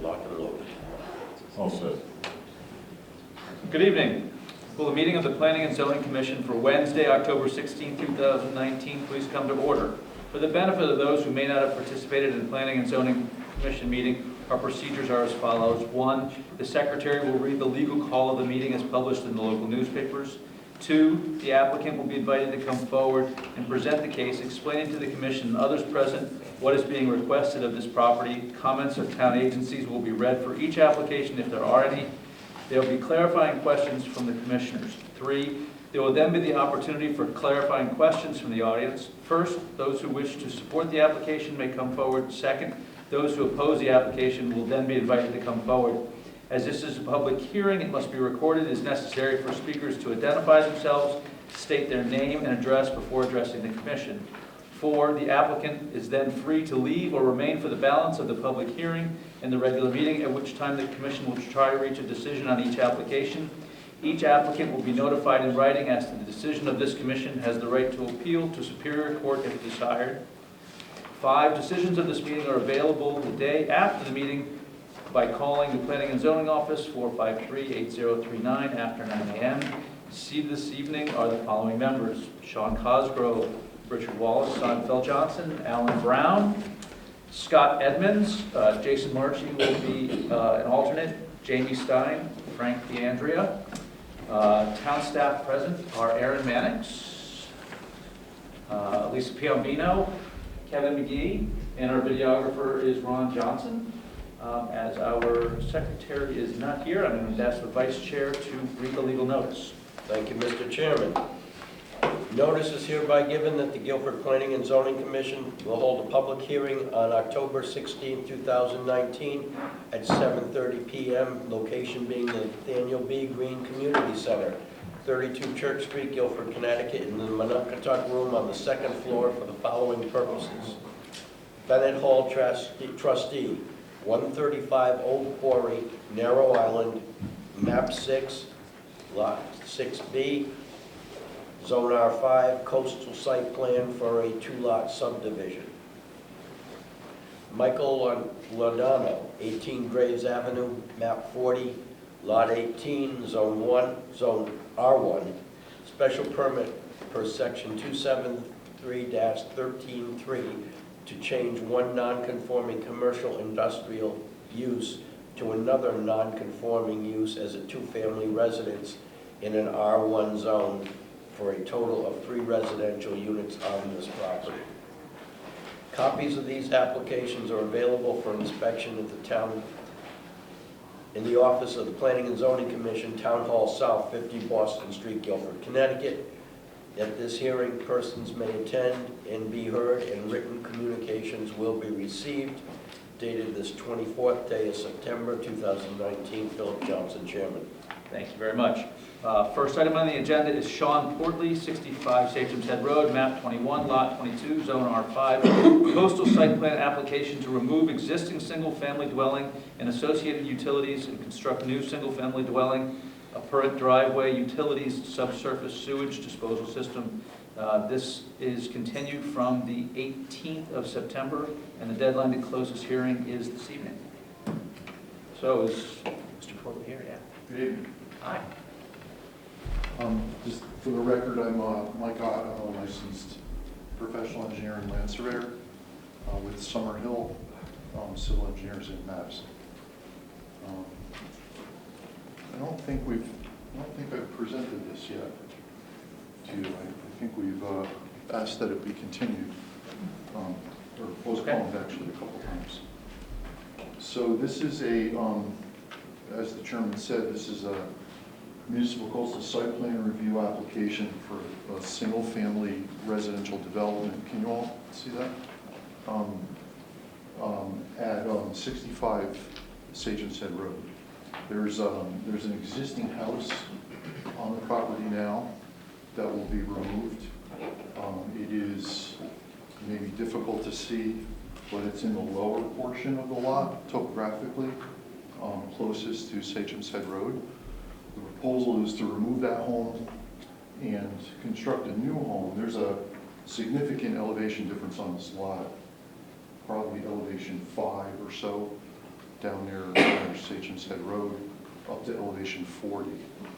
Lock and load. All set. Good evening. Will the meeting of the Planning and Zoning Commission for Wednesday, October 16, 2019, please come to order. For the benefit of those who may not have participated in the Planning and Zoning Commission meeting, our procedures are as follows. 1, the Secretary will read the legal call of the meeting as published in the local newspapers. 2, the applicant will be invited to come forward and present the case, explaining to the Commission and others present what is being requested of this property. Comments of town agencies will be read for each application if there are any. There will be clarifying questions from the Commissioners. 3, there will then be the opportunity for clarifying questions from the audience. First, those who wish to support the application may come forward. Second, those who oppose the application will then be invited to come forward. As this is a public hearing, it must be recorded. It is necessary for speakers to identify themselves, state their name and address before addressing the Commission. 4, the applicant is then free to leave or remain for the balance of the public hearing and the regular meeting, at which time the Commission will try to reach a decision on each application. Each applicant will be notified in writing as to the decision of this Commission, has the right to appeal to Superior Court if desired. 5, decisions of this meeting are available the day after the meeting by calling the Planning and Zoning Office, 453-8039, after 9 a.m. Seated this evening are the following members: Sean Cosgrove, Richard Wallace, Seinfeld Johnson, Alan Brown, Scott Edmonds, Jason Marchi will be an alternate, Jamie Stein, Frank DeAndrea. Town staff present are Aaron Mannix, Lisa Piombino, Kevin McGee, and our videographer is Ron Johnson. As our secretary is not here, I'm going to ask the vice chair to read the legal notice. Thank you, Mr. Chairman. Notice is hereby given that the Guilford Planning and Zoning Commission will hold a public hearing on October 16, 2019 at 7:30 p.m., location being the Nathaniel B. Green Community Center, 32 Church Street, Guilford, Connecticut, in the Montucket Room on the second floor for the following purposes. Bennett Hall Trustee, 135 Old Quarry, Narrow Island, Map 6, Lot 6B, Zone R5, coastal site plan for a 2-lot subdivision. Michael Lodano, 18 Graves Avenue, Map 40, Lot 18, Zone R1, special permit per section 273-13-3 to change one non-conforming commercial industrial use to another non-conforming use as a 2-family residence in an R1 zone for a total of 3 residential units on this property. Copies of these applications are available for inspection at the town, in the office of the Planning and Zoning Commission, Town Hall South, 50 Boston Street, Guilford, Connecticut. At this hearing, persons may attend and be heard, and written communications will be received. Dated this 24th day of September 2019, Philip Johnson, Chairman. Thank you very much. First item on the agenda is Sean Portley, 65 Sachems Head Road, map 21, lot 22, zone R5, coastal site plan application to remove existing single-family dwelling and associated utilities and construct new single-family dwelling, a permanent driveway, utilities, subsurface sewage disposal system. This is continued from the 18th of September, and the deadline to close this hearing is this evening. So is Mr. Portley here? Yeah. Good evening. Hi. Just for the record, I'm Mike Ott. I'm a licensed professional engineer and land surveyor with Summerhill Civil Engineers in Madison. I don't think I've presented this yet to you. I think we've asked that it be continued, or postponed actually a couple times. So this is as the chairman said, this is a municipal coastal site plan review application for a single-family residential development. Can you all see that? At 65 Sachems Head Road. There's an existing house on the property now that will be removed. It is maybe difficult to see, but it's in the lower portion of the lot topographically, closest to Sachems Head Road. The proposal is to remove that home and construct a new home. There's a significant elevation difference on this lot, probably elevation 5 or so, down near Sachem's Head Road up to elevation 40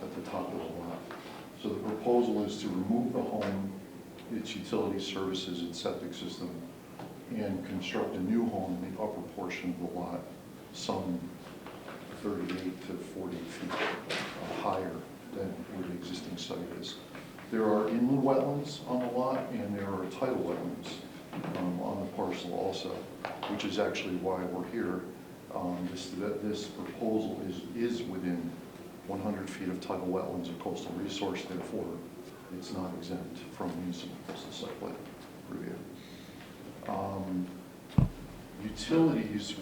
at the top of the lot. So the proposal is to remove the home, its utility services, its septic system, and construct a new home in the upper portion of the lot, some 38 to 40 feet higher than where the existing site is. There are inland wetlands on the lot, and there are tidal wetlands on the parcel also, which is actually why we're here. This proposal is within 100 feet of tidal wetlands or coastal resource, therefore it's not exempt from municipal coastal site plan review. Utility services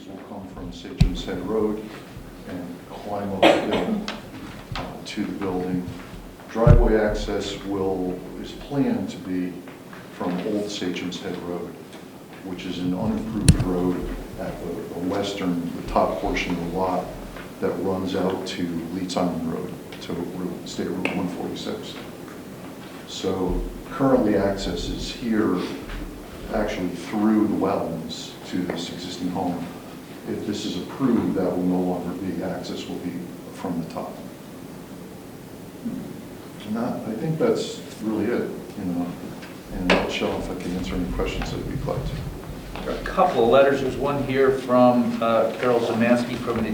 will come from Sachem's Head Road and climb up the hill to the building. Driveway access is planned to be from Old Sachem's Head Road, which is an unimproved road at the top portion of the lot that runs out to Leeds Island Road, to State Route 146. So currently access is here, actually through the wetlands to this existing home. If this is approved, that will no longer be, access will be from the top. And I think that's really it, in a nutshell. If I can answer any questions, I'd be glad to. There are a couple of letters. There's one here from Carol Zemansky from the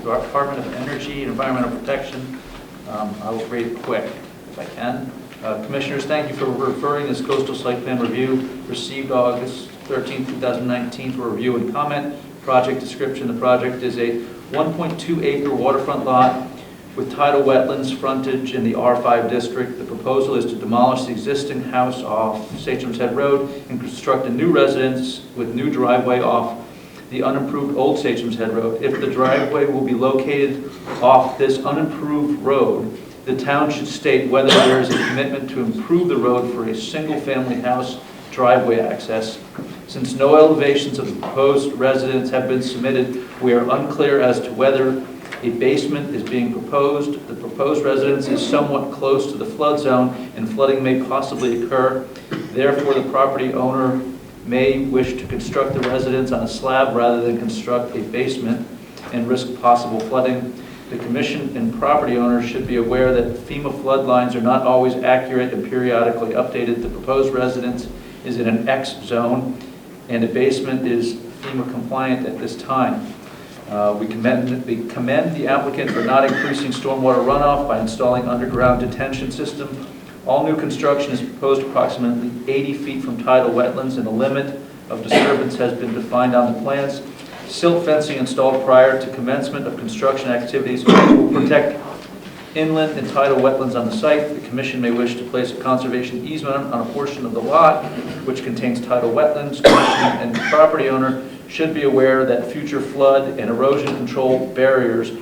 Department of Energy and Environmental Protection. I will read it quick if I can. Commissioners, thank you for referring this coastal site plan review received August 13, 2019 for review and comment. Project description: the project is a 1.2 acre waterfront lot with tidal wetlands frontage in the R5 district. The proposal is to demolish the existing house off Sachem's Head Road and construct a new residence with new driveway off the unimproved Old Sachem's Head Road. If the driveway will be located off this unimproved road, the town should state whether there is a commitment to improve the road for a single-family house driveway access. Since no elevations of the proposed residence have been submitted, we are unclear as to whether a basement is being proposed. The proposed residence is somewhat close to the flood zone, and flooding may possibly occur. Therefore, the property owner may wish to construct the residence on a slab rather than construct a basement and risk possible flooding. The commission and property owners should be aware that FEMA flood lines are not always accurate and periodically updated. The proposed residence is in an X zone, and a basement is FEMA compliant at this time. We commend the applicant for not increasing stormwater runoff by installing underground detention system. All new construction is proposed approximately 80 feet from tidal wetlands, and the limit of disturbance has been defined on the plans. Silt fencing installed prior to commencement of construction activities will protect inland and tidal wetlands on the site. The commission may wish to place a conservation easement on a portion of the lot which contains tidal wetlands. Commission and property owner should be aware that future flood and erosion control barriers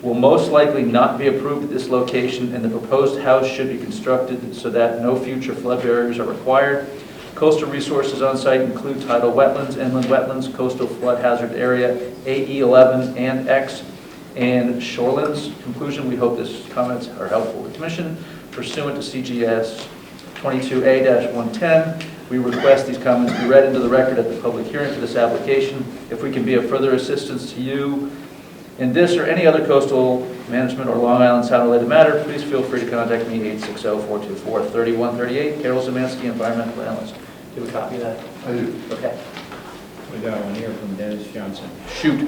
will most likely not be approved at this location, and the proposed house should be constructed so that no future flood barriers are required. Coastal resources on site include tidal wetlands, inland wetlands, coastal flood hazard area, AE11 and X, and shorelands. Conclusion: we hope these comments are helpful to the Commission. Pursuant to CGS 22A-110, we request these comments be read into the record at the public hearing for this application. If we can be of further assistance to you in this or any other coastal management or Long Island Sound-related matter, please feel free to contact me, 860-424-3138. Carol Zemansky, environmental analyst. Do you have a copy of that? I do. Okay. We got one here from Dennis Johnson. Shoot.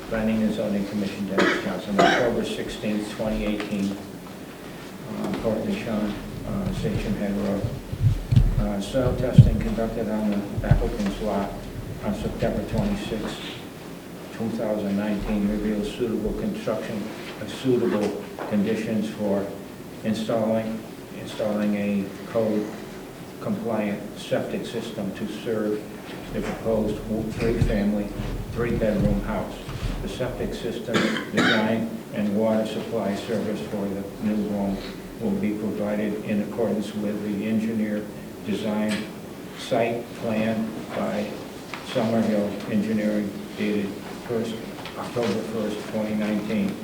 Planning and Zoning Commission, Dennis Johnson, October 16th, 2018. Courtney Sean, Sachem Head Road. Soil testing conducted on the applicant's lot on September 26, 2019 reveals suitable conditions for installing a code-compliant septic system to serve the proposed three-family, three-bedroom house. The septic system design and water supply service for the new home will be provided in accordance with the engineer design site plan by Summerhill Engineering dated October 1st, 2019.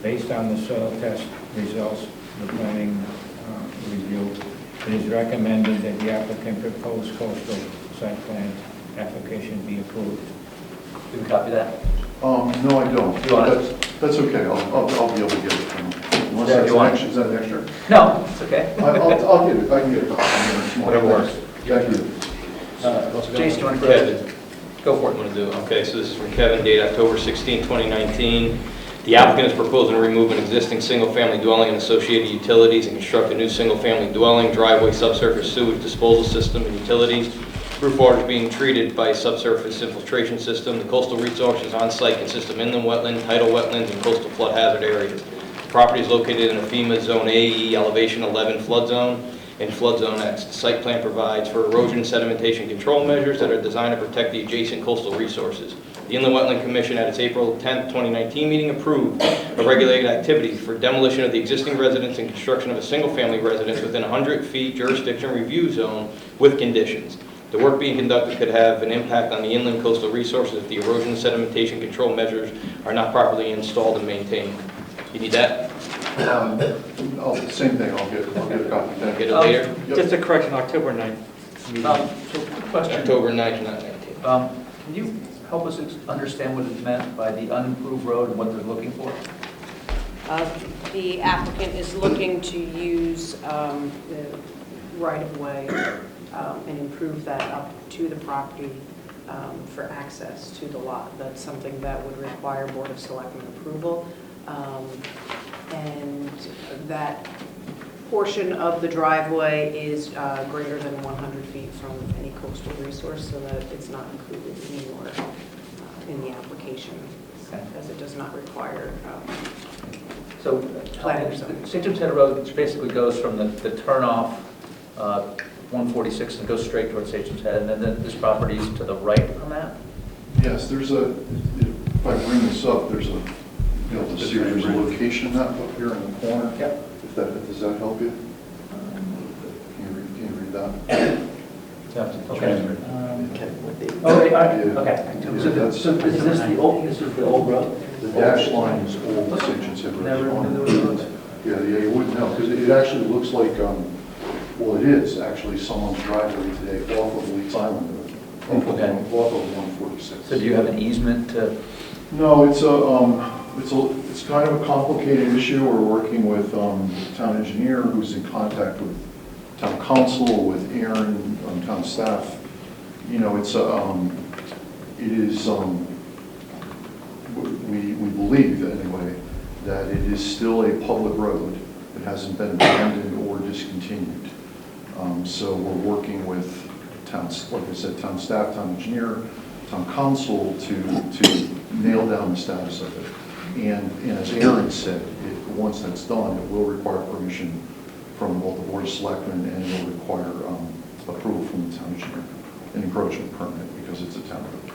Based on the soil test results, the planning review It is recommended that the applicant proposed coastal site plan application be approved. Do we copy that? No, I don't. You want it? That's okay, I'll be able to get it from you. Unless Yeah, that's you want an extra, is that an extra? No, it's okay. I'll get it, I can get a copy. Whatever works. Thank you. Jason, do you want to go ahead? Go for I'm it. going to do, okay, so this is from Kevin, date October 16, 2019. The applicant is proposing to remove an existing single-family dwelling and associated utilities and construct a new single-family dwelling, driveway, subsurface sewage disposal system, and utilities. Roof water is being treated by a subsurface infiltration system. The coastal resources on site consist of inland wetland, tidal wetlands, and coastal flood hazard areas. The property is located in a FEMA Zone AE elevation 11 flood zone and flood zone X. The site plan provides for erosion and sedimentation control measures that are designed to protect the adjacent coastal resources. The Inland Wetland Commission at its April 10, 2019 meeting approved a regulated activity for demolition of the existing residence and construction of a single-family residence within 100 feet jurisdiction review zone with conditions. The work being conducted could have an impact on the inland coastal resources if the erosion and sedimentation control measures are not properly installed and maintained. You need that? Same thing, I'll get a copy. Thank Get you. it later? Just a correction, October 9th. So, quick question. October 9th, not 19th. Can you help us understand what is meant by the unimproved road and what they're looking for? The applicant is looking to use the right-of-way and improve that up to the property for access to the lot. That's something that would require Board of Selectmen approval. And that portion of the driveway is greater than 100 feet from any coastal resource, so that it's not included anymore in the application, as it does not require So, Planning zone. St. James Head Road basically goes from the turnoff 146 and goes straight towards St. James Head, and then this property is to the right on that? Yes, there's if I bring this up, there's a series of location map up here in the corner. Yep. Does that help you? Can you read that? Okay. Okay, Okay. Yeah, So is this the old road? The dash line is old St. James Head Road. Never knew there was. Yeah, you wouldn't know, because it actually looks like, well, it is actually someone's driveway today off of Leeds Island Road. Okay. Off of 146. So do you have an easement to? No, it's kind of a complicated issue. We're working with town engineer who's in contact with town council, with Aaron, town staff. You know, we believe anyway that it is still a public road. It hasn't been abandoned or discontinued. So we're working with towns, like I said, town staff, town engineer, town council to nail down the status of it. And as Aaron said, once that's done, it will require permission from both the Board of Selectmen, and it will require approval from the town engineer, an encroachment permit, because it's a town road.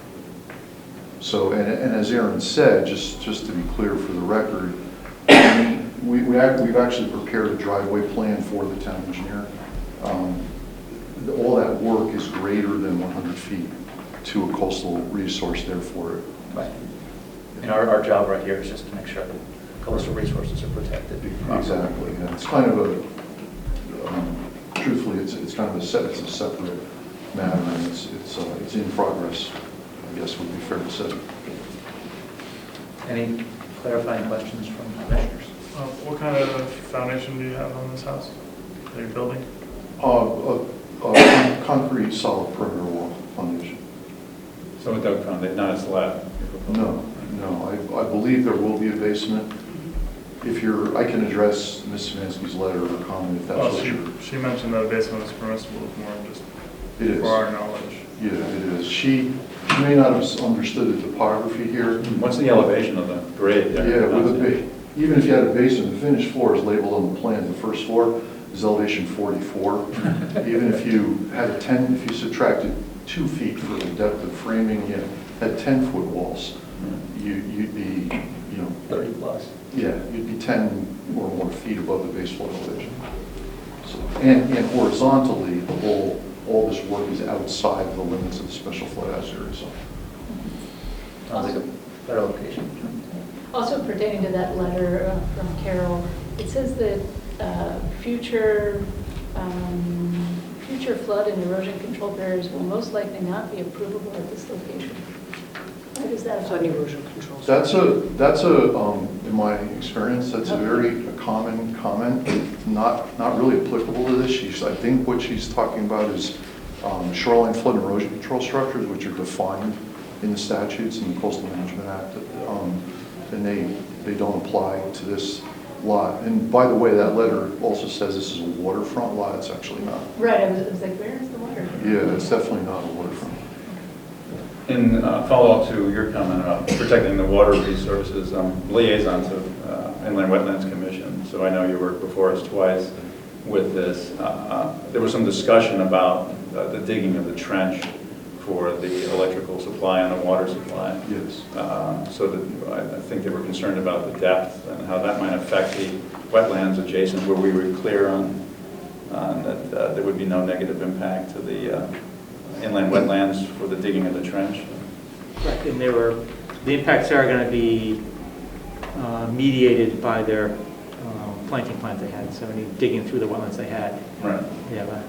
So, and as Aaron said, just to be clear for the record, we've actually prepared a driveway plan for the town engineer. All that work is greater than 100 feet to a coastal resource, therefore. Right. And our job right here is just to make sure that coastal resources are protected. Exactly, and it's kind of truthfully, it's kind of a separate matter, and it's in progress, I guess would be fair to say. Any clarifying questions from commissioners? What kind of foundation do you have on this house? Are you building? Concrete solid perimeter wall foundation. So without foundation, not a slab? No, I believe there will be a basement. I can address Ms. Szymanski's letter or comment if that's Well, what you're. she mentioned that a basement was permissible, more just It is. for our knowledge. Yeah, it is. She may not have understood the topography here. What's the elevation of the grade there? Yeah, even if you had a basement, the finished floor is labeled on the plan. The first floor is elevation 44. Even if you had if you subtracted 2 feet for the depth of framing, you had 10-foot walls, you'd be, 30 plus. yeah, you'd be 10 or more feet above the base floor elevation. So, and horizontally, all this work is outside the limits of the special flood hazard area zone. Sounds like a better location. Also pertaining to that letter from Carol, it says that future Future flood and erosion control barriers will most likely not be approvable at this location. Why does that? So any erosion controls. That's in my experience, that's a very common comment, not really applicable to this. I think what she's talking about is shoreline flood and erosion control structures, which are defined in the statutes in the Coastal Management Act, and they don't apply to this lot. And by the way, that letter also says this is a waterfront lot. It's actually not. Right, I was like, where is the water? Yeah, it's definitely not a waterfront. In follow-up to your comment about protecting the water resources, liaison to Inland Wetlands Commission, so I know you worked before us twice with this. There was some discussion about the digging of the trench for the electrical supply and the water supply. Yes. So that I think they were concerned about the depth and how that might affect the wetlands adjacent, where we were clear on that there would be no negative impact to the inland wetlands for the digging of the trench. Right, and the impacts are going to be mediated by their planting plans they had, so any digging through the wetlands they had. Right. They have a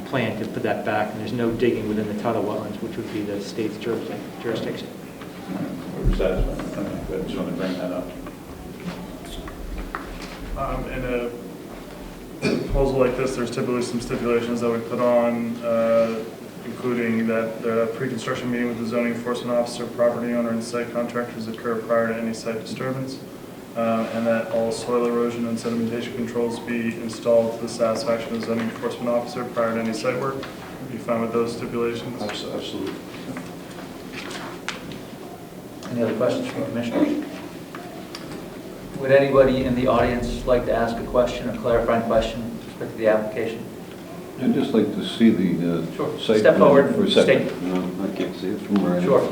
plan to put that back, and there's no digging within the tidal wetlands, which would be the state's jurisdiction. We were satisfied. Okay, good. Just wanted to bring that up. In a proposal like this, there's typically some stipulations that we put on, including that the pre-construction meeting with the zoning enforcement officer, property owner, and site contractors occur prior to any site disturbance, and that all soil erosion and sedimentation controls be installed to the satisfaction of the zoning enforcement officer prior to any site work. Are you fine with those stipulations? Absolutely. Any other questions from commissioners? Would anybody in the audience like to ask a question or clarifying question with respect to the application? I'd just like to see the Sure. site Step plan forward, for a second. state. No, I can't see it from where I am. Sure.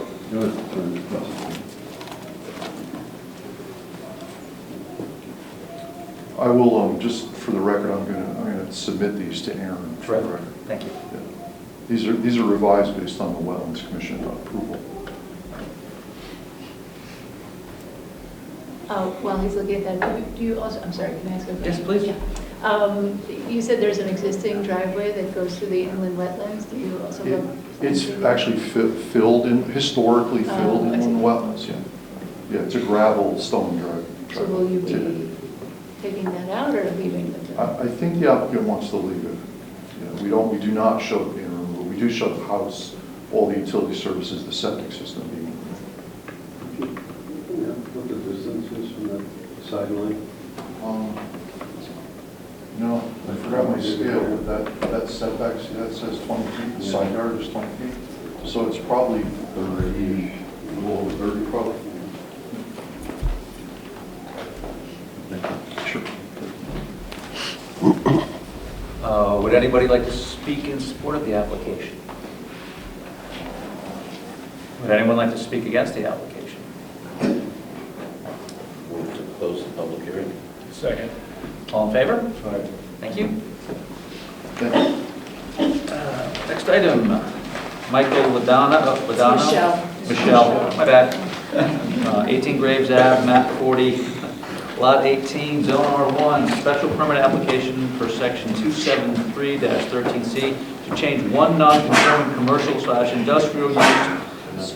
I will, just for the record, I'm gonna submit these to Aaron for the Terrific. record. Thank you. Yeah. These are revised based on the Wetlands Commission approval. While he's looking at that, do you also, I'm sorry, can I ask a question? Yes, please. Yeah. You said there's an existing driveway that goes through the inland wetlands. Do you also have? It's actually filled in, historically filled I in see. wetlands, yeah. Yeah, it's a gravel stone drive. So will you be taking that out or leaving it? I think the applicant wants to leave it. Yeah, we do not show it being removed. We do show the house, all the utility services, the septic system being removed. What the distance is from that sideline? No, I forgot my scale, but that setback, see, that says 20 feet, the side yard is 20 feet. So it's probably 30, a little over 30 probably. Sure. Would anybody like to speak in support of the application? Would anyone like to speak against the application? Move to close the public hearing. Second. All in favor? Thank you. Thank you. Next item, Michael Ladonna. Michelle, my bad. 18 Graves Ave, map 40, lot 18, zone R1, special permit application for section 273-13C to change one non-conforming commercial/industrial use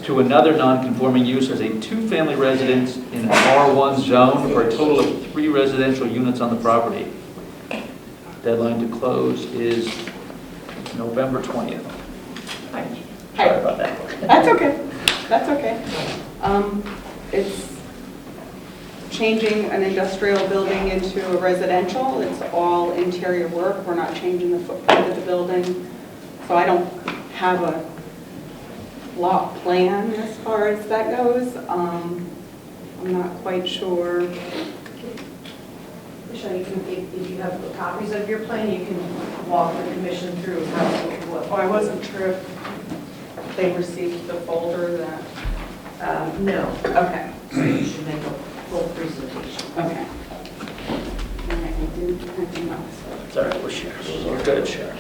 to another non-conforming use as a two-family residence in an R1 zone for a total of 3 residential units on the property. Deadline to close is November 20th. Hi. Sorry about that. That's okay. That's okay. It's changing an industrial building into a residential. It's all interior work. We're not changing the footprint of the building. So I don't have a lot plan as far as that goes. I'm not quite sure. Michelle, you can, if you have copies of your plan, you can walk the commission through how it will. Oh, I wasn't sure if they received the folder that. No, Okay. so you should make a full presentation. Okay. All right, I didn't know. It's all right, we're sharing. We're good at sharing.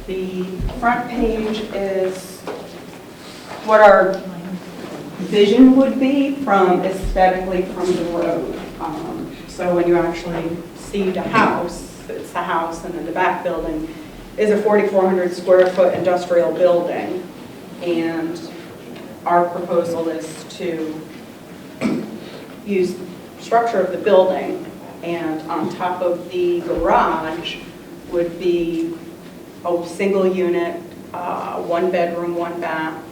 The front page is what our vision would be from aesthetically from the road. So when you actually see the house, it's the house, and then the back building is a 4,400 square foot industrial building. And our proposal is to use structure of the building, and on top of the garage would be a single unit, 1 bedroom, 1 bath,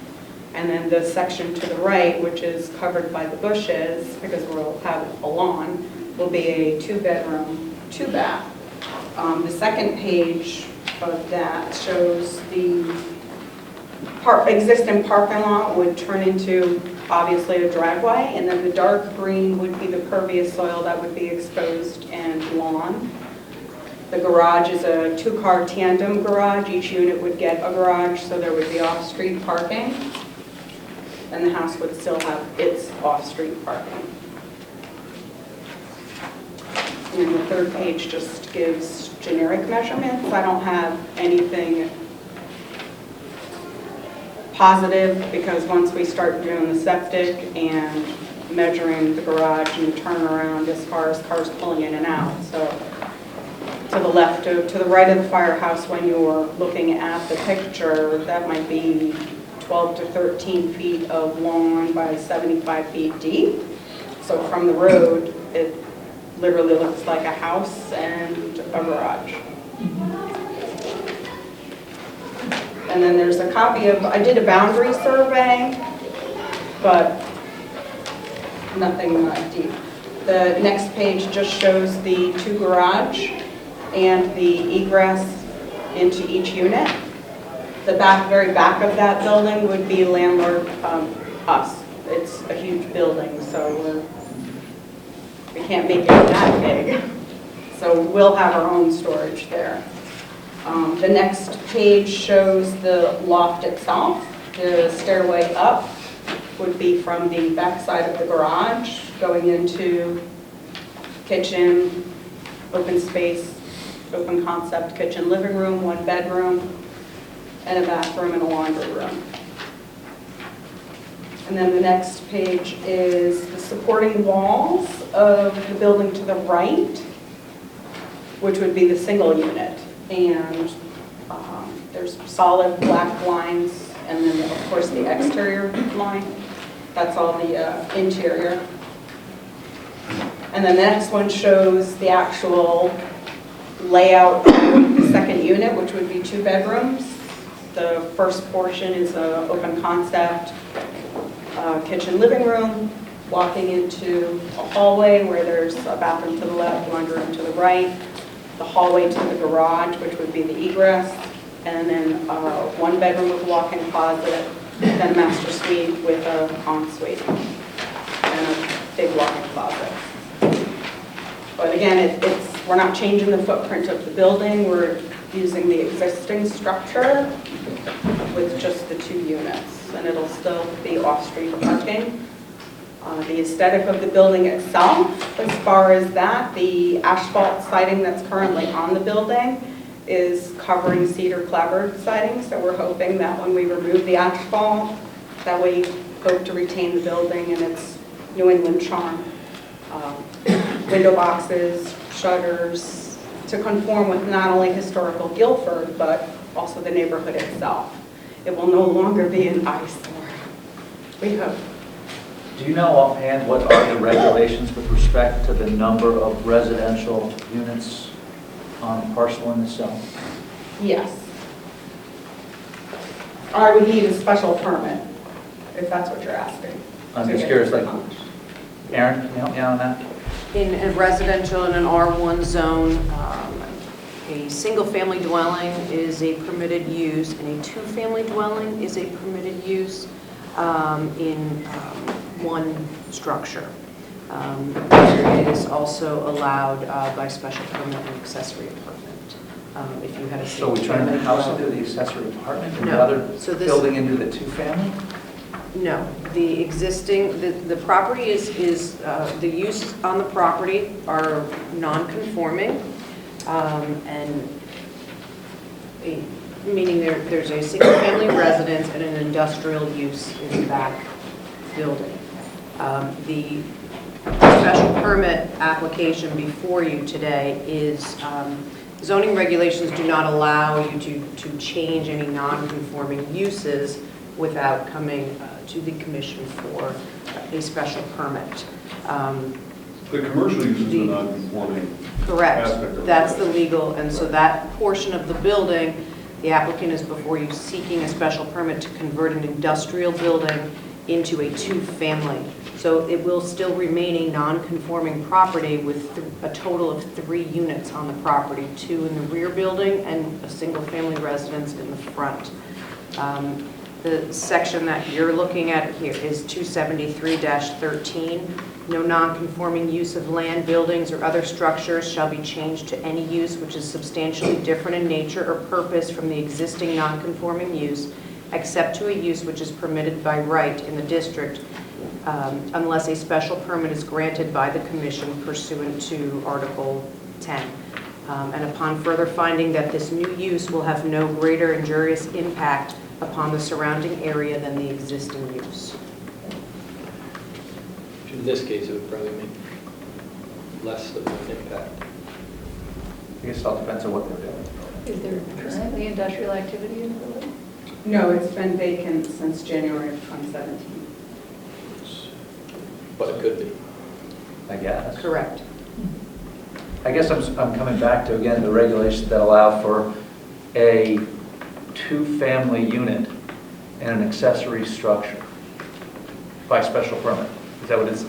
and then the section to the right, which is covered by the bushes because we'll have a lawn, will be a 2 bedroom, 2 bath. The second page of that shows the existing parking lot would turn into obviously a driveway, and then the dark green would be the pervious soil that would be exposed and lawn. The garage is a 2-car tandem garage. Each unit would get a garage, so there would be off-street parking, and the house would still have its off-street parking. And the third page just gives generic measurements. I don't have anything positive because once we start doing the septic and measuring the garage and turnaround as far as cars pulling in and out. So to the left, to the right of the firehouse, when you're looking at the picture, that might be 12 to 13 feet of lawn by 75 feet deep. So from the road, it literally looks like a house and a garage. And then there's a copy of, I did a boundary survey, but nothing deep. The next page just shows the 2 garage and the egress into each unit. The very back of that building would be landlord, us. It's a huge building, so we can't make it that big. So we'll have our own storage there. The next page shows the loft itself. The stairway up would be from the back side of the garage, going into kitchen, open space, open concept kitchen, living room, 1 bedroom, and a bathroom and a laundry room. And then the next page is the supporting walls of the building to the right, which would be the single unit. And there's solid black lines, and then of course the exterior line. That's all the interior. And then the next one shows the actual layout of the second unit, which would be 2 bedrooms. The first portion is an open concept kitchen living room, walking into a hallway where there's a bathroom to the left, laundry room to the right, the hallway to the garage, which would be the egress, and then 1 bedroom with a walk-in closet, then a master suite with an ensuite and a big walk-in closet. But again, we're not changing the footprint of the building. We're using the existing structure with just the 2 units, and it'll still be off-street parking. The aesthetic of the building itself, as far as that, the asphalt siding that's currently on the building is covering cedar clapboard siding, so we're hoping that when we remove the asphalt, that we hope to retain the building and its New England charm. Window boxes, shutters, to conform with not only historical Guilford, but also the neighborhood itself. It will no longer be an eyesore, we hope. Do you know offhand what are the regulations with respect to the number of residential units on a parcel in itself? Yes. I would need a special permit, if that's what you're asking. I'm just curious, like, Aaron, can you help me out on that? In a residential in an R1 zone, a single-family dwelling is a permitted use, and a 2-family dwelling is a permitted use in one structure. It is also allowed by special permit an accessory apartment. If you had a So we turn the house into the accessory apartment and the No. other So this- building into the 2-family? No, the existing, the property is, the use on the property are non-conforming, and meaning there's a single-family residence and an industrial use in the back building. The special permit application before you today is zoning regulations do not allow you to change any non-conforming uses without coming to the commission for a special permit. The commercial use is the non-conforming Correct. aspect of it. That's the legal, and so that portion of the building, the applicant is before you seeking a special permit to convert an industrial building into a two-family. So it will still remain a non-conforming property with a total of 3 units on the property, 2 in the rear building and a single-family residence in the front. The section that you're looking at here is 273-13. No non-conforming use of land, buildings, or other structures shall be changed to any use which is substantially different in nature or purpose from the existing non-conforming use, except to a use which is permitted by right in the district, unless a special permit is granted by the commission pursuant to Article 10. And upon further finding that this new use will have no greater injurious impact upon the surrounding area than the existing use. In this case, it would probably make less of an impact. I guess it all depends on what they're doing. Is there currently industrial activity in the building? No, it's been vacant since January of 2017. But it could be. I guess. Correct. I guess I'm coming back to, again, the regulations that allow for a two-family unit and an accessory structure by special permit. Is that what it's?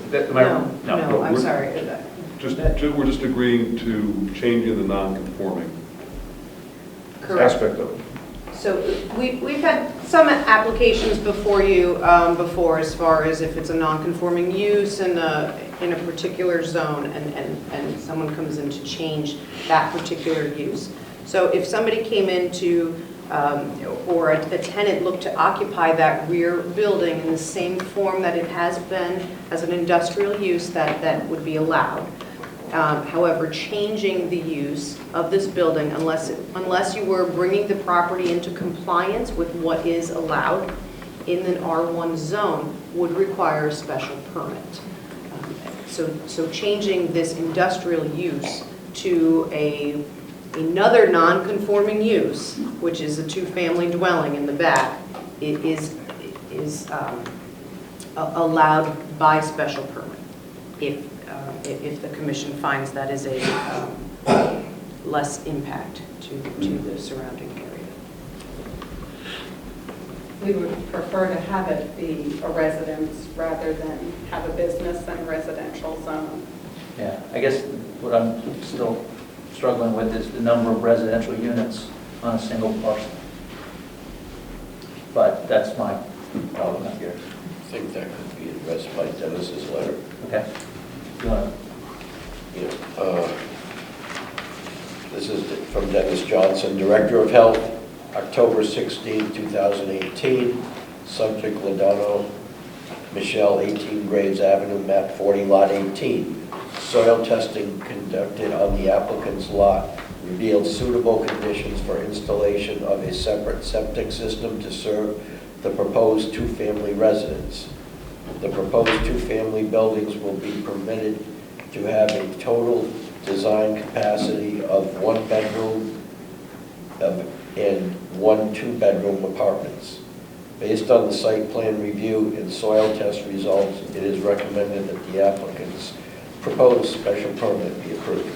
No, I'm sorry. We're just agreeing to changing the non-conforming Correct. aspect of it. So we've had some applications before you before, as far as if it's a non-conforming use in a particular zone and someone comes in to change that particular use. So if somebody came into, or a tenant looked to occupy that rear building in the same form that it has been as an industrial use, that would be allowed. However, changing the use of this building, unless you were bringing the property into compliance with what is allowed in an R1 zone, would require a special permit. So changing this industrial use to another non-conforming use, which is a two-family dwelling in the back, is allowed by special permit if the commission finds that is a less impact to the surrounding area. We would prefer to have it be a residence rather than have a business and residential zone. Yeah, I guess what I'm still struggling with is the number of residential units on a single parcel. But that's my problem, not yours. I think that could be addressed by Dennis's letter. Okay. You want This is from Dennis Johnson, Director of Health, October 16, 2018. Subject Ladano, Michelle, 18 Graves Avenue, map 40, lot 18. Soil testing conducted on the applicant's lot revealed suitable conditions for installation of a separate septic system to serve the proposed two-family residence. The proposed two-family buildings will be permitted to have a total design capacity of 1 bedroom and 1 two-bedroom apartments. Based on the site plan review and soil test results, it is recommended that the applicant's proposed special permit be approved.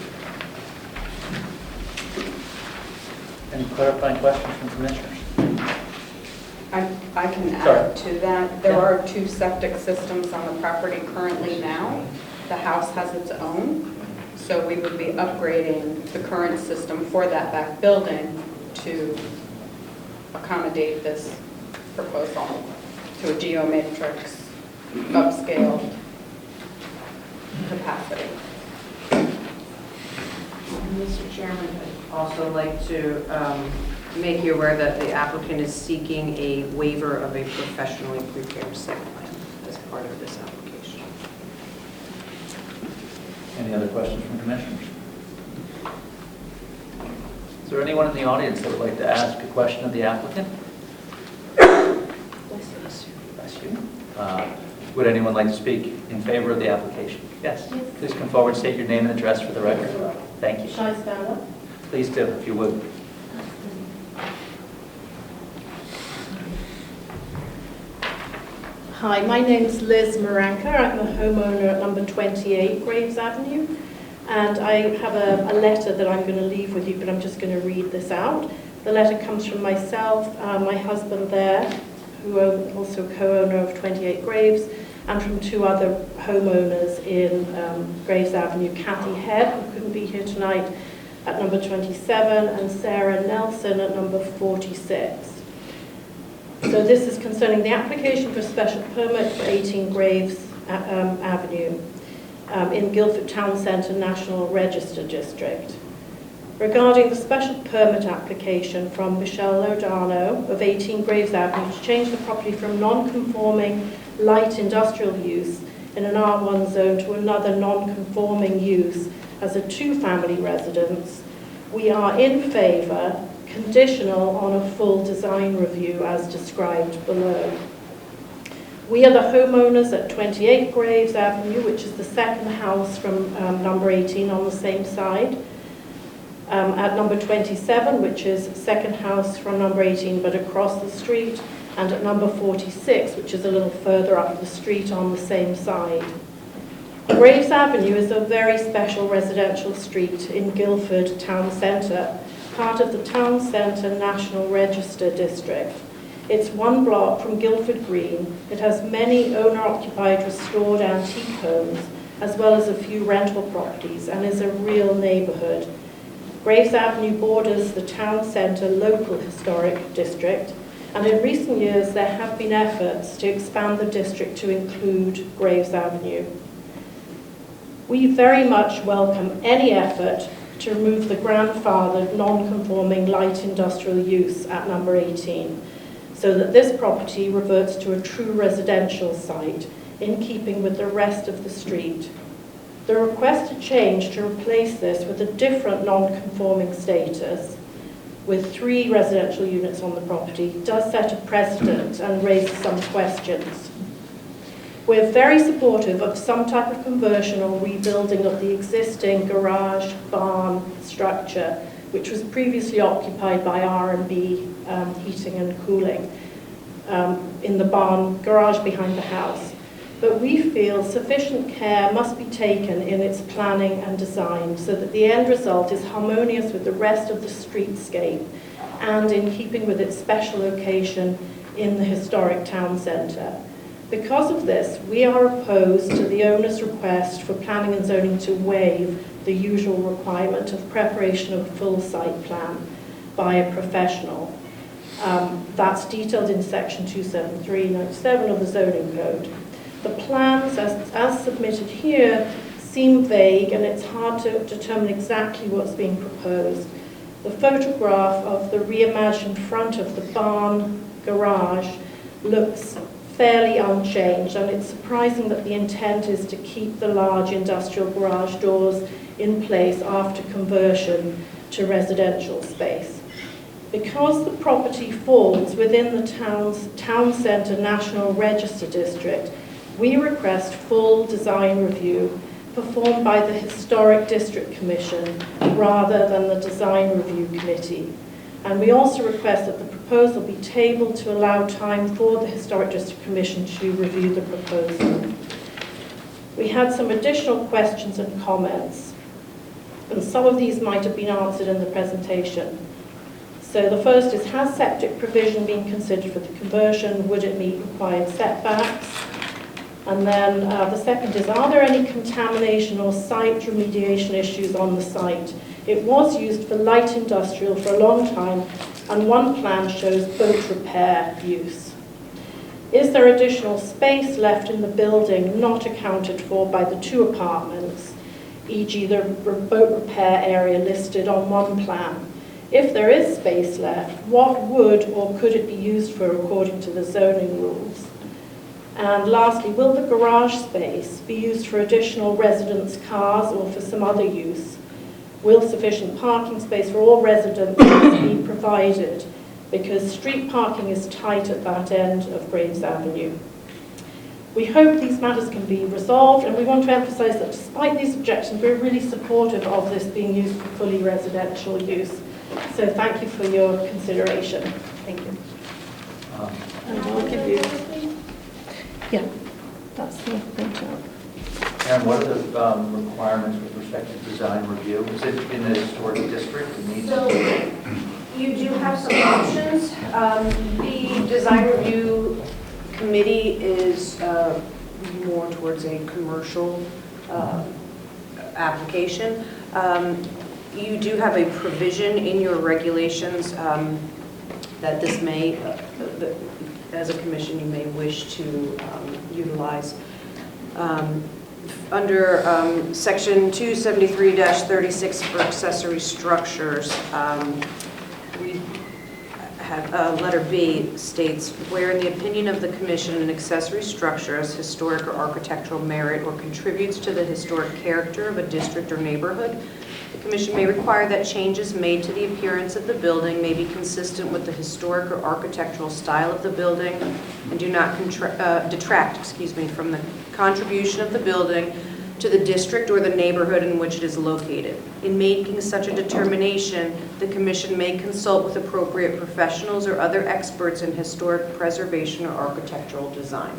Any clarifying questions from commissioners? I can Sorry. add to that. There are 2 septic systems on the property currently now. The house has its own, so we would be upgrading the current system for that back building to accommodate this proposal to a geomatrix upscale capacity. Mr. Chairman, I'd also like to make you aware that the applicant is seeking a waiver of a professionally prepared site plan as part of this application. Any other questions from commissioners? Is there anyone in the audience that would like to ask a question of the applicant? Bless you. Would anyone like to speak in favor of the application? Yes. Please come forward, state your name and address for the record. Thank you. Shai Spanola, Please do, if you would. Hi, my name's Liz Maranka. I'm a homeowner at number 28 Graves Avenue, and I have a letter that I'm going to leave with you, but I'm just going to read this out. The letter comes from myself, my husband there, who also co-owner of 28 Graves, and from two other homeowners in Graves Avenue, Kathy Head, who couldn't be here tonight, at number 27, and Sarah Nelson at number 46. So this is concerning the application for special permit for 18 Graves Avenue in Guildford Town Centre National Register District. Regarding the special permit application from Michelle Lodano of 18 Graves Avenue to change the property from non-conforming light industrial use in an R1 zone to another non-conforming use as a two-family residence, we are in favour, conditional on a full design review as described below. We are the homeowners at 28 Graves Avenue, which is the second house from number 18 on the same side. At number 27, which is second house from number 18 but across the street, and at number 46, which is a little further up the street on the same side. Graves Avenue is a very special residential street in Guildford Town Centre, part of the Town Centre National Register District. It's one block from Guildford Green. It has many owner-occupied restored antique homes, as well as a few rental properties, and is a real neighbourhood. Graves Avenue borders the Town Centre Local Historic District, and in recent years there have been efforts to expand the district to include Graves Avenue. We very much welcome any effort to remove the grandfathered non-conforming light industrial use at number 18, so that this property reverts to a true residential site in keeping with the rest of the street. The requested change to replace this with a different non-conforming status with 3 residential units on the property does set a precedent and raise some questions. We're very supportive of some type of conversion or rebuilding of the existing garage barn structure, which was previously occupied by R&B heating and cooling in the barn garage behind the house. But we feel sufficient care must be taken in its planning and design so that the end result is harmonious with the rest of the streetscape and in keeping with its special location in the historic town centre. Because of this, we are opposed to the owner's request for planning and zoning to waive the usual requirement of preparation of a full site plan by a professional. That's detailed in section 273.97 of the zoning code. The plans as submitted here seem vague, and it's hard to determine exactly what's being proposed. The photograph of the reimagined front of the barn garage looks fairly unchanged, and it's surprising that the intent is to keep the large industrial garage doors in place after conversion to residential space. Because the property falls within the Town Centre National Register District, we request full design review performed by the Historic District Commission rather than the Design Review Committee. And we also request that the proposal be tabled to allow time for the Historic District Commission to review the proposal. We had some additional questions and comments, and some of these might have been answered in the presentation. So the first is, has septic provision been considered for the conversion? Would it meet required setbacks? And then the second is, are there any contamination or site remediation issues on the site? It was used for light industrial for a long time, and one plan shows boat repair use. Is there additional space left in the building not accounted for by the 2 apartments, e.g. the boat repair area listed on one plan? If there is space left, what would or could it be used for according to the zoning rules? And lastly, will the garage space be used for additional residents' cars or for some other use? Will sufficient parking space for all residents be provided? Because street parking is tight at that end of Graves Avenue. We hope these matters can be resolved, and we want to emphasise that despite these objections, we're really supportive of this being used for fully residential use. So thank you for your consideration. Thank you. And I'll give you, yeah, that's the printout. And what are the requirements with respect to design review? Is it in the historic district? It needs So you do have some options. The design review committee is more towards a commercial application. You do have a provision in your regulations that this may, as a commission, you may wish to utilize. Under section 273-36 for accessory structures, we have letter B states, where in the opinion of the commission an accessory structure has historic or architectural merit or contributes to the historic character of a district or neighborhood, the commission may require that changes made to the appearance of the building may be consistent with the historic or architectural style of the building and do not detract from the contribution of the building to the district or the neighborhood in which it is located. In making such a determination, the commission may consult with appropriate professionals or other experts in historic preservation or architectural design.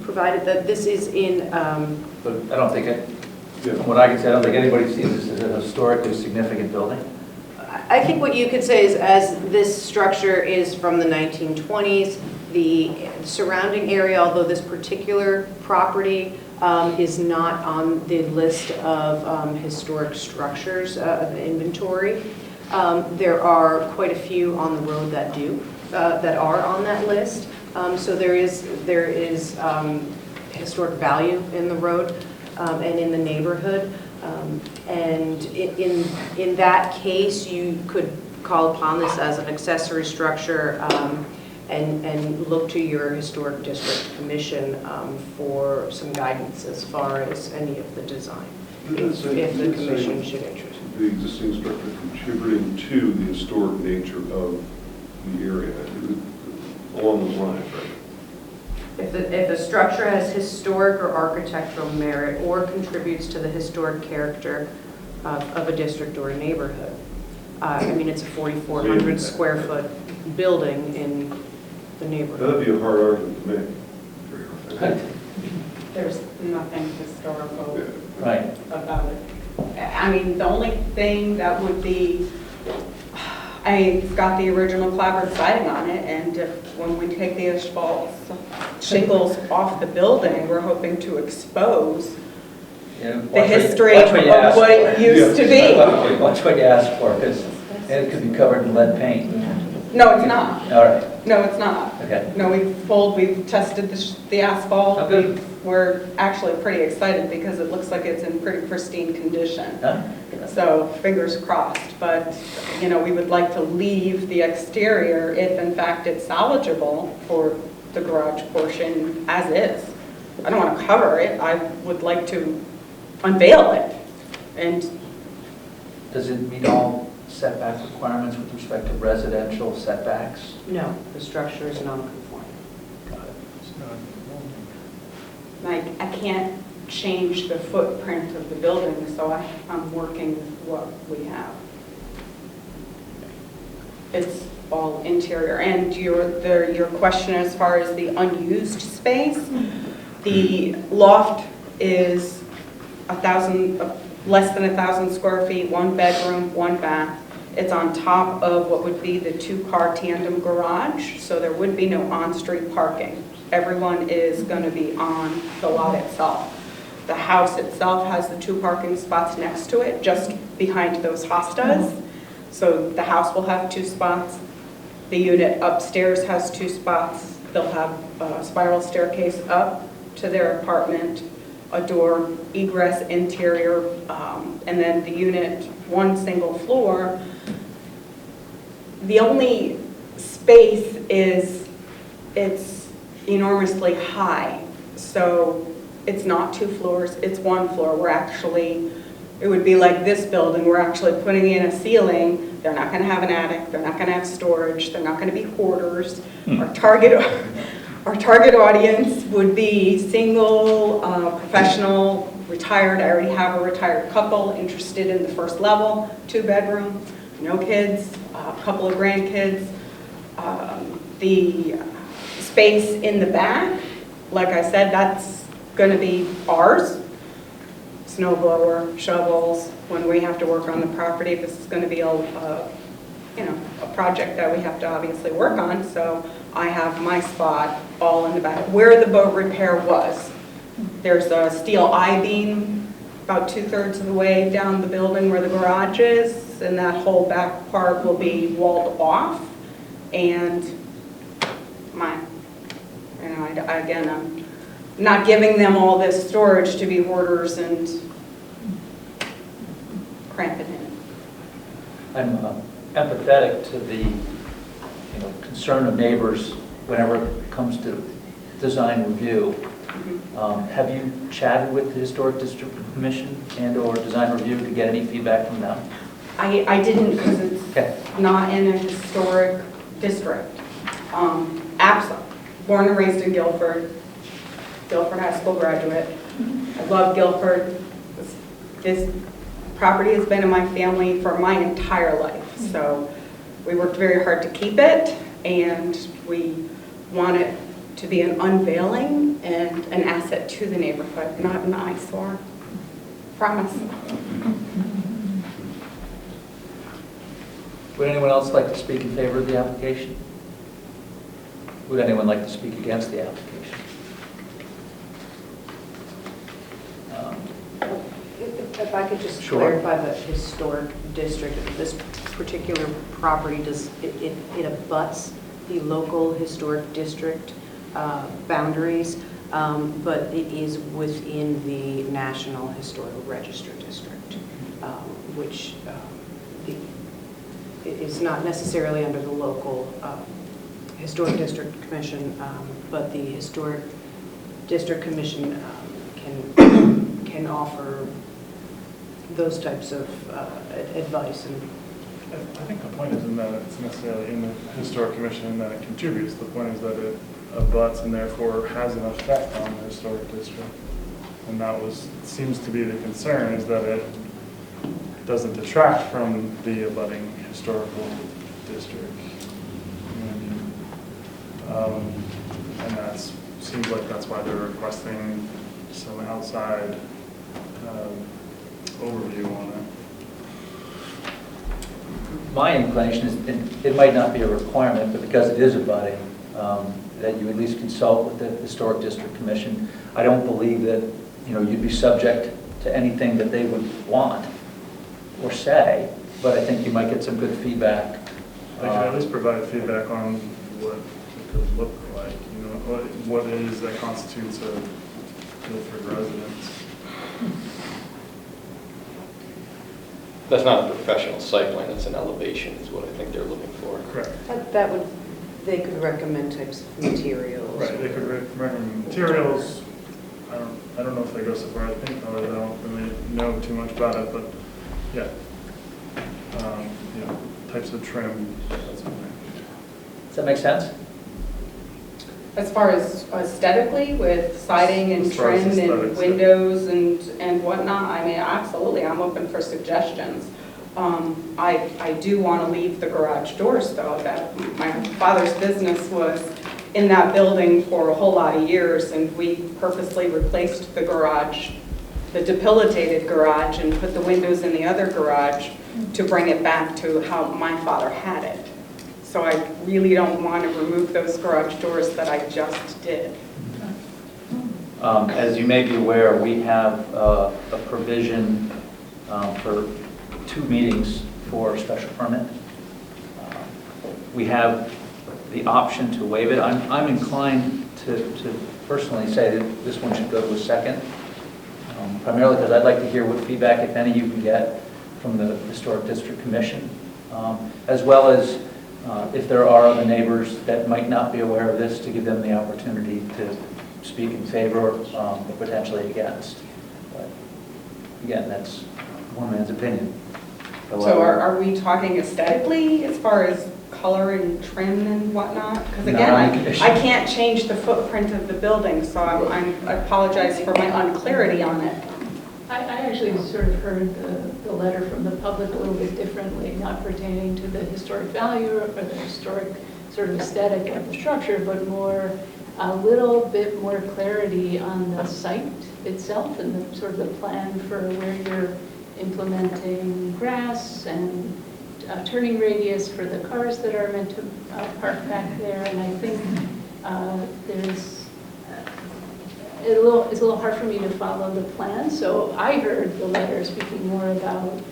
Provided that this is in... But I don't think, from what I can say, I don't think anybody sees this as a historically significant building. I think what you could say is, as this structure is from the 1920s, the surrounding area, although this particular property is not on the list of historic structures inventory, there are quite a few on the road that do, that are on that list. So there is historic value in the road and in the neighborhood. And in that case, you could call upon this as an accessory structure and look to your historic district commission for some guidance as far as any of the design, if the commission should interest. The existing structure contributing to the historic nature of the area, along those lines, right? If the structure has historic or architectural merit or contributes to the historic character of a district or a neighborhood. I mean, it's a 4,400 square foot building in the neighborhood. That'd be a hard argument to make. There's nothing historical Right. about it. I mean, the only thing that would be, it's got the original clapboard siding on it, and when we take the asphalt shingles off the building, we're hoping to expose the history of what it used to be. Watch what you ask for, because it could be covered in lead paint. No, it's not. All right. No, it's not. Okay. No, we've tested the asphalt. Oh, good. We're actually pretty excited because it looks like it's in pretty pristine condition. Huh? So fingers crossed, but you know, we would like to leave the exterior if in fact it's salvageable for the garage portion as is. I don't want to cover it. I would like to unveil it. And Does it meet all setback requirements with respect to residential setbacks? No, the structure is non-conforming. Got it. I can't change the footprint of the building, so I'm working with what we have. It's all interior. And your question as far as the unused space, the loft is less than 1,000 square feet, 1 bedroom, 1 bath. It's on top of what would be the 2-car tandem garage, so there would be no on-street parking. Everyone is going to be on the lot itself. The house itself has the 2 parking spots next to it, just behind those hostas. So the house will have 2 spots. The unit upstairs has 2 spots. They'll have a spiral staircase up to their apartment, a door, egress interior, and then the unit, 1 single floor. The only space is it's enormously high. So it's not 2 floors, it's 1 floor. It would be like this building, we're actually putting in a ceiling. They're not going to have an attic, they're not going to have storage, they're not going to be hoarders. Our target our target audience would be single, professional, retired. I already have a retired couple interested in the first level, 2-bedroom, no kids, a couple of grandkids. The space in the back, like I said, that's going to be ours. Snow blower, shovels, when we have to work on the property. This is going to be a project that we have to obviously work on, so I have my spot all in the back. Where the boat repair was, there's a steel I-beam about 2/3 of the way down the building where the garage is, and that whole back part will be walled off. And again, I'm not giving them all this storage to be hoarders and cramping in. I'm empathetic to the concern of neighbors whenever it comes to design review. Have you chatted with the Historic District Commission and/or Design Review to get any feedback from them? I didn't, because it's not in a historic district. APSA, born and raised in Guilford, Guilford High School graduate. I love Guilford. This property has been in my family for my entire life, so we worked very hard to keep it, and we want it to be an unveiling and an asset to the neighborhood, not an eyesore. Promise. Would anyone else like to speak in favor of the application? Would anyone like to speak against the application? If I could just Sure. clarify the historic district, this particular property, it abuts the local historic district boundaries, but it is within the National Historical Register District, which it is not necessarily under the local Historic District Commission, but the Historic District Commission can offer those types of advice. And I think the point isn't that it's necessarily in the Historic Commission that it contributes. The point is that it abuts and therefore has an effect on the Historic District. And that seems to be the concern, is that it doesn't detract from the abutting historical district. And that seems like that's why they're requesting some outside overview on it. My inclination is, it might not be a requirement, but because it is abutting, that you at least consult with the Historic District Commission. I don't believe that you'd be subject to anything that they would want or say, but I think you might get some good feedback. They can at least provide feedback on what it could look like, what it is that constitutes a Guilford residence. That's not a professional site plan, that's an elevation is what I think they're looking for. Correct. they could recommend types of materials. Right, they could recommend materials. I don't know if they go so far as paint color, I don't really know too much about it, but yeah. Types of trim, that sort of thing. Does that make sense? As far as aesthetically, with siding and As far as trim and aesthetics, windows and whatnot, I mean, absolutely, I'm open for suggestions. I do want to leave the garage doors, though. That my father's business was in that building for a whole lot of years, and we purposely replaced the garage, the depilated garage, and put the windows in the other garage to bring it back to how my father had it. So I really don't want to remove those garage doors that I just did. As you may be aware, we have a provision for 2 meetings for special permit. We have the option to waive it. I'm inclined to personally say that this one should go to a second, primarily because I'd like to hear what feedback, if any, you can get from the Historic District Commission, as well as if there are other neighbors that might not be aware of this, to give them the opportunity to speak in favor or potentially against. But again, that's one man's opinion. So are we talking aesthetically as far as color and trim and whatnot? Because Not again, on the I condition. can't change the footprint of the building, so I apologize for my unclarity on it. I actually sort of heard the letter from the public a little bit differently, not pertaining to the historic value or the historic sort of aesthetic of the structure, but more, a little bit more clarity on the site itself and the sort of the plan for where you're implementing grass and turning radius for the cars that are meant to park back there. And I think it's a little hard for me to follow the plan. So I heard the letter speaking more about,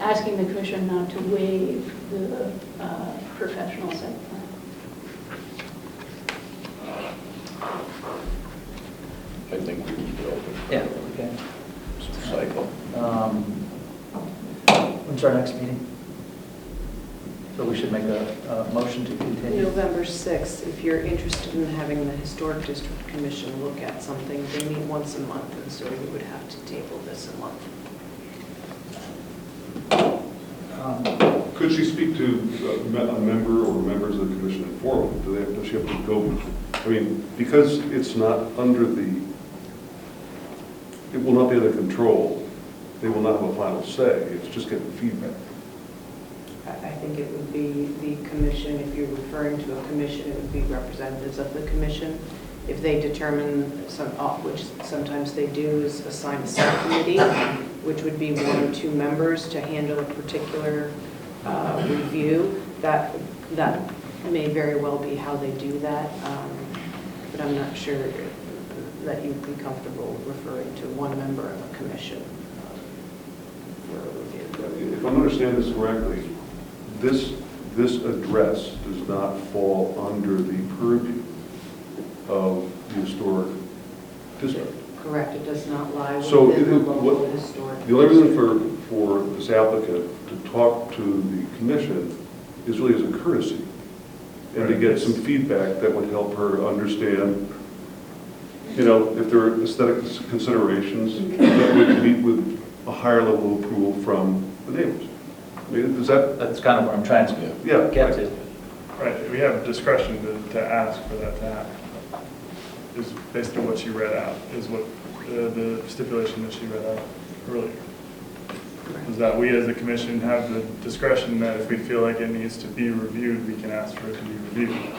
asking the commission not to waive the professional site plan. I think we keep it open. Yeah, okay. Cycle. When's our next meeting? So we should make a motion to continue. November 6th, if you're interested in having the Historic District Commission look at something, they meet once a month, and so you would have to table this a month. Could she speak to a member or members of the commission informally? Does she have to go, I mean, because it's not under the, it will not be under control, they will not have a final say, it's just getting feedback. I think it would be the commission, if you're referring to a commission, it would be representatives of the commission. If they determine, which sometimes they do, is assign a subcommittee, which would be 1 or 2 members to handle a particular review, that may very well be how they do that, but I'm not sure that you'd be comfortable referring to one member of a commission for a review. If I'm understanding this correctly, this address does not fall under the purview of the historic district. Correct, it does not lie So within the local historic. The only reason for this applicant to talk to the commission is really as a courtesy, and to get some feedback that would help her understand, if there are aesthetic considerations that would meet with a higher level of approval from the neighbors. I mean, is that? That's kind of where I'm trying to get to. Right, we have discretion to ask for that to happen. Is basically what she read out, is what the stipulation that she read out earlier. Is that we as a commission have the discretion that if we feel like it needs to be reviewed, we can ask for it to be reviewed.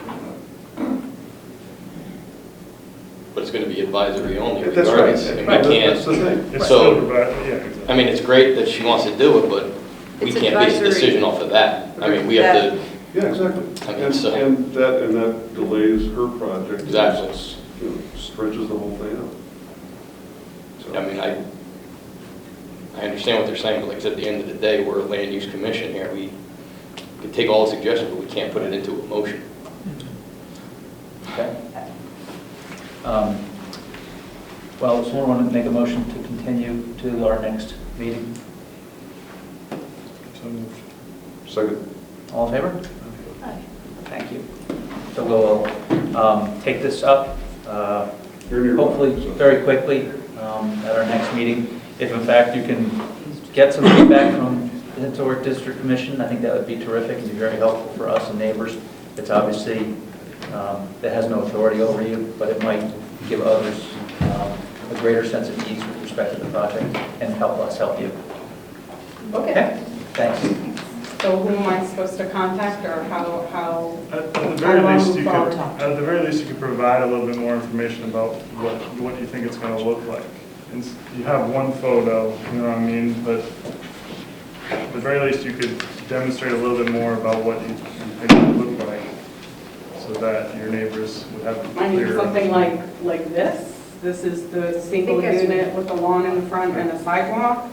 But it's going to be advisory only That's right. regardless. I mean, we That's the can't, thing. It's So- still, yeah, exactly. I mean, it's great that she wants to do it, but we It's can't base a advisory. decision off of that. I mean, we have to, Yeah, exactly. I mean, And so- and that delays her project. Exactly. Stretches the whole thing out. So- I mean, I understand what they're saying, but like I said, at the end of the day, we're a land use commission here. We can take all the suggestions, but we can't put it into a motion. Okay. Well, someone want to make a motion to continue to our next meeting? So moved. Second. All in favor? Aye. Thank you. So we'll take this up, hopefully very quickly at our next meeting. If in fact you can get some feedback from the Historic District Commission, I think that would be terrific and be very helpful for us and neighbors. It's obviously, that has no authority over you, but it might give others a greater sense of ease with respect to the project and help us help you. Okay. Thanks. So who am I supposed to contact, or how? At the very How least, long you before could, we talk? at the very least, you could provide a little bit more information about what you think it's going to look like. And you have one photo, you know what I mean, but at the very least, you could demonstrate a little bit more about what you think it would look like, so that your neighbors would have a I need clear. something like this. This is the single I think unit with the lawn in the front and a sidewalk.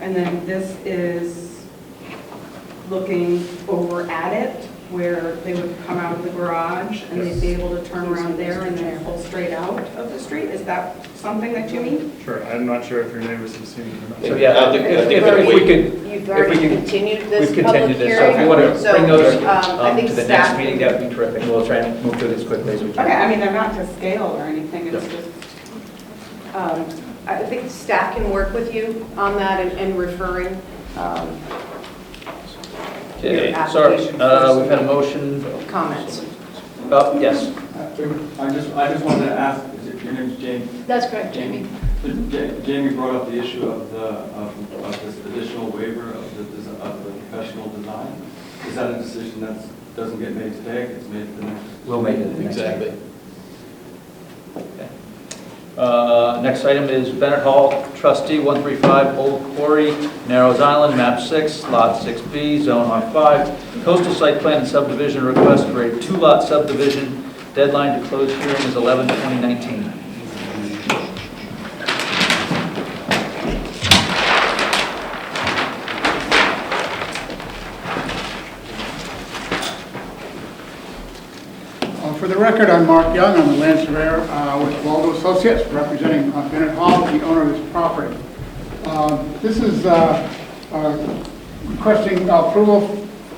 And then this is looking over at it, where they would come out of the garage and they'd be able to turn around there and then pull straight out of the street. Is that something that you mean? Sure, I'm not sure if your neighbors have seen it or not. So yeah, I think if we we wait. could, You've If already we can- continued this we've public continued hearing. this, so if you want to So, bring those I think to the staff- next meeting, that would be terrific. We'll try and move through this quickly as we can. Okay, I mean, they're not to scale or anything, it's just, I think staff can work with you on that and referring. Okay, your sorry, application we've had a motion. comments. Oh, yes. I just wanted to ask, is it, your name's Jamie? That's correct, Jamie. So Jamie brought up the issue of this additional waiver of the professional design. Is that a decision that doesn't get made today, it gets made the next? We'll make it. Exactly. Next item is Bennett Hall, trustee, 135 Old Quarry, Narrows Island, map 6, lot 6B, zone R5. Coastal site plan and subdivision request for a 2-lot subdivision. Deadline to close hearing is 11/2019. For the record, I'm Mark Young. I'm a land surveyor with Waldo Associates, representing Bennett Hall, the owner of this property. This is requesting approval,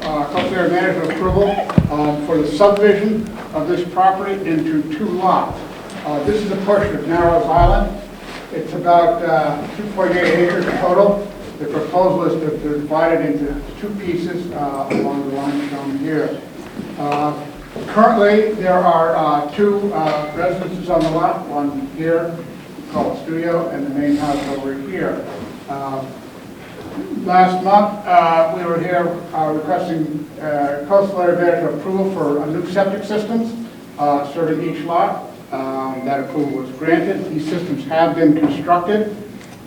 coastal area management approval for the subdivision of this property into 2 lots. This is a portion of Narrows Island. It's about 2.8 acres total. The proposal is to divide it into 2 pieces along the line shown here. Currently, there are 2 residences on the lot, one here called Studio and the main house over here. Last month, we were here requesting coastal area management approval for a new septic systems serving each lot. That approval was granted. These systems have been constructed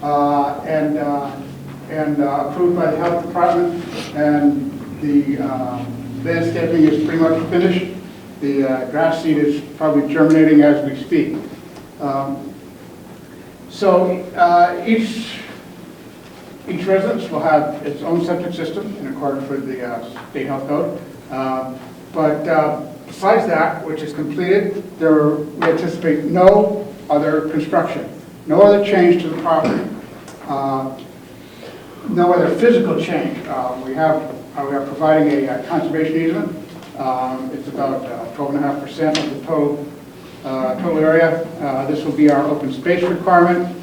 and approved by the health department, and the landscaping is pretty much finished. The grass seed is probably germinating as we speak. Each residence will have its own septic system in accordance with the state health code. Besides that, which is completed, we anticipate no other construction, no other change to the property, no other physical change. We are providing a conservation easement. It's about 12.5% of the total area. This will be our open space requirement,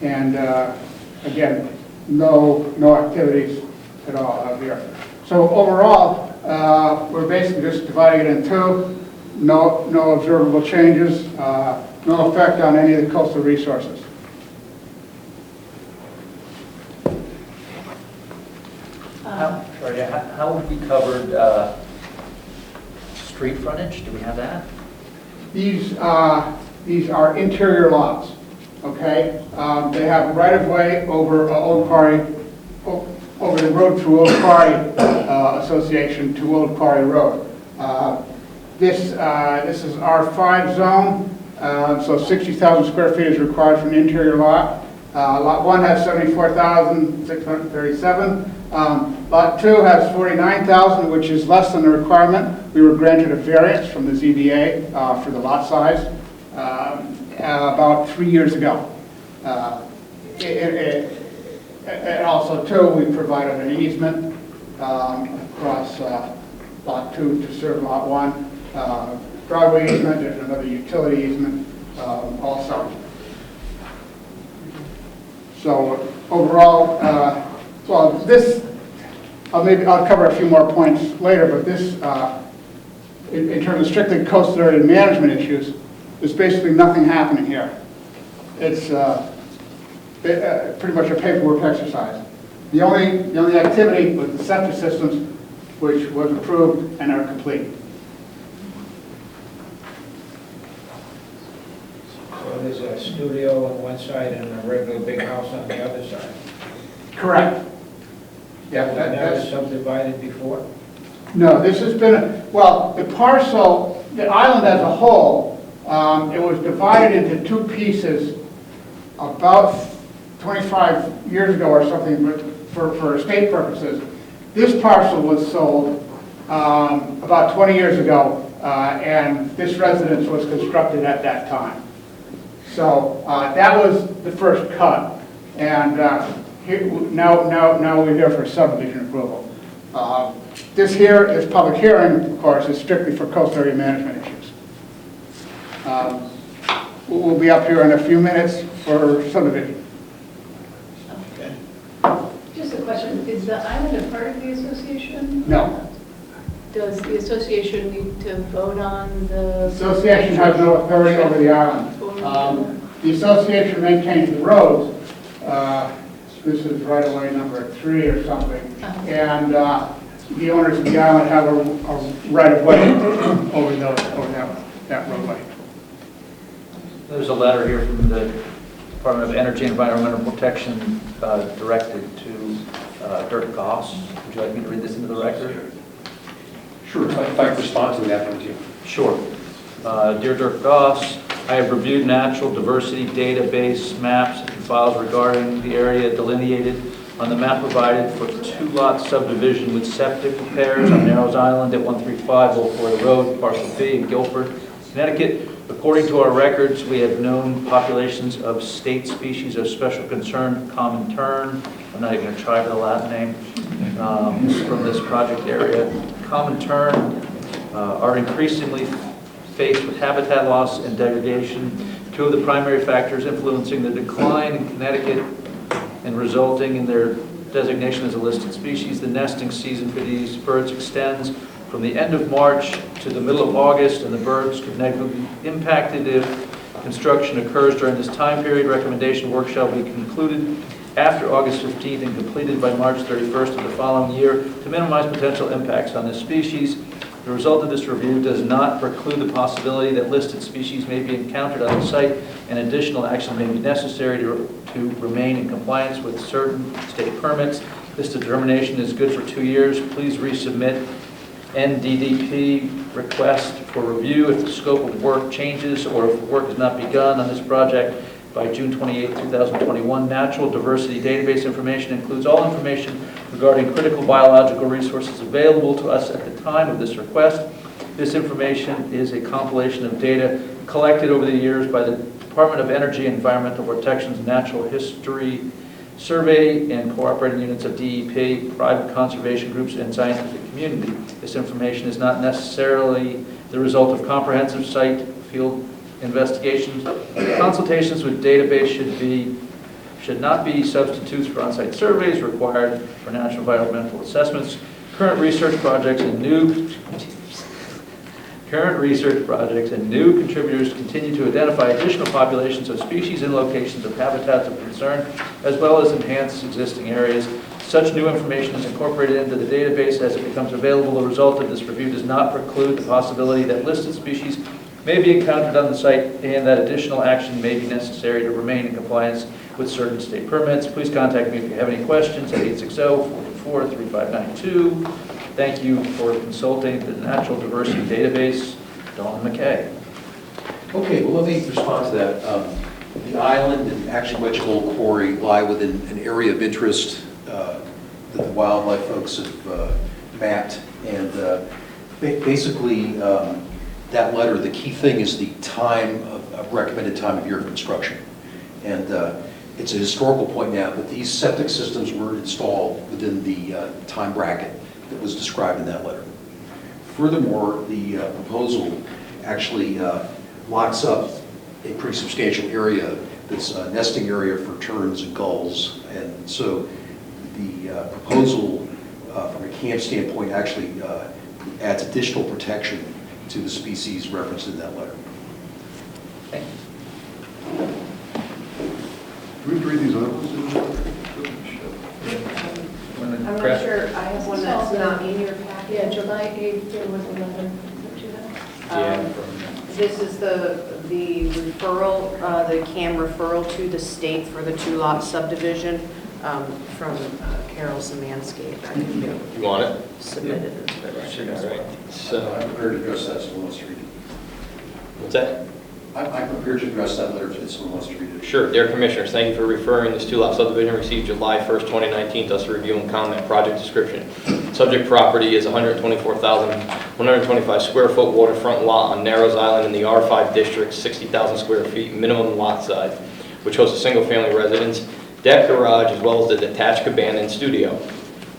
and again, no activities at all out here. So overall, we're basically just dividing it in 2. No observable changes. No effect on any of the coastal resources. How have we covered street frontage? Do we have that? These are interior lots, okay? They have right-of-way over Old Quarry, over the road through Old Quarry Association to Old Quarry Road. This is R5 zone, so 60,000 square feet is required for an interior lot. Lot 1 has 74,637. Lot 2 has 49,000, which is less than the requirement. We were granted a variance from the ZBA for the lot size about 3 years ago. And also, too, we provided an easement across Lot 2 to serve Lot 1. Driveway easement, there's another utility easement also. So overall, I'll cover a few more points later, but this, in terms of strictly coastal area management issues, there's basically nothing happening here. It's pretty much a paperwork exercise. The only activity was the septic systems, which was approved and are complete. So there's a studio on one side and a regular big house on the other side? Correct. Yeah, Was that subdivided before? No, this has been, the parcel, the island as a whole, it was divided into 2 pieces about 25 years ago or something, but for estate purposes. This parcel was sold about 20 years ago, and this residence was constructed at that time. So that was the first cut, and now we're here for subdivision approval. This public hearing, of course, is strictly for coastal area management issues. We'll be up here in a few minutes for subdivision. Just a question, is the island a part of the the association? No. Does the association need to vote on the? Association has no authority over the island. The association maintains the roads. This is right away number 3 or something. And the owners of the island have a right of way over that roadway. There's a letter here from the Department of Energy and Environmental Protection directed to Dirk Goss. Would you like me to read this into the record? Sure, if I could respond to that one too. Sure. Dear Dirk Goss, I have reviewed natural diversity database maps and files regarding the area delineated on the map provided for 2-lot subdivision with septic repairs on Narrows Island at 135 Old Florida Road, Parcel B in Guilford, Connecticut. According to our records, we have known populations of state species of special concern, common tern, I'm not even going to try for the Latin name, from this project area. Common tern are increasingly faced with habitat loss and degradation, 2 of the primary factors influencing the decline in Connecticut and resulting in their designation as a listed species. The nesting season for these birds extends from the end of March to the middle of August, and the birds could negatively be impacted if construction occurs during this time period. Recommendation work shall be concluded after August 15th and completed by March 31st of the following year to minimize potential impacts on this species. The result of this review does not preclude the possibility that listed species may be encountered on the site, and additional action may be necessary to remain in compliance with certain state permits. This determination is good for 2 years. Please resubmit NDDP request for review if the scope of work changes or if work has not begun on this project by June 28, 2021. Natural diversity database information includes all information regarding critical biological resources available to us at the time of this request. This information is a compilation of data collected over the years by the Department of Energy and Environmental Protection's Natural History Survey and cooperating units of DEP, private conservation groups, and scientific community. This information is not necessarily the result of comprehensive site field investigations. Consultations with database should not be substitutes for on-site surveys required for natural environmental assessments. Current research projects and new contributors continue to identify additional populations of species and locations of habitats of concern, as well as enhance existing areas. Such new information is incorporated into the database as it becomes available. The result of this review does not preclude the possibility that listed species may be encountered on the site and that additional action may be necessary to remain in compliance with certain state permits. Please contact me if you have any questions at 860-424-3592. Thank you for consulting the Natural Diversity Database, Dawn McKay. Okay, well, let me respond to that. The island and actually Wedge Hole Quarry lie within an area of interest that the wildlife folks have mapped. And basically, that letter, the key thing is the time of recommended time of year of construction. And it's a historical point now, but these septic systems were installed within the time bracket that was described in that letter. Furthermore, the proposal actually locks up a pretty substantial area that's a nesting area for terns and gulls. And so the proposal from a camp standpoint actually adds additional protection to the species referenced in that letter. Thank you. Do we have to read these other ones? I'm not sure, I have one that's not in your packet. Yeah, July 8th, there was a letter that you had. This is the referral, the CAM referral to the state for the 2-lot subdivision from Carol Szymanski. You want it? Submitted it to the record as well. So, I'm prepared to address that if someone wants to read it. what's that? I'm prepared to address that letter if someone wants to read it. Sure. Dear Commissioners, thank you for referring this 2-lot subdivision received July 1st, 2019, thus review and comment project description. Subject property is 124,125 square foot waterfront lot on Narrows Island in the R5 district, 60,000 square feet minimum lot size, which hosts a single family residence, deck, garage, as well as the detached cabana and studio.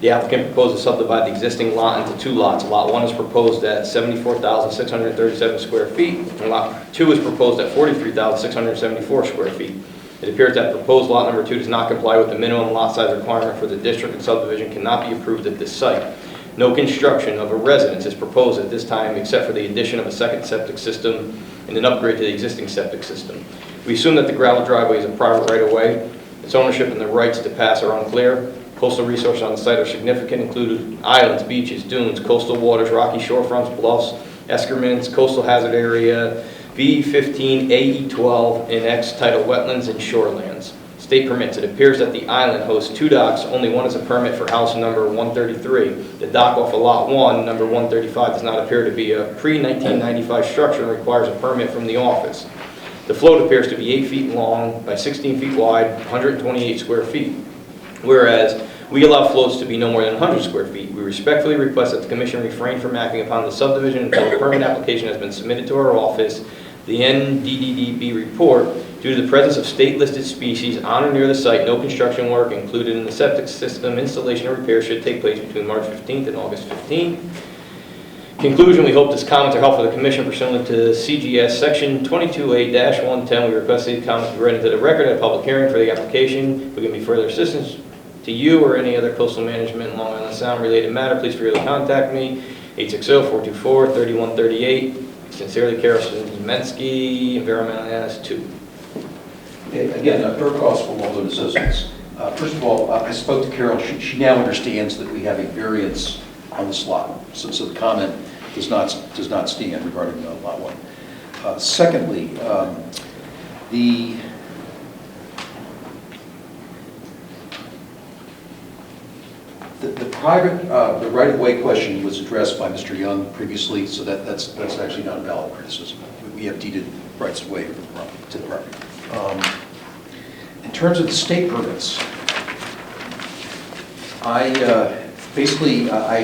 The applicant proposed to subdivide the existing lot into 2 lots. Lot 1 is proposed at 74,637 square feet, and Lot 2 is proposed at 43,674 square feet. It appears that proposed lot number 2 does not comply with the minimum lot size requirement for the district, and subdivision cannot be approved at this site. No construction of a residence is proposed at this time except for the addition of a second septic system and an upgrade to the existing septic system. We assume that the gravel driveway is a private right-of-way. Its ownership and the rights to pass are unclear. Coastal resources on the site are significant, including islands, beaches, dunes, coastal waters, rocky shorefronts, bluffs, escarpments, coastal hazard area, V15, AE12, and X title wetlands and shorelands. State permits. It appears that the island hosts 2 docks. Only one is a permit for house number 133. The dock off of lot 1, number 135, does not appear to be a pre-1995 structure and requires a permit from the office. The float appears to be 8 feet long by 16 feet wide, 128 square feet. Whereas we allow floats to be no more than 100 square feet. We respectfully request that the commission refrain from acting upon the subdivision until a permit application has been submitted to our office. The NDDB report, due to the presence of state-listed species on or near the site, no construction work included in the septic system installation or repair should take place between March 15th and August 15th. Conclusion, we hope this comments are helpful to the commission pursuant to CGS section 22A-110. We request these comments be read into the record at a public hearing for the application. If we can be further assistance to you or any other coastal management Long Island Sound related matter, please feel free to contact me, 860-424-3138. Sincerely, Carol Zemensky, Environmental Analyst 2. Okay, again, Dirk Ross from Walden Associates. First of all, I spoke to Carol. She now understands that we have a variance on this lot. So the comment does not stand regarding lot 1. Secondly, the private, the right-of-way question was addressed by Mr. Young previously, so that's actually not a valid criticism. We have deeded rights of way to the property. In terms of the state permits, I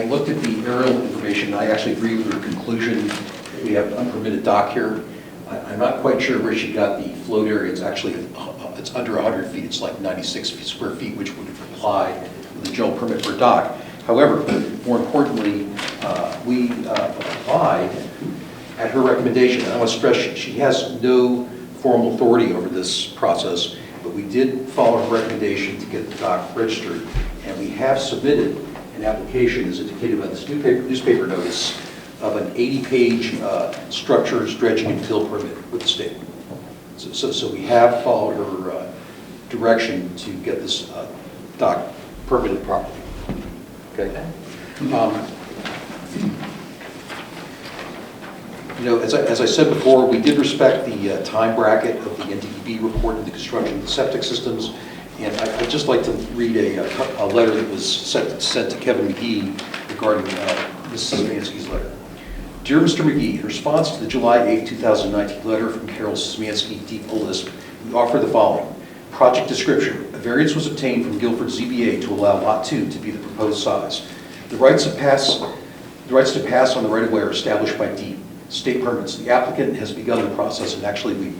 looked at the aerial information. I actually agree with her conclusion that we have an unpermitted dock here. I'm not quite sure where she got the float area. It's actually, it's under 100 feet. It's like 96 square feet, which would apply with the general permit for a dock. However, more importantly, we applied at her recommendation. And I want to stress she has no formal authority over this process, but we did follow her recommendation to get the dock registered, and we have submitted an application, as indicated by this newspaper notice, of an 80-page structures, dredging, and fill permit with the state. So we have followed her direction to get this dock permitted properly. Okay. As I said before, we did respect the time bracket of the NDDB report of the construction of the septic systems, and I'd just like to read a letter that was sent to Kevin McGee regarding Mrs. Szymanski's letter. Dear Mr. McGee, in response to the July 8, 2019 letter from Carol Szymanski, Deep Olisp, we offer the following. Project description. A variance was obtained from Guilford ZBA to allow Lot 2 to be the proposed size. The rights to pass on the right-of-way are established by deed. State permits. The applicant has begun the process, and actually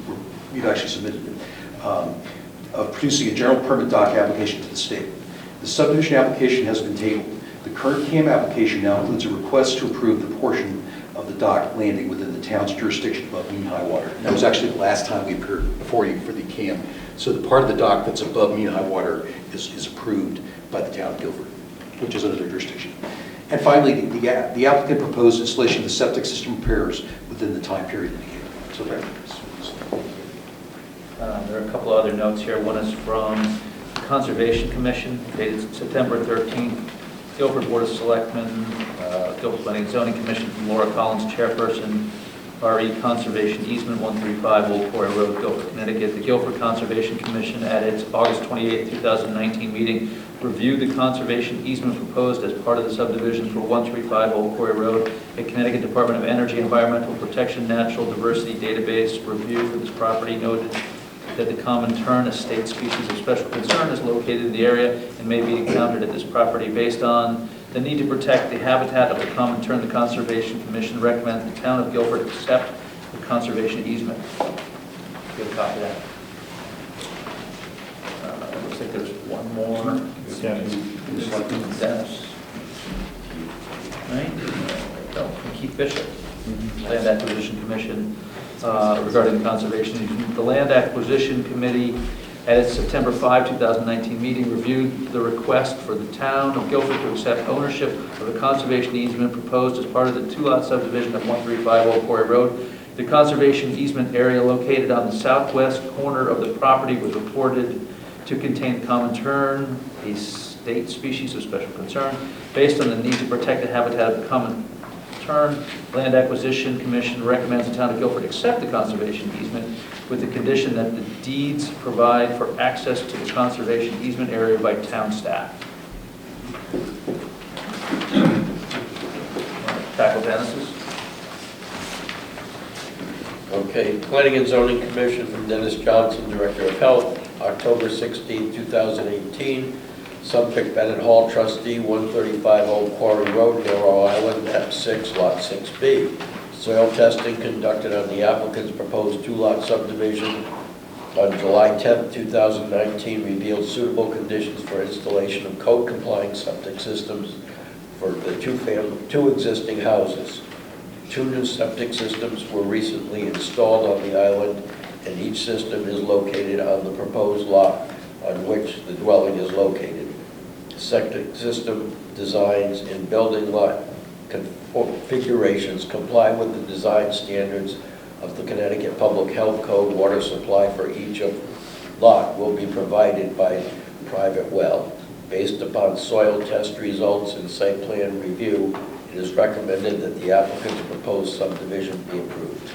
we've actually submitted it, of producing a general permit dock application to the state. The subdivision application has been tabled. The current CAM application now includes a request to approve the portion of the dock landing within the town's jurisdiction above mean high water. And that was actually the last time we appeared before you for the CAM. So the part of the dock that's above mean high water is approved by the town of Guilford, which is under their jurisdiction. And finally, the applicant proposed installation of the septic system repairs within the time period indicated. So there are a couple of other notes here. One is from the Conservation Commission, dated September 13th. Guilford Board of Selectmen, Guilford Planning and Zoning Commission from Laura Collins, Chairperson, RE Conservation Easement 135, Old Quarry Road, Guilford, Connecticut. The Guilford Conservation Commission at its August 28, 2019 meeting reviewed the conservation easement proposed as part of the subdivision for 135 Old Quarry Road. The Connecticut Department of Energy Environmental Protection Natural Diversity Database review for this property noted that the common tern, a state species of special concern, is located in the area and may be encountered at this property. Based on the need to protect the habitat of the common tern, the Conservation Commission recommends the town of Guilford accept the conservation easement. Get a copy of that. Looks like there's one more. Dennis. Right? No, from Keith Bishop, Land Acquisition Commission, regarding the conservation easement. The Land Acquisition Committee at its September 5, 2019 meeting, reviewed the request for the town of Guilford to accept ownership of the conservation easement proposed as part of the two-lot subdivision of 1350 Quarry Road. The conservation easement area located on the southwest corner of the property was reported to contain common tern, a state species of special concern. Based on the need to protect the habitat of the common tern, Land Acquisition Commission recommends the town of Guilford accept the conservation easement with the condition that the deeds provide for access to the conservation easement area by town staff. Tackle Genesis. Okay, Planning and Zoning Commission from Dennis Johnson, Director of Health, October 16, 2018. Subject Bennett Hall, Trustee, 135 Old Quarry Road, Narrow Island, map 6, lot 6B. Soil testing conducted on the applicant's proposed two-lot subdivision on July 10, 2019 revealed suitable conditions for installation of code-complying septic systems for the two existing houses. 2 new septic systems were recently installed on the island, and each system is located on the proposed lot on which the dwelling is located. Septic system designs and building lot configurations comply with the design standards of the Connecticut Public Health Code. Water supply for each of lot will be provided by private well. Based upon soil test results and site plan review, it is recommended that the applicant's proposed subdivision be approved.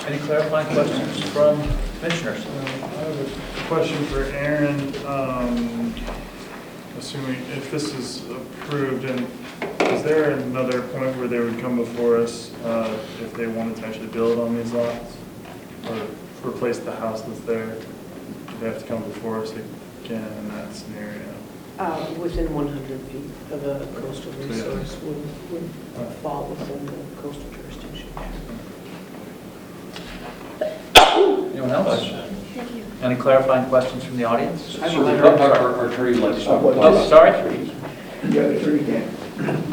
Any clarifying questions from commissioners? I have a question for Aaron. Assuming if this is approved, and is there another point where they would come before us if they wanted to actually build on these lots or replace the house that's there? Do they have to come before us again in that scenario? Within 100 feet of a coastal resource would fall within the coastal jurisdiction. Anyone else? Any clarifying questions from the audience? Our attorney would like to start. Oh, sorry. Yeah, Attorney Dan.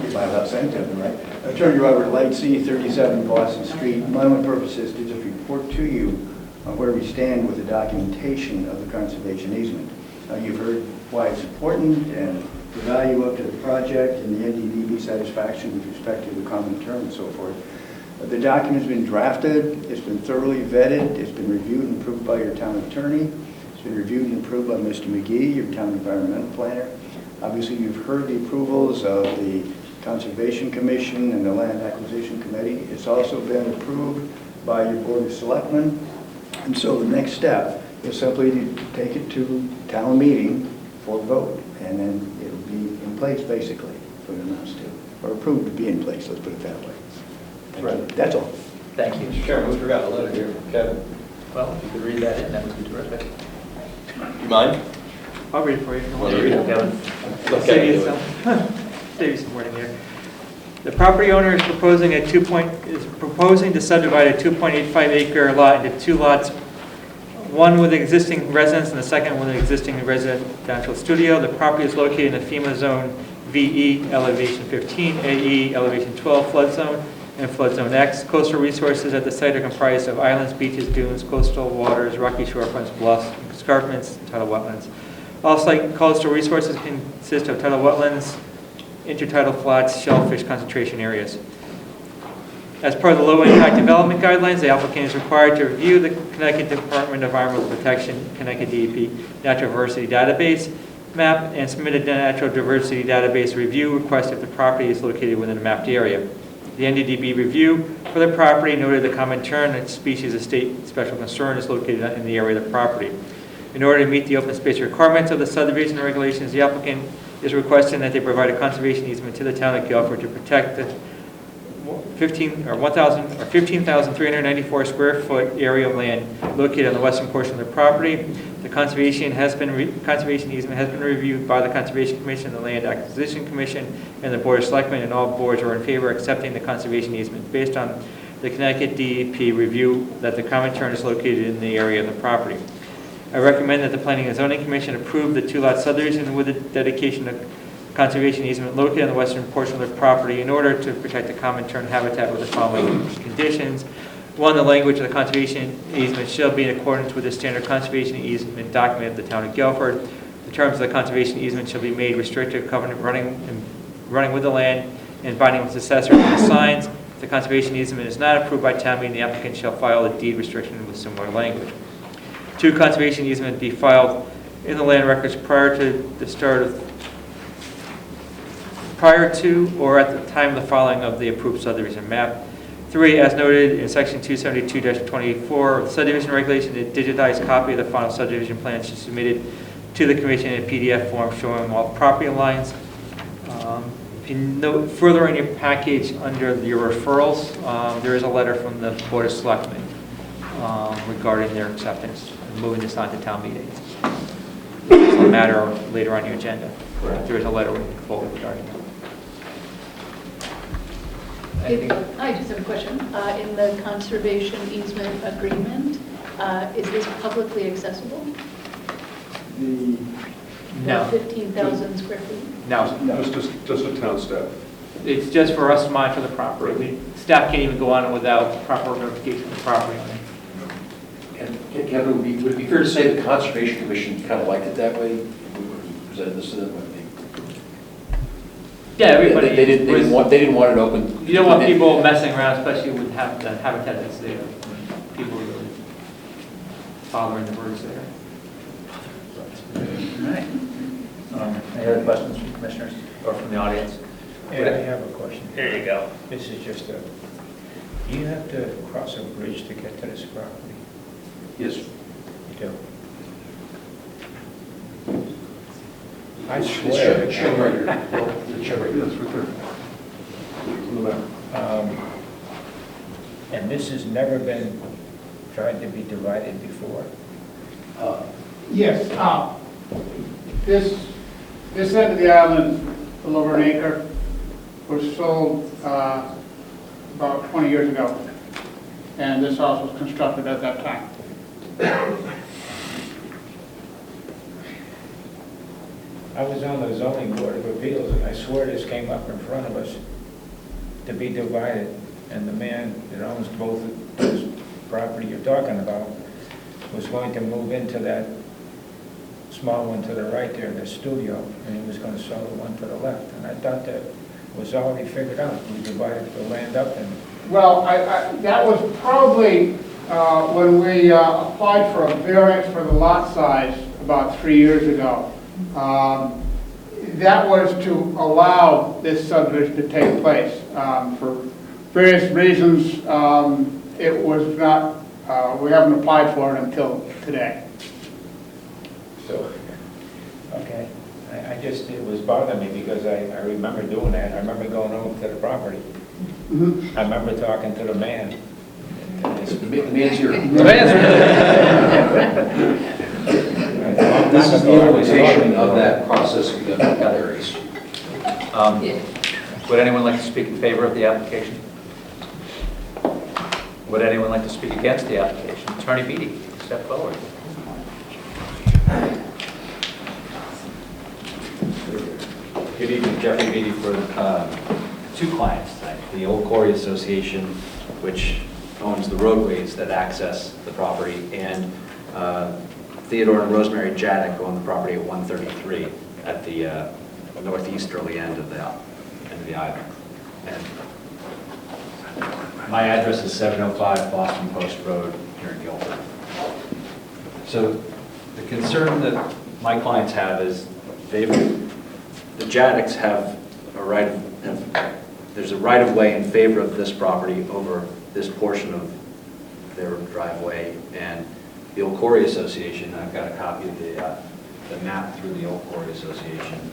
If I'm not saying something right. Attorney Robert Lightsey, 37 Boston Street. My only purpose is to just report to you where we stand with the documentation of the conservation easement. You've heard why it's important and the value of the project and the NDDB satisfaction with respect to the common term and so forth. The document's been drafted, it's been thoroughly vetted, it's been reviewed and approved by your town attorney, it's been reviewed and approved by Mr. McGee, your town environmental planner. Obviously, you've heard the approvals of the Conservation Commission and the Land Acquisition Committee. It's also been approved by your Board of Selectmen. And so the next step is simply to take it to town meeting for a vote, and then it'll be in place basically for the amounts to, or approved to be in place, let's put it that way. Right. That's all. Thank you. Mr. Chairman, we forgot a letter here from Kevin. Well, if you could read that in, that would be terrific. You mind? I'll read it for you. Want to read it, Kevin? Save you some wording here. The property owner is proposing to subdivide a 2.85 acre lot into 2 lots, one with existing residence and the second with an existing residential studio. The property is located in the FEMA zone VE, elevation 15, AE, elevation 12, flood zone, and flood zone X. Coastal resources at the site are comprised of islands, beaches, dunes, coastal waters, rocky shorefronts, bluffs, escarpments, and tidal wetlands. All site coastal resources consist of tidal wetlands, intertidal flats, shellfish concentration areas. As part of the low-impact development guidelines, the applicant is required to review the Connecticut Department of Environmental Protection, Connecticut DEP Natural Diversity Database map, and submit a natural diversity database review request if the property is located within a mapped area. The NDDB review for the property noted the common tern, a species of state special concern, is located in the area of the property. In order to meet the open space requirements of the subdivision regulations, the applicant is requesting that they provide a conservation easement to the town of Guilford to protect the 15,394 square foot area of land located on the western portion of the property. The conservation easement has been reviewed by the Conservation Commission, the Land Acquisition Commission, and the Board of Selectmen, and all boards are in favor of accepting the conservation easement based on the Connecticut DEP review that the common tern is located in the area of the property. I recommend that the Planning and Zoning Commission approve the 2-lot subdivision with the dedication of conservation easement located on the western portion of the property in order to protect the common tern habitat with the following conditions. One, the language of the conservation easement shall be in accordance with the standard conservation easement document of the town of Guilford. The terms of the conservation easement shall be made restrictive covenant running with the land and binding with successor and signs. If the conservation easement is not approved by town meeting, the applicant shall file a deed restriction with similar language. 2, conservation easement be filed in the land records prior to or at the time of the filing of the approved subdivision map. 3, as noted in section 272-24 of the subdivision regulation, a digitized copy of the final subdivision plan should be submitted to the commission in a PDF form showing all property lines. If you note further in your package under your referrals, there is a letter from the Board of Selectmen regarding their acceptance and moving this on to town meeting. It's a matter later on your agenda. There is a letter forward regarding that. I just have a question. In the conservation easement agreement, is this publicly accessible? No. 15,000 square feet? No. Just a town staff. It's just for us to monitor the property. Staff can't even go on it without proper notification of the property owner. And Kevin, would it be fair to say the Conservation Commission kind of liked it that way? We presented this to them. Yeah, everybody. They didn't want it open. You don't want people messing around, especially with the habitat that's there. People really following the birds there. All right. Any other questions from commissioners or from the audience? Yeah, I have a question. There you go. This is just do you have to cross a bridge to get to this property? Yes. You do? I swear. It's shown right here. It's shown right here. Yes, right there. On the map. And this has never been tried to be divided before? Yes, this end of the island, a little over an acre, was sold about 20 years ago. And this house was constructed at that time. I was on the zoning board of appeals, and I swear this came up in front of us to be divided, and the man that owns both of this property you're talking about was going to move into that small one to the right there, the studio, and he was going to sell the one to the left, and I thought that was already figured out. We divided the land up, and Well, that was probably when we applied for a variance for the lot size about 3 years ago. That was to allow this subdivision to take place. For various reasons, it was not, we haven't applied for it until today. so, okay. I just, it was bothering me because I remember doing that. I remember going over to the property. I remember talking to the man. The man's here. The man's This is the organization of that process we got areas. Would anyone like to speak in favor of the application? Would anyone like to speak against the application? Attorney Beatty, step forward. Good evening, Jeffrey Beatty for two clients tonight. The Old Quarry Association, which owns the roadways that access the property, and Theodore and Rosemary Jadek own the property at 133 at the northeasterly end of the island. And my address is 705 Boston Post Road here in Guilford. So the concern that my clients have is the Jadeks have a right, there's a right of way in favor of this property over this portion of their driveway, and the Old Quarry Association, I've got a copy of the map through the Old Quarry Association.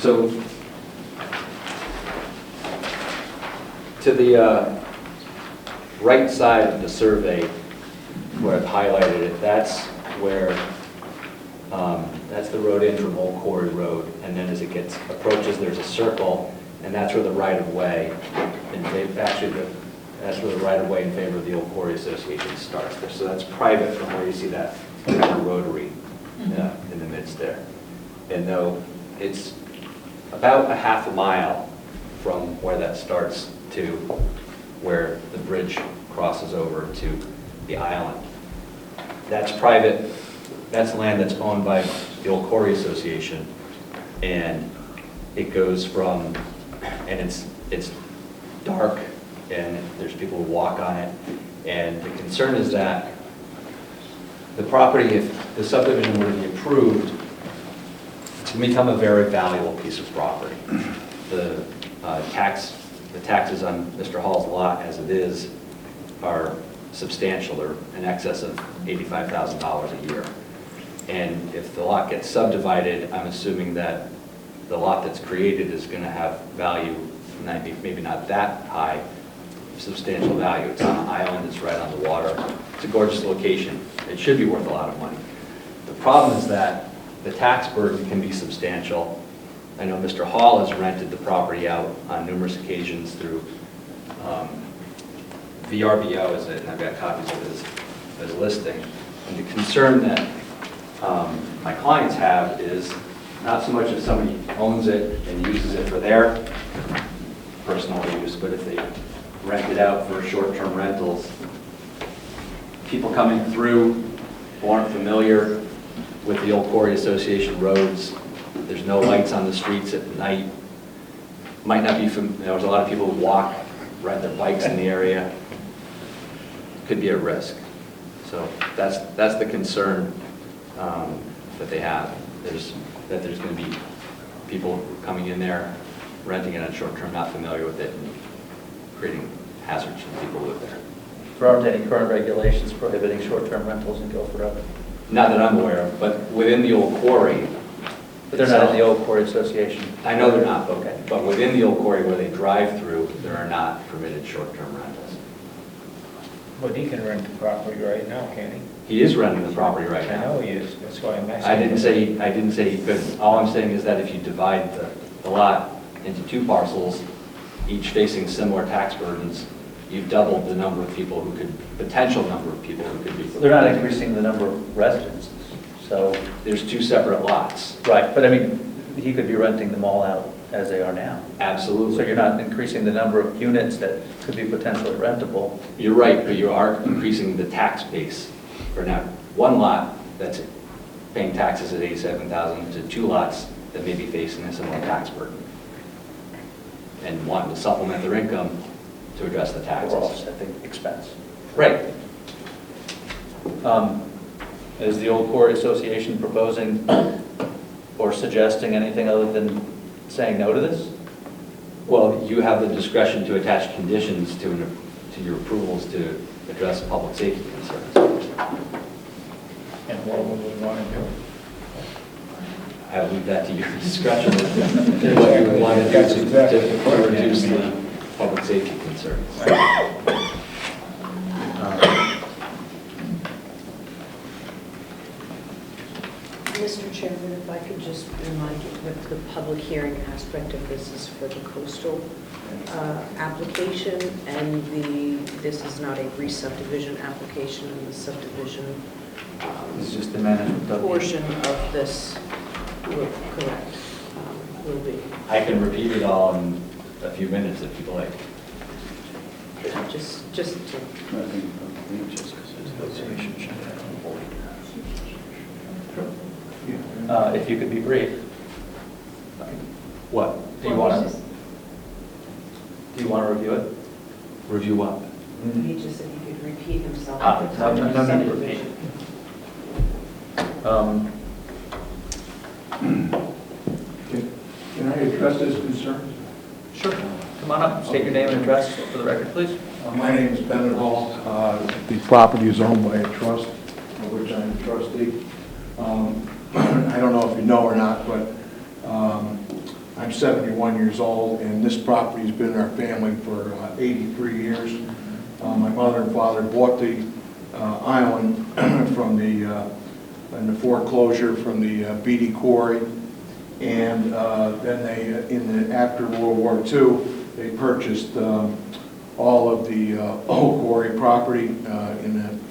So, to the right side of the survey, where I've highlighted it, that's where That's the road in from Old Quarry Road, and then as it approaches, there's a circle, and that's where the right-of-way, and that's where the right-of-way in favor of the Old Quarry Association starts there. So that's private from where you see that kind of rotary in the midst there. And though it's about a half a mile from where that starts to where the bridge crosses over to the island. That's private, that's land that's owned by the Old Quarry Association, and it goes from, and it's dark, and there's people who walk on it, and the concern is that the property, if the subdivision were to be approved, it's going to become a very valuable piece of property. The taxes on Mr. Hall's lot as it is are substantial. They're in excess of $85,000 a year. And if the lot gets subdivided, I'm assuming that the lot that's created is going to have value, maybe not that high, substantial value. It's on an island, it's right on the water. It's a gorgeous location. It should be worth a lot of money. The problem is that the tax burden can be substantial. I know Mr. Hall has rented the property out on numerous occasions through VRBO, and I've got copies of his listing. And the concern that my clients have is not so much if somebody owns it and uses it for their personal use, but if they rent it out for short-term rentals. People coming through who aren't familiar with the Old Quarry Association roads, there's no lights on the streets at night. Might not be there's a lot of people who walk, ride their bikes in the area. Could be at risk. So that's the concern that they have. That there's going to be people coming in there, renting it on short term, not familiar with it, and creating hazards for people who live there. There aren't any current regulations prohibiting short-term rentals in Guilford Road? Not that I'm aware of, but within the Old Quarry. But they're not in the Old Quarry Association? I know they're not, but within the Old Quarry where they drive through, there are not permitted short-term rentals. But he can rent the property right now, can't he? He is renting the property right now. I know he is, that's why I'm asking. I didn't say he couldn't. All I'm saying is that if you divide the lot into two parcels, each facing similar tax burdens, you've doubled the number of people who could, potential number of people who could be. They're not increasing the number of residences, so. There's two separate lots. Right, but I mean, he could be renting them all out as they are now. Absolutely. So you're not increasing the number of units that could be potentially rentable. You're right, but you are increasing the tax base for now. One lot that's paying taxes at $87,000 to two lots that may be facing a similar tax burden and wanting to supplement their income to address the taxes. Or offset the expense. Right. Is the Old Quarry Association proposing or suggesting anything other than saying no to this? Well, you have the discretion to attach conditions to your approvals to address public safety concerns. And what would we want to do? I leave that to your discretion, what you would want to do to reduce the public safety concerns. Mr. Chairman, if I could just remind you that the public hearing aspect of this is for the coastal application, and this is not a re-subdivision application, and the subdivision It's just the management of portion of this will, correct, will be. I can repeat it all in a few minutes if you'd like. Just to. If you could be brief. What? Do you want to review it? Review what? He just said he could repeat himself. No need to repeat. Can I address this concern? Sure. Come on up, state your name and address for the record, please. My name is Bennett Hall. The property is owned by a trust, of which I'm a trustee. I don't know if you know or not, but I'm 71 years old, and this property's been in our family for 83 years. My mother and father bought the island from the in the foreclosure from the Beatty Quarry. And then they, after World War II, they purchased all of the old quarry property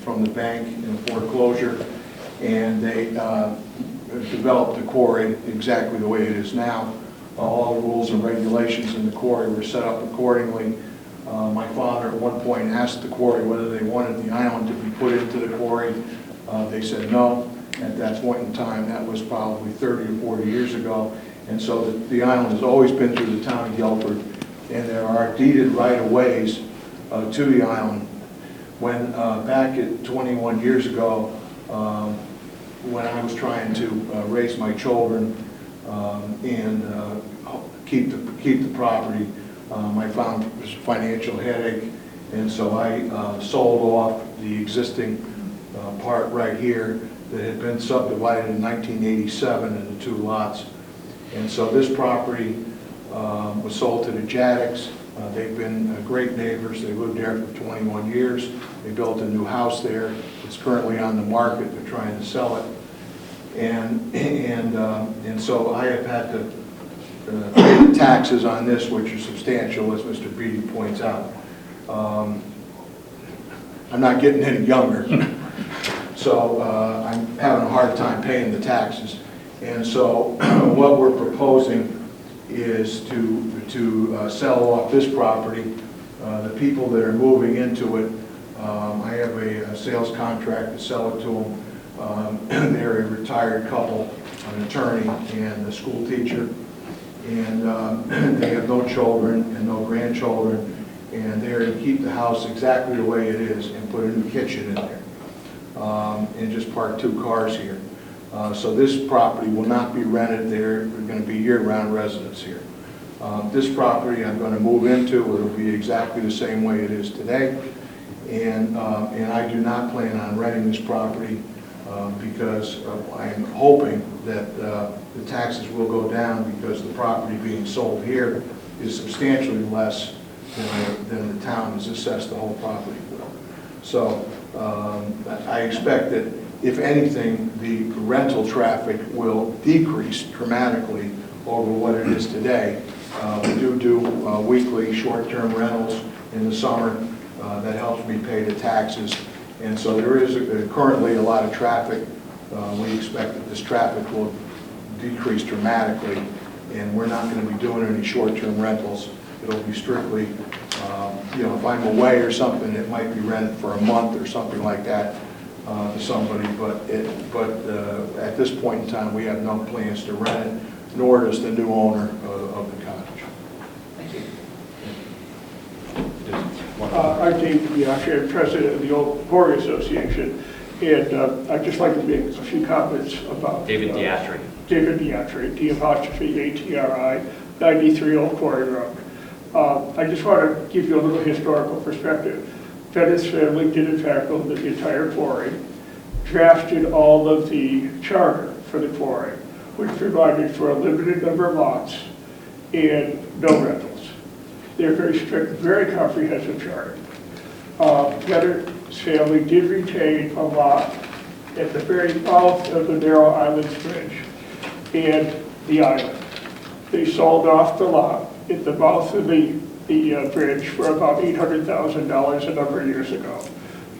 from the bank in foreclosure, and they developed the quarry exactly the way it is now. All the rules and regulations in the quarry were set up accordingly. My father at one point asked the quarry whether they wanted the island to be put into the quarry. They said no. At that point in time, that was probably 30 or 40 years ago. And so the island has always been through the town of Guilford, and there are deeded right-of-ways to the island. When back at 21 years ago, when I was trying to raise my children and keep the property, I found a financial headache, and so I sold off the existing part right here that had been subdivided in 1987 into 2 lots. And so this property was sold to the Jaddicks. They've been great neighbors. They lived there for 21 years. They built a new house there. It's currently on the market. They're trying to sell it. And so I have had to pay the taxes on this, which are substantial, as Mr. Beatty points out. I'm not getting any younger. So I'm having a hard time paying the taxes. And so what we're proposing is to sell off this property. The people that are moving into it, I have a sales contract to sell it to them. They're a retired couple, an attorney and a school teacher. And they have no children and no grandchildren. And they're to keep the house exactly the way it is and put a new kitchen in there. And just park 2 cars here. So this property will not be rented there. We're going to be year-round residents here. This property I'm going to move into. It'll be exactly the same way it is today. And I do not plan on renting this property because I'm hoping that the taxes will go down because the property being sold here is substantially less than the town has assessed the whole property for. So I expect that, if anything, the rental traffic will decrease dramatically over what it is today. We do weekly short-term rentals in the summer. That helps me pay the taxes. And so there is currently a lot of traffic. We expect that this traffic will decrease dramatically, and we're not going to be doing any short-term rentals. It'll be strictly, if I'm away or something, it might be rented for a month or something like that to somebody. But at this point in time, we have no plans to rent it, nor does the new owner of the cottage. Thank you. I'm David Bianchi, I'm president of the Old Quarry Association, and I'd just like to make a few comments about David Diatri. David Diatri, D''A''T''I, 93 Old Quarry Road. I just want to give you a little historical perspective. Dennis family did in fact own the entire quarry, drafted all of the charter for the quarry, which provided for a limited number of lots and no rentals. They're very strict, very comprehensive charter. Dennis family did retain a lot at the very mouth of the Narrow Islands Bridge and the island. They sold off the lot at the mouth of the bridge for about $800,000 a number of years ago.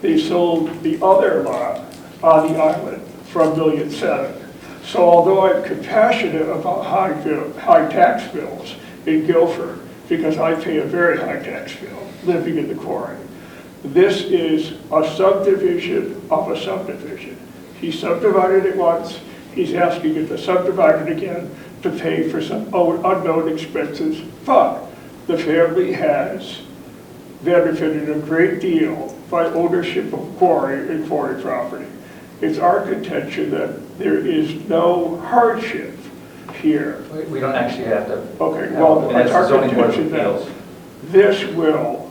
They sold the other lot on the island for $1.7 million. So although I'm compassionate about high tax bills in Guilford, because I pay a very high tax bill living in the quarry, this is a subdivision of a subdivision. He subdivided it once, he's asking it to subdivide it again to pay for some unknown expenses, but the family has benefited a great deal by ownership of quarry and quarry property. It's our contention that there is no hardship here. We don't actually have to. Okay, well, it's our contention that this will,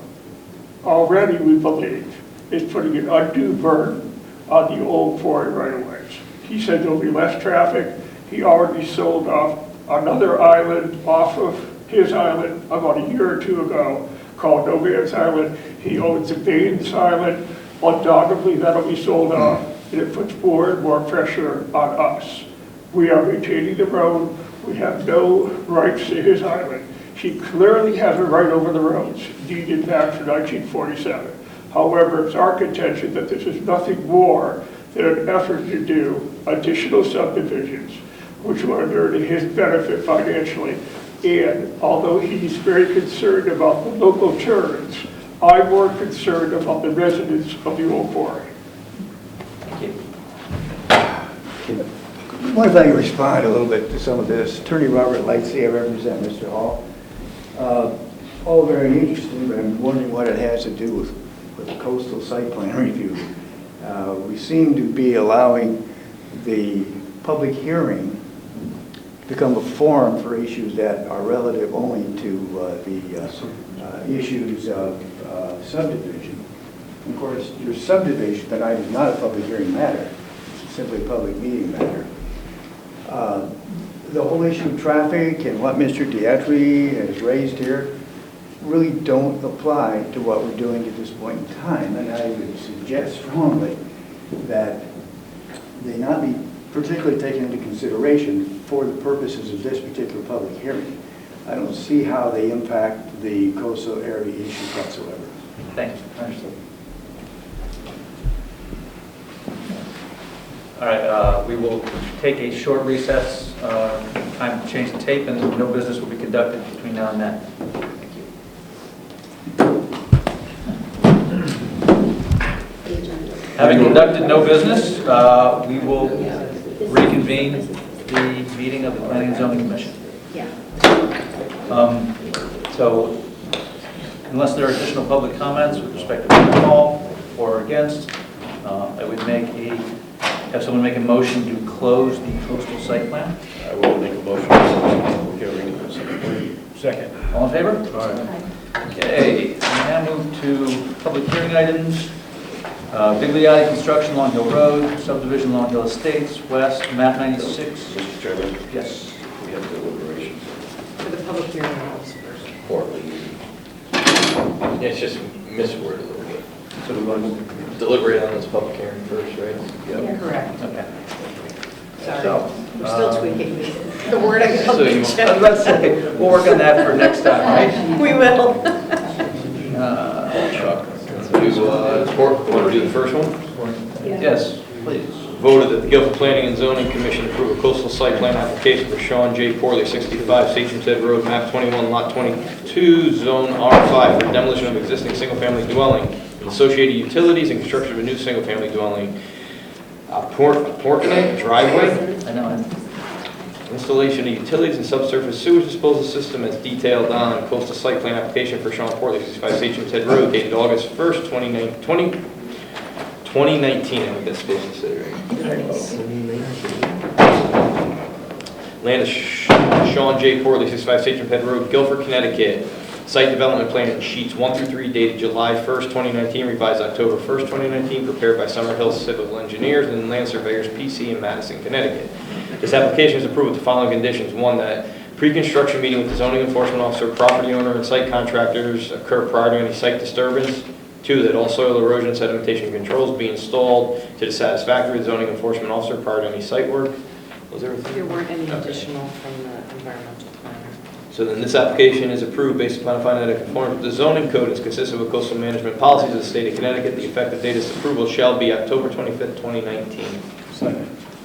already we believe, is putting an undue burden on the old quarry right-of-ways. He said there'll be less traffic. He already sold off another island off of his island about a year or 2 ago called No Man's Island. He owns the Baines Island. Undoubtedly, that'll be sold off. and it puts more and more pressure on us. We are maintaining the road. We have no rights to his island. She clearly has a right over the roads, deeded back to 1947. However, it's our contention that this is nothing more than an effort to do additional subdivisions, which will inure to his benefit financially. And although he's very concerned about the local turns, I'm more concerned about the residents of the old quarry. Thank you. What if I respond a little bit to some of this? Attorney Robert Lightsey, I represent Mr. Hall. All very interesting, but I'm wondering what it has to do with the coastal site plan review. We seem to be allowing the public hearing to become a forum for issues that are relative only to the issues of subdivision. Of course, your subdivision tonight is not a public hearing matter. It's simply a public meeting matter. The whole issue of traffic and what Mr. Dietry has raised here really don't apply to what we're doing at this point in time. And I would suggest strongly that they not be particularly taken into consideration for the purposes of this particular public hearing. I don't see how they impact the coastal area issue whatsoever. Thanks. Understood. All right, we will take a short recess, time to change the tape, and no business will be conducted between now and then. Thank you. Having conducted no business, we will reconvene the meeting of the Planning and Zoning Commission. So, unless there are additional public comments with respect to the call or against, I would have someone make a motion to close the coastal site plan. I will make a motion to close the public hearing of the site plan. Second. All in favor? Okay, we now move to public hearing items. Bigliotti Construction, Long Hill Road, subdivision Long Hill Estates, West, map 96. Mr. Chairman? Yes. We have deliberations. For the public hearing items first. Quarterly. Yeah, it's just misworded a little bit. So we want to deliberate on this public hearing first, right? Yeah, correct. Okay. Sorry, So, we're still tweaking the wording. So let's say, we'll work on that for next time, right? We will. Chuck, want to do the first one? Yes, please. Voted that the Guilford Planning and Zoning Commission approve a coastal site plan application for Sean J. Porley, 65 Sachem Head Road, map 21, lot 22, zone R5, for demolition of existing single-family dwelling, and associated utilities, and construction of a new single-family dwelling. Portnet driveway. I know. Installation of utilities and subsurface sewage disposal system as detailed on coastal site plan application for Sean Porley, 65 Sachem Head Road, dated August 1st, 2019. I think that's supposed to say, right? Land of Sean J. Porley, 65 Sachem Head Road, Guilford, Connecticut. Site development plan sheets 1 through 3 dated July 1st, 2019, revised October 1st, 2019, prepared by Summerhill Civil Engineers and Land Surveyors PC in Madison, Connecticut. This application is approved with the following conditions. 1, that pre-construction meeting with the zoning enforcement officer, property owner, and site contractors occur prior to any site disturbance. 2, that all soil erosion sedimentation controls be installed to the satisfactory of the zoning enforcement officer prior to any site work. Was everything? There weren't any additional from the environmental planner. So then this application is approved based upon finding that it conforms with the zoning code and is consistent with coastal management policies of the state of Connecticut. The effective date of this approval shall be October 25th, 2019.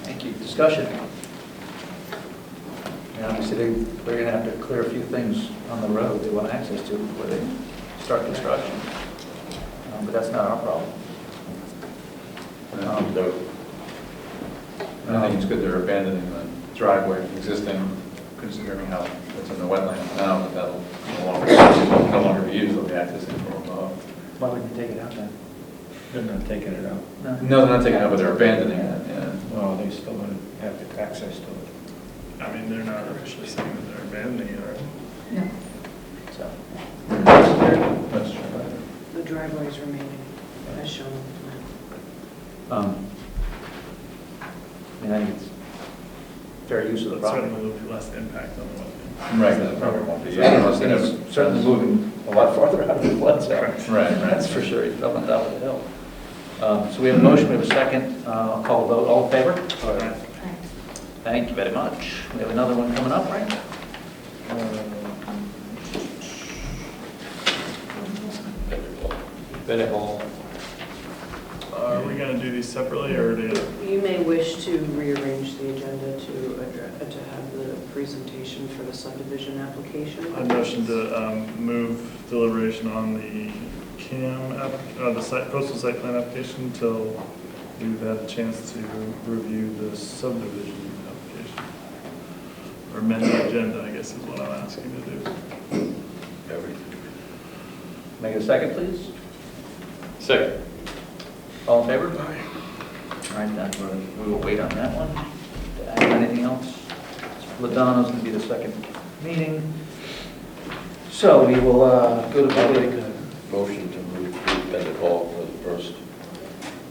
Thank you. Discussion. And obviously, they're going to have to clear a few things on the road they want access to before they start construction. But that's not our problem. I think it's good they're abandoning the driveway existing, considering how it's in the wetlands now, but that'll no longer be used, they'll be accessing from above. Why wouldn't you take it out then? They're not taking it out. No, they're not taking it out, but they're abandoning it, yeah. Well, they're still going to have the access to it. I mean, they're not officially saying that they're abandoning it, right? No. So, That's true. The driveway is remaining, as shown on the plan. I think it's fair use of the But property. certainly will be less impact on the wetland. Right, that probably won't be used unless they have. It's certainly moving a lot farther out of the flood zone. Right. That's for sure. He's up on top of the hill. So we have a motion, we have a second. I'll call the vote. All in favor? Thank you very much. We have another one coming up, right? Bennett Hall. Are we going to do these separately or together? You may wish to rearrange the agenda to have the presentation for the subdivision application. I motion to move deliberation on the coastal site plan application until we've had a chance to review the subdivision application. Or amend the agenda, I guess is what I'm asking to do. Make it a second, please. Second. All in favor? Aye. All right, then we will wait on that one. Anything else? Ladonna's going to be the second meeting. So we will go to I'll public. make a motion to move to Bennett Hall for the first.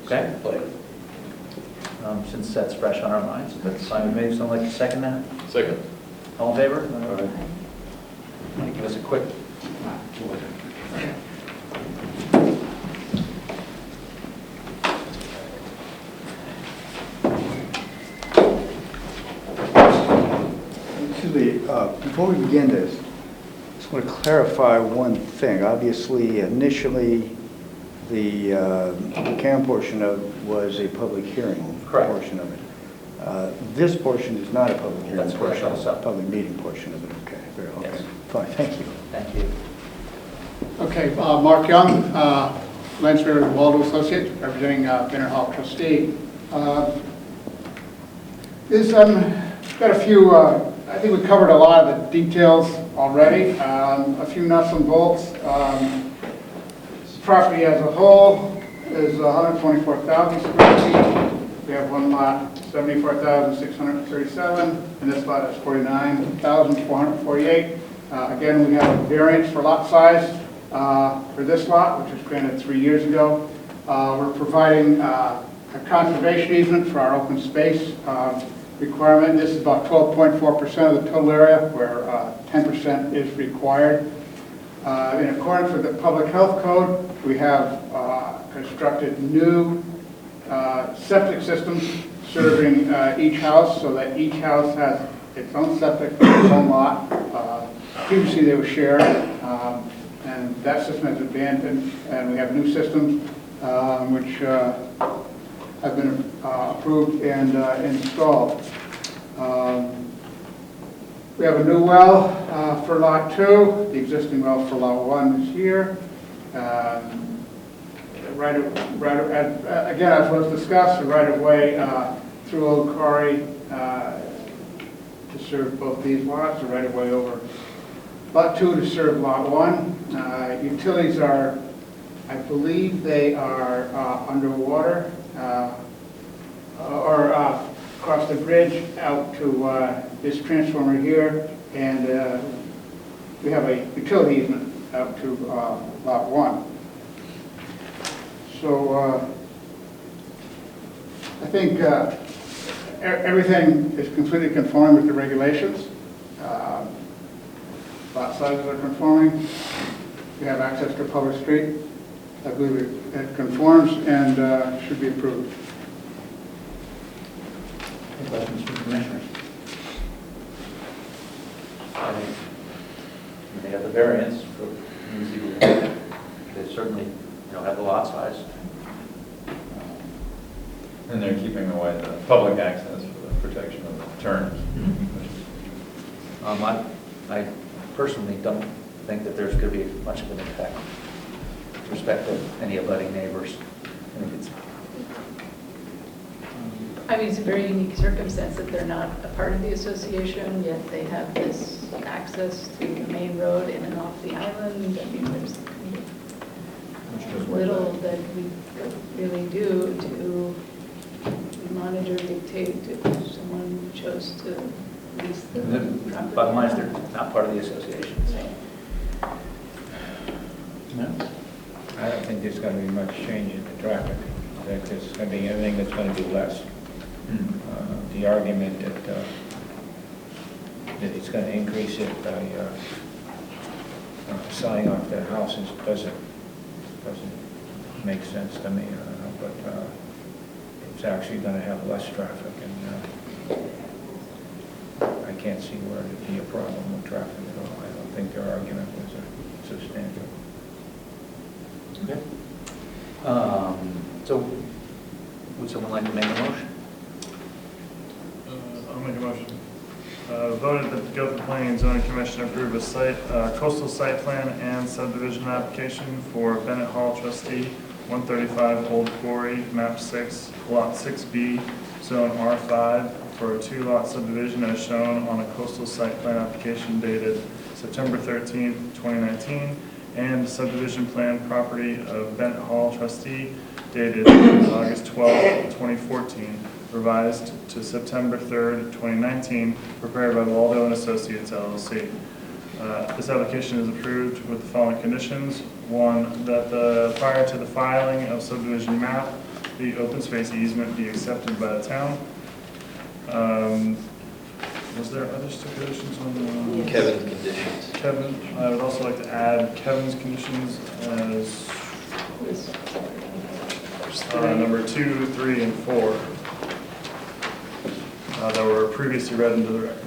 Okay. Plan. Since that's fresh on our minds, that's fine with me. Someone like to second that? Second. All in favor? All right. Give us a quick. Excuse me, before we begin this, I just want to clarify one thing. Obviously, initially, the CAM portion of was a public hearing portion of it. This portion is not a public hearing That's correct, portion, it's a also. public meeting portion of it. Okay, okay, Yes. fine, thank you. Thank you. Okay, Mark Young, Lansbury Waldo Associates, representing Bennett Hall trustee. Got a few, I think we covered a lot of the details already. A few nuts and bolts. This property as a whole is 124,000 square feet. We have one lot, 74,637, and this lot is 49,448. Again, we have a variance for lot size for this lot, which was granted 3 years ago. We're providing a conservation easement for our open space requirement. This is about 12.4% of the total area, where 10% is required. In accordance with the public health code, we have constructed new septic systems serving each house, so that each house has its own septic, its own lot. Previously, they were shared, and that system has abandoned, and we have new systems which have been approved and installed. We have a new well for Lot 2. The existing well for Lot 1 is here. Again, as was discussed, the right-of-way through Old Quarry to serve both these lots, the right-of-way over Lot 2 to serve Lot 1. Utilities are, I believe they are underwater or across the bridge out to this transformer here, and we have a utility easement out to Lot 1. So I think everything is completely conforming with the regulations. Lot sizes are conforming. We have access to a public street. I believe it conforms and should be approved. Any questions from commissioners? They have the variance for they certainly have the lot size. And they're keeping away the public access for the protection of the turns. I personally don't think that there's going to be much of an impact with respect to any abutting neighbors. I mean, it's a very unique circumstance that they're not a part of the association, yet they have this access to the main road in and off the island. I mean, there's little that we could really do to monitor, dictate if someone chose to lease the property. Bottom line is they're not part of the association. So. No? I don't think there's going to be much change in the traffic. That there's going to be anything that's going to be less. The argument that it's going to increase it by selling off their houses doesn't make sense to me. I don't know, but it's actually going to have less traffic, and I can't see where it'd be a problem with traffic at all. I don't think their argument was substantial. Okay. So, would someone like to make a motion? I'll make a motion. Voted that the Guilford Planning and Zoning Commission approve a coastal site plan and subdivision application for Bennett Hall trustee, 135 Old Quarry, map 6, lot 6B, zone R5, for a 2-lot subdivision as shown on a coastal site plan application dated September 13, 2019, and subdivision plan property of Bennett Hall trustee dated August 12, 2014, revised to September 3rd, 2019, prepared by Waldo and Associates LLC. This application is approved with the following conditions. 1, that prior to the filing of subdivision map, the open space easement be accepted by the town. Was there other stipulations on the... Kevin's conditions. Kevin, I would also like to add Kevin's conditions as number 2, 3, and 4 that were previously read into the record.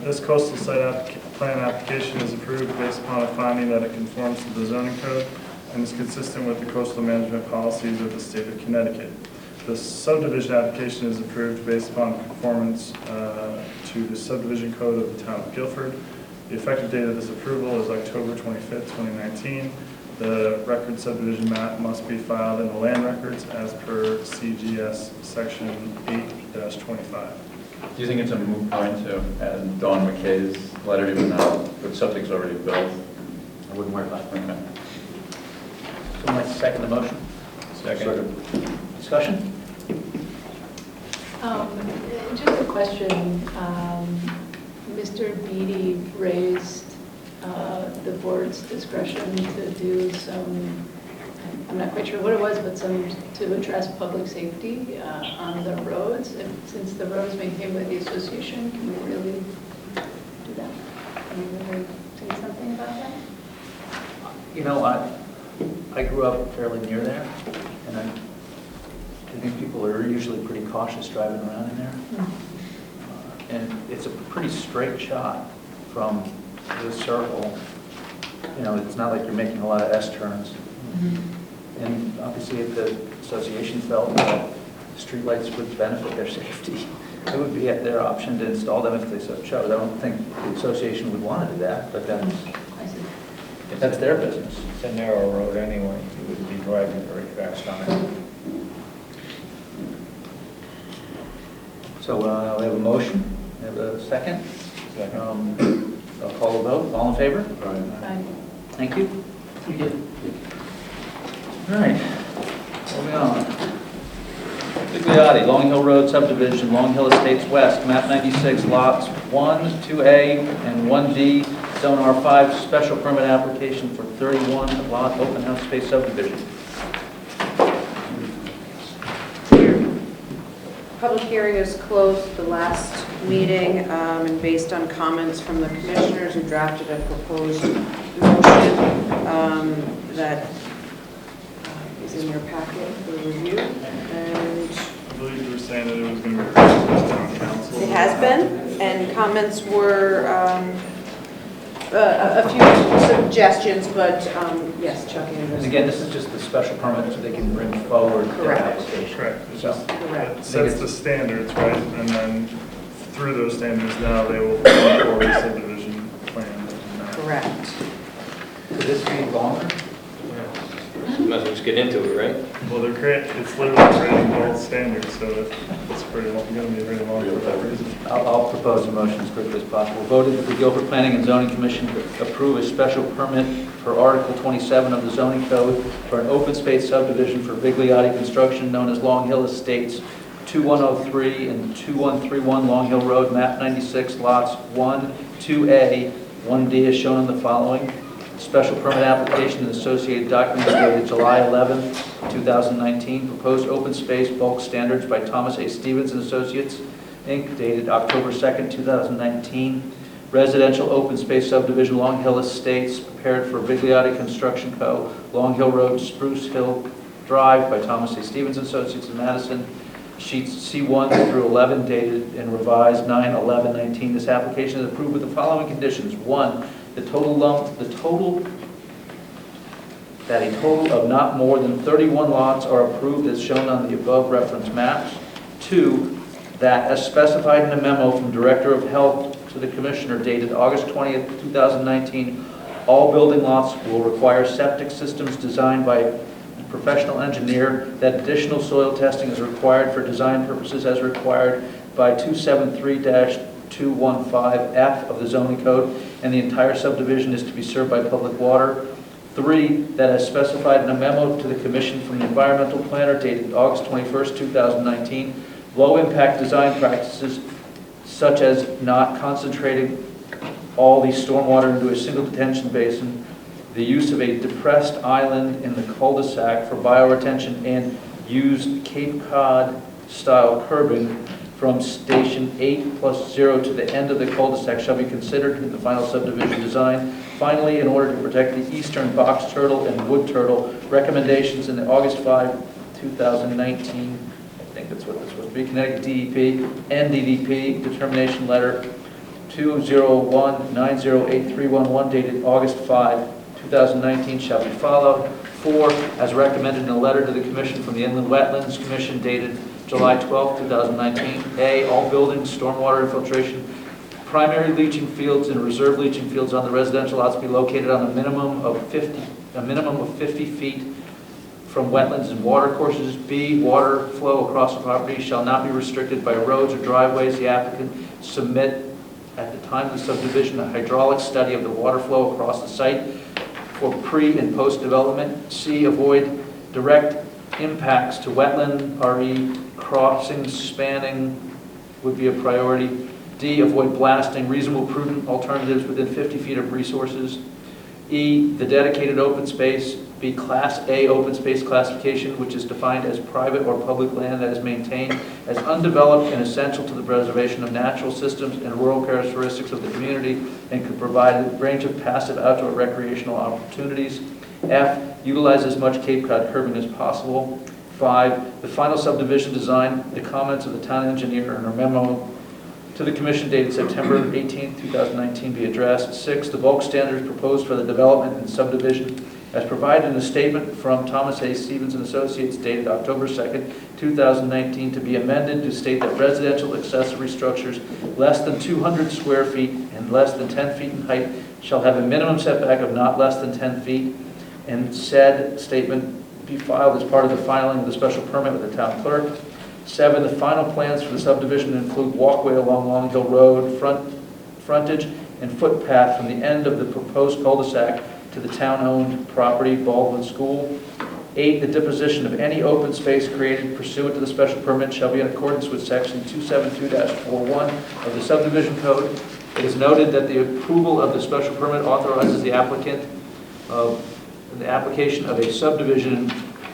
This coastal site plan application is approved based upon a finding that it conforms to the zoning code and is consistent with the coastal management policies of the state of Connecticut. The subdivision application is approved based upon conformance to the subdivision code of the town of Guilford. The effective date of this approval is October 25th, 2019. The record subdivision map must be filed in the land records as per CGS section 8-25. Do you think it's a moot point to add Dawn McKay's letter, even though the subject's already built? I wouldn't worry about it. Okay. Someone like to second the motion? Second. Discussion? Just a question. Mr. Beatty raised the board's discretion to do some, I'm not quite sure what it was, but some to address public safety on the roads. And since the roads maintained by the association, can we really do that? Can we really say something about that? You know, I grew up fairly near there, and I think people are usually pretty cautious driving around in there. And it's a pretty straight shot from the circle. You know, it's not like you're making a lot of S-turns. And obviously, if the association felt that streetlights would benefit their safety, it would be at their option to install them if they so chose. I don't think the association would want to do that, but that's their business. It's a narrow road anyway. You wouldn't be driving very fast on it. So we have a motion. We have a second. I'll call the vote. All in favor? Aye. Thank you. All right. Moving on. Bigliotti, Long Hill Road subdivision, Long Hill Estates West, map 96, lots 1, 2A, and 1D, zone R5, special permit application for 31 lot open house space subdivision. Public hearing is closed the last meeting, and based on comments from the commissioners who drafted a proposed motion that is in your packet for review. And I believe you were saying that it was going to be referred to the town council. it has been, and comments were a few suggestions, but yes, Chuck And Andrews. again, this is just the special permit so they can bring forward their Correct. application. Correct. It's just, Correct. it sets the standards, right? And then through those standards now, they will bring forward a subdivision plan. Correct. Could this be longer? Might as well just get into it, right? Well, it's literally creating both standards, so it's pretty long, going to be very long for that reason. I'll propose a motion as quickly as possible. Voted that the Guilford Planning and Zoning Commission approve a special permit for Article 27 of the zoning code for an open space subdivision for Bigliotti Construction known as Long Hill Estates, 2103 and 2131 Long Hill Road, map 96, lots 1, 2A, 1D as shown in the following. Special permit application and associated documents dated July 11, 2019. Proposed open space bulk standards by Thomas A. Stevens and Associates, Inc., dated October 2nd, 2019. Residential open space subdivision, Long Hill Estates, prepared for Bigliotti Construction Co., Long Hill Road, Spruce Hill Drive by Thomas A. Stevens and Associates in Madison. sheets C1 through 11 dated and revised 9/11/19. This application is approved with the following conditions. 1, that a total of not more than 31 lots are approved as shown on the above reference maps. 2, that as specified in a memo from Director of Health to the Commissioner dated August 20th, 2019, all building lots will require septic systems designed by a professional engineer, that additional soil testing is required for design purposes as required by 273-215F of the zoning code, and the entire subdivision is to be served by public water. 3, that as specified in a memo to the Commission from the environmental planner dated August 21st, 2019, low-impact design practices such as not concentrating all the stormwater into a single detention basin, the use of a depressed island in the cul-de-sac for bioretention, and used Cape Cod-style curbing from station 8+0 to the end of the cul-de-sac shall be considered in the final subdivision design. Finally, in order to protect the eastern box turtle and wood turtle, recommendations in the August 5, 2019, I think that's what it's supposed to be, Connecticut DEP, NDDP, determination letter 201-908-311 dated August 5, 2019 shall be followed. 4, as recommended in a letter to the Commission from the Inland Wetlands Commission dated July 12, 2019. A, all buildings, stormwater infiltration, primary leaching fields and reserve leaching fields on the residential lots be located on a minimum of 50 feet from wetlands and water courses. B, water flow across the property shall not be restricted by roads or driveways. The applicant submit at the time of the subdivision a hydraulic study of the water flow across the site for pre- and post-development. C, avoid direct impacts to wetland, RE crossings, spanning would be a priority. D, avoid blasting, reasonable prudent alternatives within 50 feet of resources. E, the dedicated open space be Class A open space classification, which is defined as private or public land that is maintained as undeveloped and essential to the preservation of natural systems and rural characteristics of the community and could provide a range of passive outdoor recreational opportunities. F, utilize as much Cape Cod curbing as possible. 5, the final subdivision design, the comments of the town engineer in a memo to the Commission dated September 18, 2019 be addressed. 6, the bulk standards proposed for the development and subdivision as provided in a statement from Thomas A. Stevens and Associates dated October 2nd, 2019 to be amended to state that residential accessory structures less than 200 square feet and less than 10 feet in height shall have a minimum setback of not less than 10 feet, and said statement be filed as part of the filing of the special permit with the town clerk. 7, the final plans for the subdivision include walkway along Long Hill Road, frontage and footpath from the end of the proposed cul-de-sac to the town-owned property, Baldwin School. 8, the deposition of any open space created pursuant to the special permit shall be in accordance with section 272-41 of the subdivision code. It is noted that the approval of the special permit authorizes the applicant of the application of a subdivision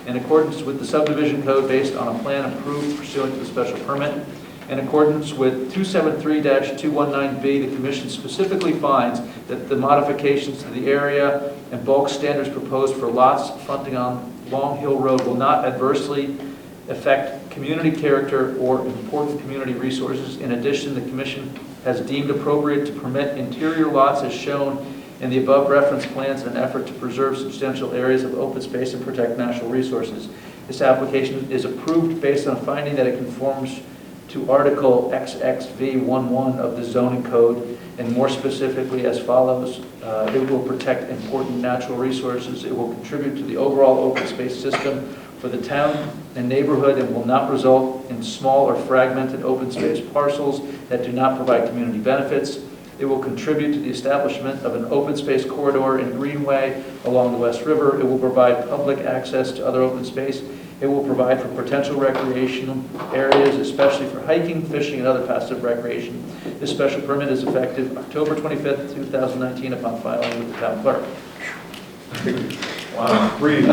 in accordance with the subdivision code based on a plan approved pursuant to the special permit. In accordance with 273-219B, the Commission specifically finds that the modifications to the area and bulk standards proposed for lots fronting on Long Hill Road will not adversely affect community character or important community resources. In addition, the Commission has deemed appropriate to permit interior lots as shown in the above reference plans in an effort to preserve substantial areas of open space and protect natural resources. This application is approved based on finding that it conforms to Article XXV11 of the zoning code, and more specifically as follows. It will protect important natural resources. It will contribute to the overall open space system for the town and neighborhood and will not result in small or fragmented open space parcels that do not provide community benefits. It will contribute to the establishment of an open space corridor and greenway along the West River. It will provide public access to other open space. It will provide for potential recreational areas, especially for hiking, fishing, and other passive recreation. This special permit is effective October 25th, 2019 upon filing with the town clerk. Wow. Breathe.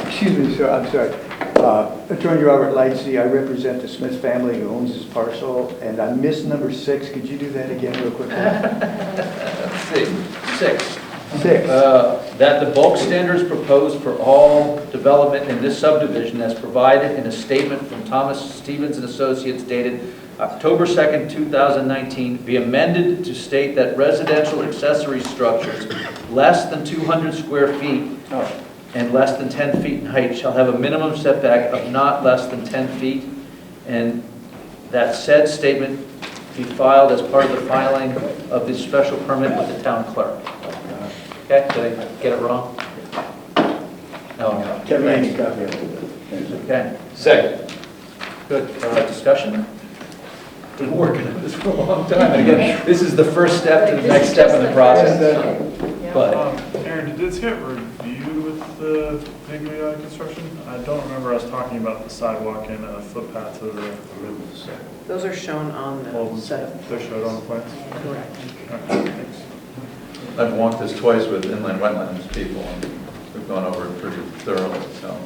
Excuse me, sir, I'm sorry. Attorney Robert Lightsey, I represent the Smith family who owns this parcel, and I missed number 6. Could you do that again real quick? Let's see. 6. 6, that the bulk standards proposed for all development in this subdivision as provided in a statement from Thomas Stevens and Associates dated October 2nd, 2019, be amended to state that residential accessory structures less than 200 square feet and less than 10 feet in height shall have a minimum setback of not less than 10 feet, and that said statement be filed as part of the filing of the special permit with the town clerk. Okay, did I get it wrong? No. Kevin, any copy of it? Okay. Second. Good. Discussion? Been working on this for a long time. And again, this is the first step to the next step in the process. But Aaron, did this get reviewed with the Bigwee construction? I don't remember us talking about the sidewalk and a footpath to the. Those are shown on the set of. They're showed on the plans? Correct. Okay, thanks. I've walked this twice with inland wetlands people, and we've gone over it pretty thoroughly, so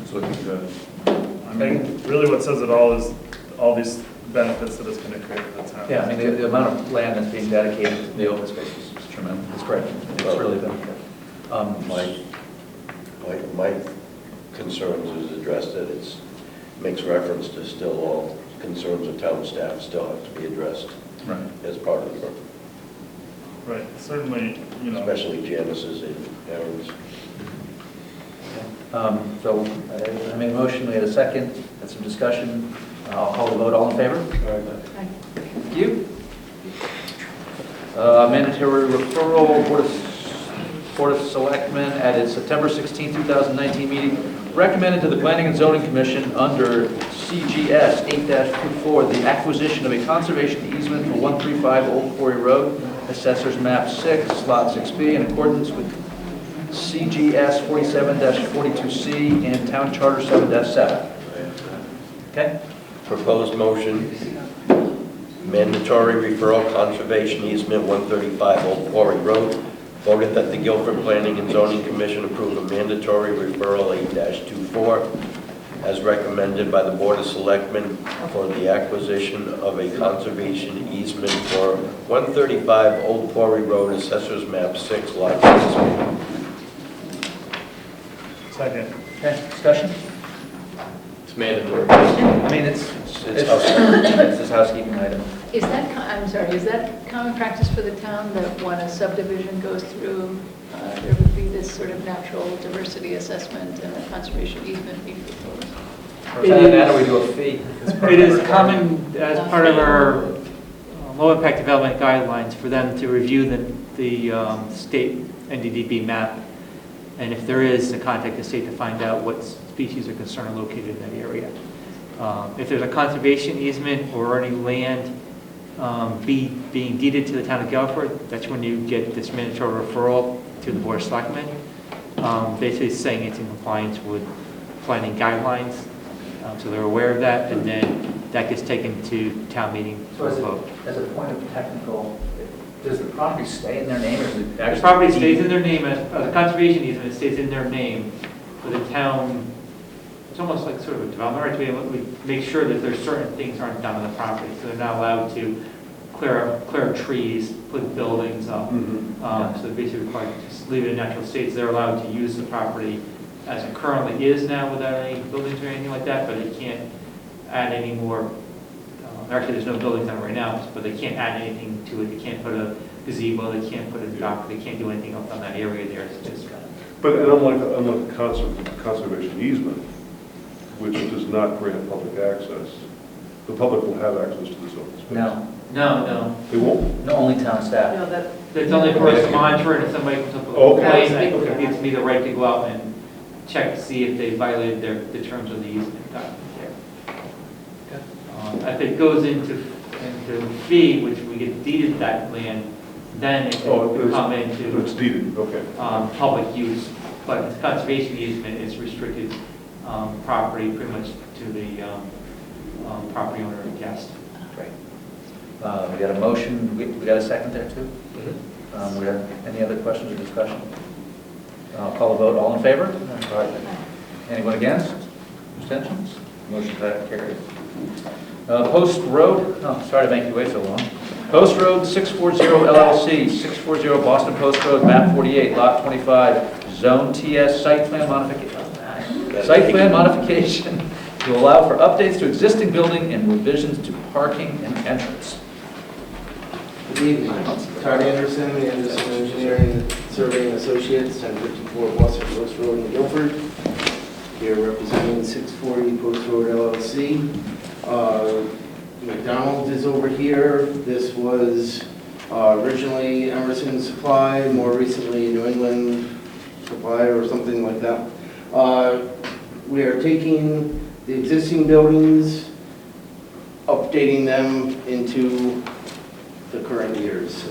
it's looking good. I mean, really what says it all is all these benefits that it's going to create for the town. yeah, I mean, the amount of land that's being dedicated to the open space is tremendous. It's great. It's really been. My concerns is addressed that it's, makes reference to still all concerns of town staff still have to be addressed as part of the work. Right, certainly, you know. Especially Janice's and Aaron's. So I made a motion, we had a second, had some discussion. I'll call the vote. All in favor? Thank you. Mandatory referral, Board of Selectmen at its September 16, 2019 meeting recommended to the Planning and Zoning Commission under CGS 8-24 the acquisition of a conservation easement for 135 Old Quarry Road, Assessors Map 6, Lot 6B, in accordance with CGS 47-42C and Town Charter 7-7. Okay? Proposed motion, mandatory referral conservation easement 135 Old Quarry Road. Voted that the Guilford Planning and Zoning Commission approve a mandatory referral 8-24 as recommended by the Board of Selectmen for the acquisition of a conservation easement for 135 Old Quarry Road, Assessors Map 6, Lot 6. Second. Okay, discussion? It's mandatory. I mean, it's this housekeeping item. Is that, I'm sorry, is that common practice for the town that when a subdivision goes through, there would be this sort of natural diversity assessment and a conservation easement be proposed? Or that, or we do a fee. It is common as part of our low-impact development guidelines for them to review the state NDDB map, and if there is, to contact the state to find out what species of concern are located in that area. If there's a conservation easement or any land being deeded to the town of Guilford, that's when you get this mandatory referral to the Board of Selectmen, basically saying it's in compliance with planning guidelines. So they're aware of that, and then that gets taken to town meeting for a vote. As a point of technical, does the property stay in their name, or is it actually? The property stays in their name, the conservation easement stays in their name, but the town, it's almost like sort of a development right, we make sure that there's certain things aren't done on the property, so they're not allowed to clear trees, put buildings up. So they're basically required to just leave it in natural state, so they're allowed to use the property as it currently is now without any buildings or anything like that, but they can't add any more. Actually, there's no buildings on it right now, but they can't add anything to it. They can't put a gazebo, they can't put a dock, they can't do anything else on that area there. It's just. But unlike conservation easement, which does not grant public access, the public will have access to this open space. No. They won't? No, only town staff. No, that. It's only for us to monitor it, if somebody comes up with a complaint, it gives me the right to go out and check to see if they violated the terms of the easement document there. If it goes into fee, which we get deeded that land, then it can come into it's deeded, okay. Public use. But the conservation easement is restricted property pretty much to the property owner and guest. Great. We got a motion, we got a second there too? We got any other questions or discussion? I'll call the vote. All in favor? Anyone against? Abstentions? Motion carried. Post Road, sorry to make you wait so long. Post Road 640 LLC, 640 Boston Post Road, map 48, lot 25, zone TS site plan modification to allow for updates to existing building and revisions to parking and entrance. Good evening. Todd Anderson, Anderson Engineering Surveying Associates, 1054 Boston Post Road in Guilford. Here representing 640 Post Road LLC. McDonald's is over here. This was originally Emerson Supply, more recently New England Supply or something like that. We are taking the existing buildings, updating them into the current years.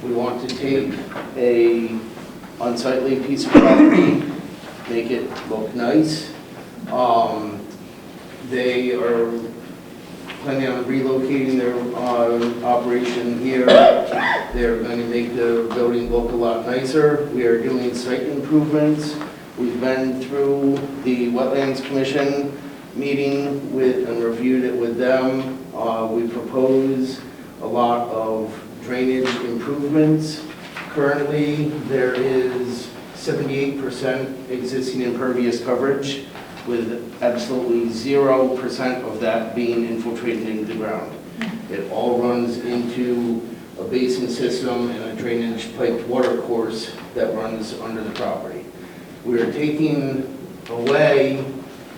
We want to take a unsightly piece of property, make it look nice. They are planning on relocating their operation here. They're going to make the building look a lot nicer. We are doing site improvements. We've been through the Wetlands Commission meeting with and reviewed it with them. We propose a lot of drainage improvements. Currently, there is 78% existing impervious coverage, with absolutely 0% of that being infiltrated into the ground. It all runs into a basin system and a drainage piped water course that runs under the property. We are taking away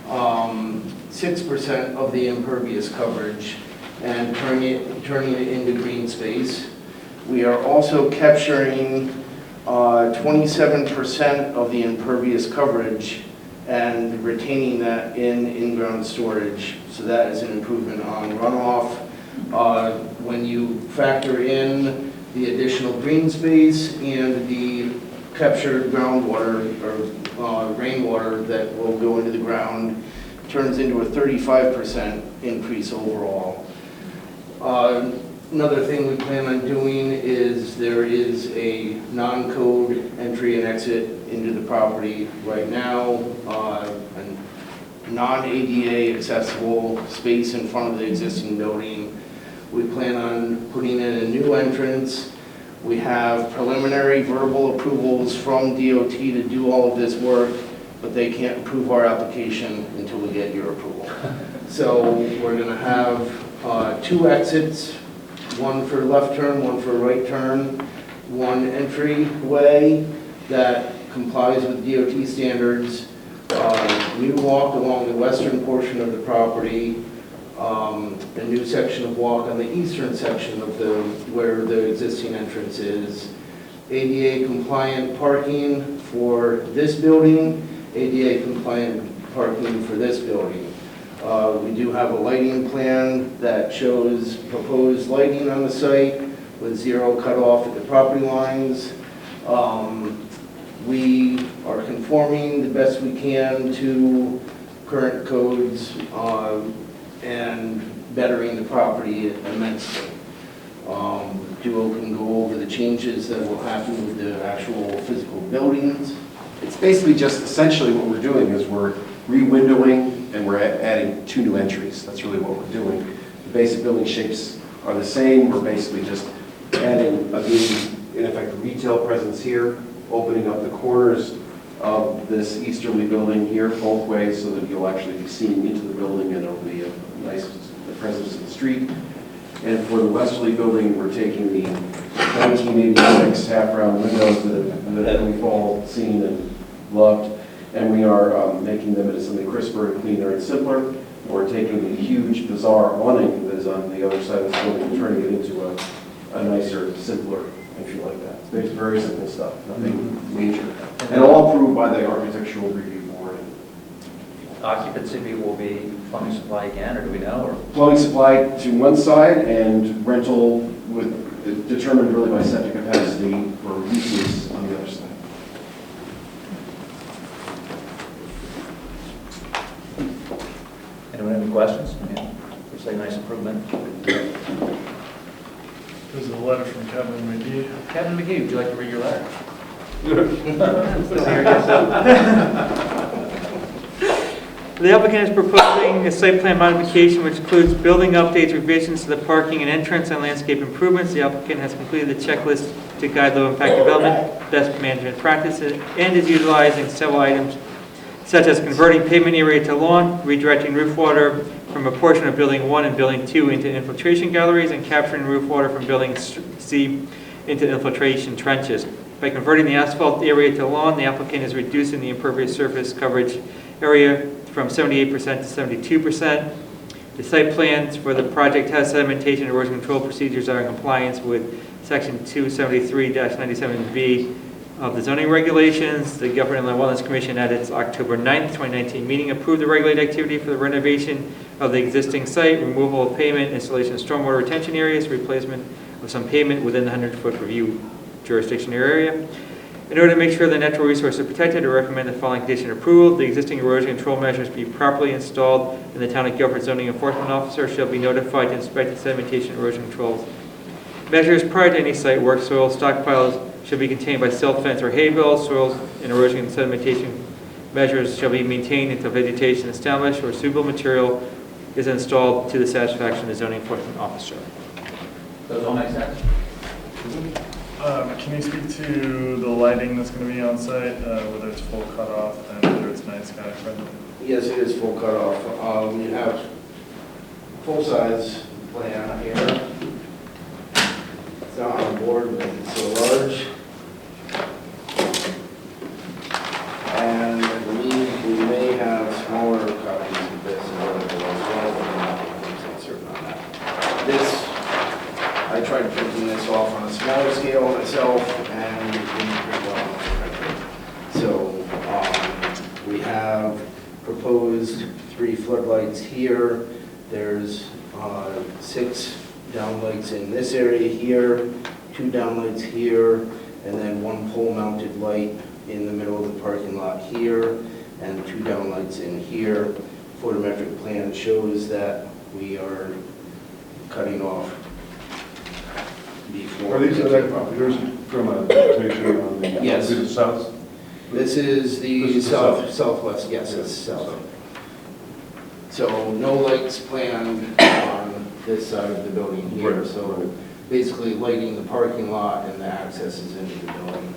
6% of the impervious coverage and turning it into green space. We are also capturing 27% of the impervious coverage and retaining that in in-ground storage. So that is an improvement on runoff. When you factor in the additional green space and the captured groundwater or rainwater that will go into the ground, turns into a 35% increase overall. Another thing we plan on doing is there is a non-code entry and exit into the property right now, a non-ADA accessible space in front of the existing building. We plan on putting in a new entrance. We have preliminary verbal approvals from DOT to do all of this work, but they can't approve our application until we get your approval. So we're going to have 2 exits, one for left turn, one for right turn, one entryway that complies with DOT standards, new walk along the western portion of the property, a new section of walk on the eastern section of where the existing entrance is, ADA compliant parking for this building, ADA compliant parking for this building. We do have a lighting plan that shows proposed lighting on the site with 0 cutoff at the property lines. We are conforming the best we can to current codes and bettering the property immensely. Duo can go over the changes that will happen with the actual physical buildings. It's basically just essentially what we're doing is we're re-windowing and we're adding 2 new entries. That's really what we're doing. The basic building shapes are the same. We're basically just adding a new, in effect, retail presence here, opening up the corners of this easterly building here both ways so that you'll actually be seeing into the building and it'll be a nice presence of the street. And for the westerly building, we're taking the 1986 half-round windows that we've all seen and loved, and we are making them into something crisper and cleaner and simpler. We're taking the huge, bizarre awning that is on the other side of this building and turning it into a nicer, simpler entry like that. It's very simple stuff, nothing major. And all approved by the Architectural Review Board. Occupancy will be plumbing supply again, or do we know? Or? Plumbing supply to one side and rental with determined really by septic capacity for uses on the other side. Anyone have any questions? Looks like a nice improvement. This is a letter from Kevin McGee. Kevin McGee, would you like to read your letter? Still here, The applicant is proposing a site plan modification which includes building updates, revisions to the parking and entrance, and landscape improvements. The applicant has completed the checklist to guide low-impact development, best management practices, and is utilizing several items such as converting pavement area to lawn, redirecting roof water from a portion of Building 1 and Building 2 into infiltration galleries, and capturing roof water from Building C into infiltration trenches. By converting the asphalt area to lawn, the applicant is reducing the impervious surface coverage area from 78% to 72%. The site plans for the project has sedimentation and erosion control procedures are in compliance with Section 273-97B of the zoning regulations. The Guilford Inland Wetlands Commission at its October 9th, 2019 meeting approved the regulated activity for the renovation of the existing site, removal of pavement, installation of stormwater retention areas, replacement of some pavement within the 100-foot review jurisdiction area. In order to make sure the natural resources are protected, I recommend the following condition of approval. The existing erosion control measures be properly installed, and the Town of Guilford zoning enforcement officer shall be notified to inspect the sedimentation erosion controls measures prior to any site work. Soil stockpiles should be contained by silt fence or hay bales. Soils and erosion and sedimentation measures shall be maintained until vegetation is established or suitable material is installed to the satisfaction of the zoning enforcement officer. Those all make sense? Can you speak to the lighting that's going to be on site, whether it's full cutoff and whether it's night sky friendly? Yes, it is full cutoff. We have full-size plan here. It's not on board, but it's so large. And I believe we may have smaller copies of this available as well, but I'm not 100% certain on that. This, I tried printing this off on a smaller scale myself, and it didn't print well enough. So we have proposed 3 floodlights here. There's 6 downlights in this area here, 2 downlights here, and then 1 pole-mounted light in the middle of the parking lot here, and 2 downlights in here. Photometric plan shows that we are cutting off before. Are these, there's from a notation on the, yes. The south? This is the southwest, yes, it's south. So no lights planned on this side of the building here, Right. so basically lighting the parking lot and the accesses into the building.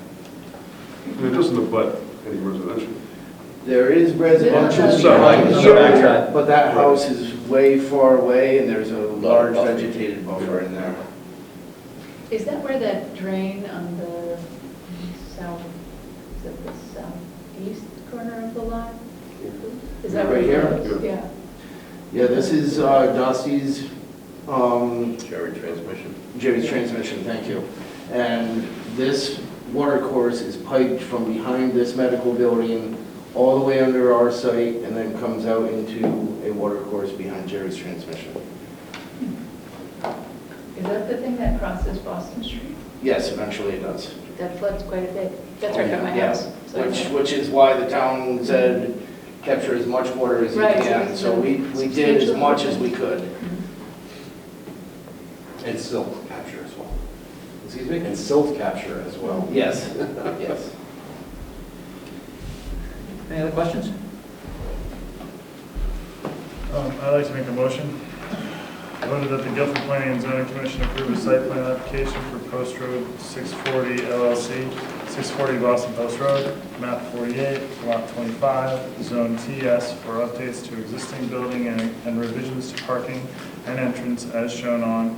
And it doesn't abut any residential. There is residential Yeah. behind So- here, but that house is way far away and there's a large vegetated buffer in there. Is that where that drain on the south, is it the southeast corner of the lot? Is that Right where it here? goes? Yeah. Yeah, this is Dusty's, Jerry's transmission, thank you. And this water course is piped from behind this medical building all the way under our site and then comes out into a water course behind Jerry's transmission. Is that the thing that crosses Boston Street? Yes, eventually it does. That floods quite a bit. That's right by my Yeah, house. So- which is why the town said capture as much water as you Right, can. so So we did as much as we could. And silt capture as well. Excuse me? And silt capture as well. Yes, yes. Any other questions? I'd like to make a motion. Voted that the Guilford Planning and Zoning Commission approve a site plan application for Post Road 640 LLC, 640 Boston Post Road, map 48, lot 25, zone TS for updates to existing building and revisions to parking and entrance as shown on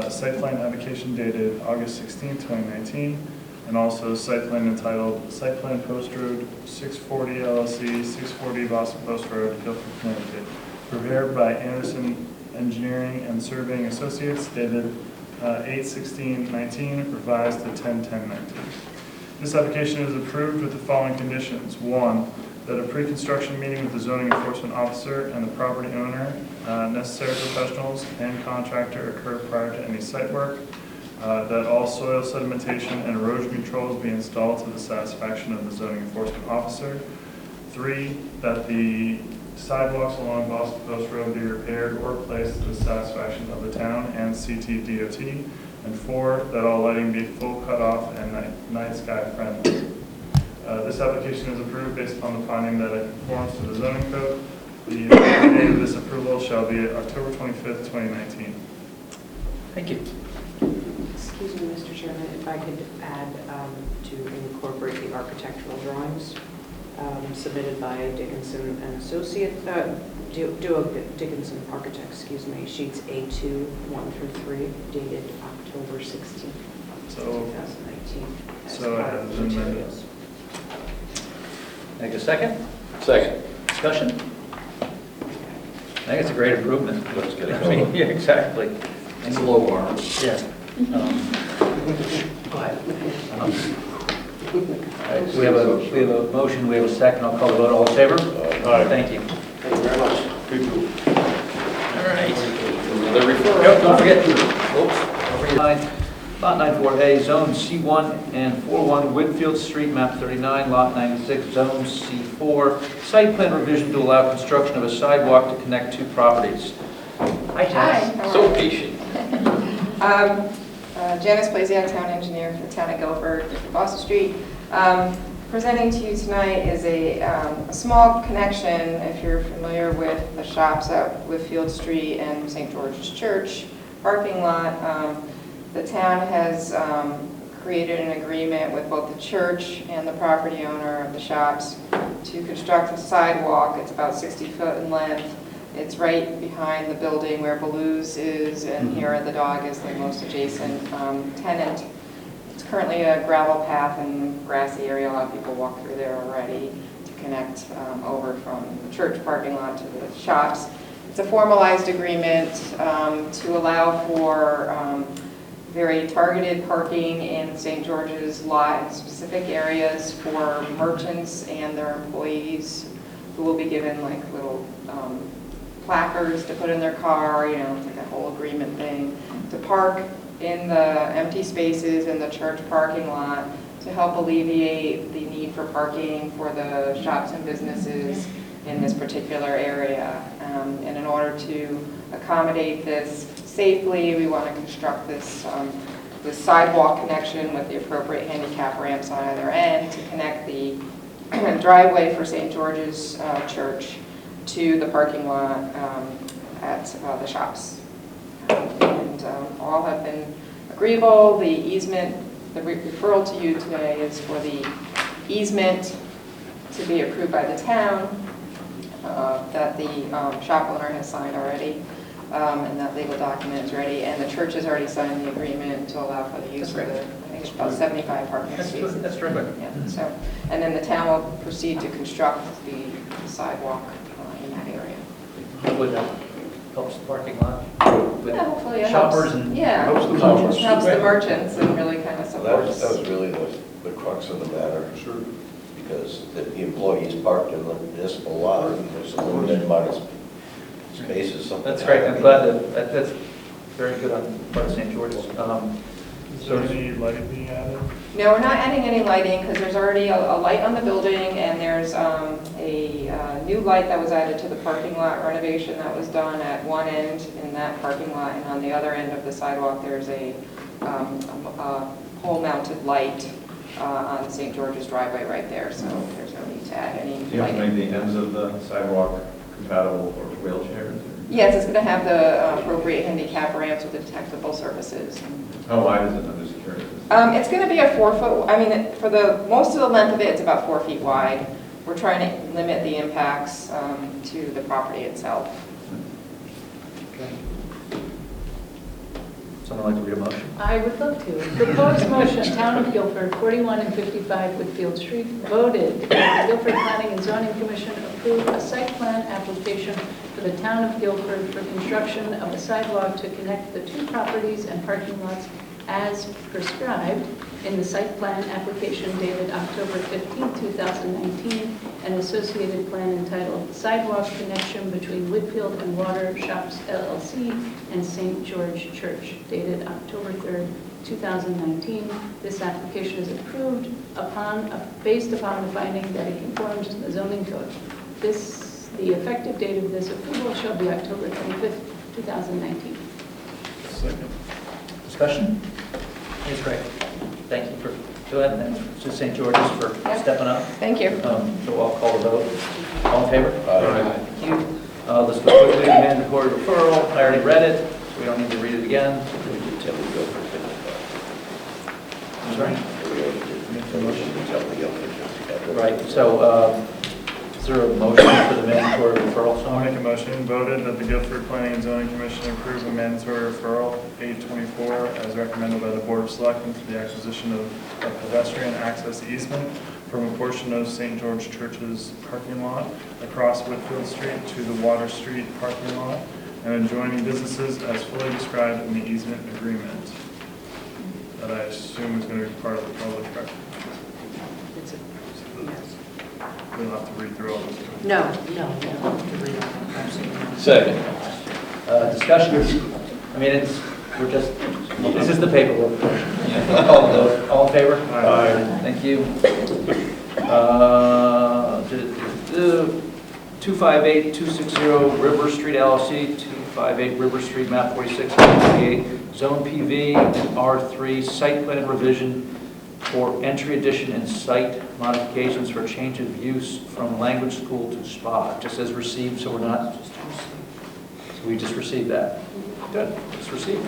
site plan application dated August 16, 2019, and also site plan entitled Site Plan Post Road 640 LLC, 640 Boston Post Road, Guilford, Connecticut, prepared by Anderson Engineering and Surveying Associates, dated 8/16/19, revised to 10/10/19. This application is approved with the following conditions. 1, that a pre-construction meeting with the zoning enforcement officer and the property owner, necessary professionals, and contractor occur prior to any site work. That all soil sedimentation and erosion controls be installed to the satisfaction of the zoning enforcement officer. 3, that the sidewalks along Boston Post Road be repaired or replaced to the satisfaction of the town and CTDOT. And 4, that all lighting be full cutoff and night sky friendly. This application is approved based upon the finding that it conforms to the zoning code, The date of this approval shall be October 25th, 2019. Thank you. Excuse me, Mr. Chairman, if I could add to incorporate the architectural drawings submitted by Dickinson and Associate, Duo Dickinson Architects, excuse me, sheets A2, 1 through 3, dated October 16th, 2019. So it has been amended. Make a second? Second. Discussion? I think it's a great improvement. Looks good. I mean, yeah, exactly. It's a low bar. Yeah. Go ahead. All right, we have a motion, we have a second, I'll call the vote, all in favor? Thank you. Thank you very much. All right. Another referral. Yep, don't forget, Lot 94A, Zone C1 and 41, Whitfield Street, Map 39, Lot 96, Zone C4, site plan revision to allow construction of a sidewalk to connect two properties. Hi, Janice. Hi. So patient. Janice Blasiak, Town Engineer for the Town of Guilford, Boston Street. Presenting to you tonight is a small connection, if you're familiar with the shops at Whitfield Street and St. George's Church parking lot. The town has created an agreement with both the church and the property owner of the shops to construct a sidewalk. It's about 60 foot in length. It's right behind the building where Baloo's is, and here the dog is the most adjacent tenant. It's currently a gravel path and grassy area. A lot of people walk through there already to connect over from the church parking lot to the shops. It's a formalized agreement to allow for very targeted parking in St. George's lot in specific areas for merchants and their employees, who will be given like little placards to put in their car, you know, it's like a whole agreement thing, to park in the empty spaces in the church parking lot to help alleviate the need for parking for the shops and businesses in this particular area. And in order to accommodate this safely, we want to construct this sidewalk connection with the appropriate handicap ramps on either end to connect the driveway for St. George's Church to the parking lot at the shops. And all have been agreeable. The easement, the referral to you today is for the easement to be approved by the town that the shop owner has signed already. And that legal document is ready, and the church has already signed the agreement to allow for the use of the, I think it's about 75 parking spaces. That's terrific. Yeah, so, and then the town will proceed to construct the sidewalk in that area. Hopefully that helps the parking lot. Yeah, hopefully it shoppers helps. and Yeah, helps the commerce. helps the merchants and really kind of supports. That was really the crux of the matter. Sure. Because the employees parked in the municipal lot, and there's a limited amount of spaces. That's great, I'm glad that's very good on the part of St. George's. Is there any lighting being added? No, we're not adding any lighting because there's already a light on the building, and there's a new light that was added to the parking lot renovation that was done at one end in that parking lot, and on the other end of the sidewalk there's a pole-mounted light on St. George's driveway right there, so there's no need to add any Do you have to lighting. make the ends of the sidewalk compatible for wheelchairs? Yes, it's going to have the appropriate handicap ramps with the detectable surfaces. How wide is it? I'm just curious. It's going to be a 4 foot, I mean, for the most of the length of it, it's about 4 feet wide. We're trying to limit the impacts to the property itself. Someone like to read a motion? I would love to. Proposed motion, Town of Guilford, 41 and 55 Whitfield Street, voted that the Guilford Planning and Zoning Commission approve a site plan application for the Town of Guilford for construction of a sidewalk to connect the two properties and parking lots as prescribed in the site plan application dated October 15, 2019, and associated plan entitled Sidewalk Connection Between Whitfield and Water Shops LLC and St. George Church, dated October 3, 2019. This application is approved based upon the finding that it conforms to the zoning code. The effective date of this approval shall be October 25th, 2019. Second. Discussion? It's great. Thank you for Go ahead, and thanks to St. George's for stepping up. Thank you. So I'll call the vote. All in favor? Aye. Thank you. Let's go quickly to mandatory referral. I already read it, so we don't need to read it again. We did tell we go for 55. I'm sorry? We already did make the motion to tell we go for 55. Right, so is there a motion for the mandatory referral? I'll make a motion voted that the Guilford Planning and Zoning Commission approve a mandatory referral 824 as recommended by the Board of Selectmen for the acquisition of a pedestrian access easement from a portion of St. George Church's parking lot across Whitfield Street to the Water Street parking lot and adjoining businesses as fully described in the easement agreement. That I assume is going to be part of the public record. We'll have to read through all this. No, we don't have to read it. Absolutely. Second. Discussion. I mean, this is the paperwork. All in favor? Aye. Thank you. 258-260 River Street LLC, 258 River Street, map 46, 48, Zone PV and R3, site plan revision for entry addition and site modifications for change of use from language school to spa. It just says received, so we're not, so we just received that. Good, just received.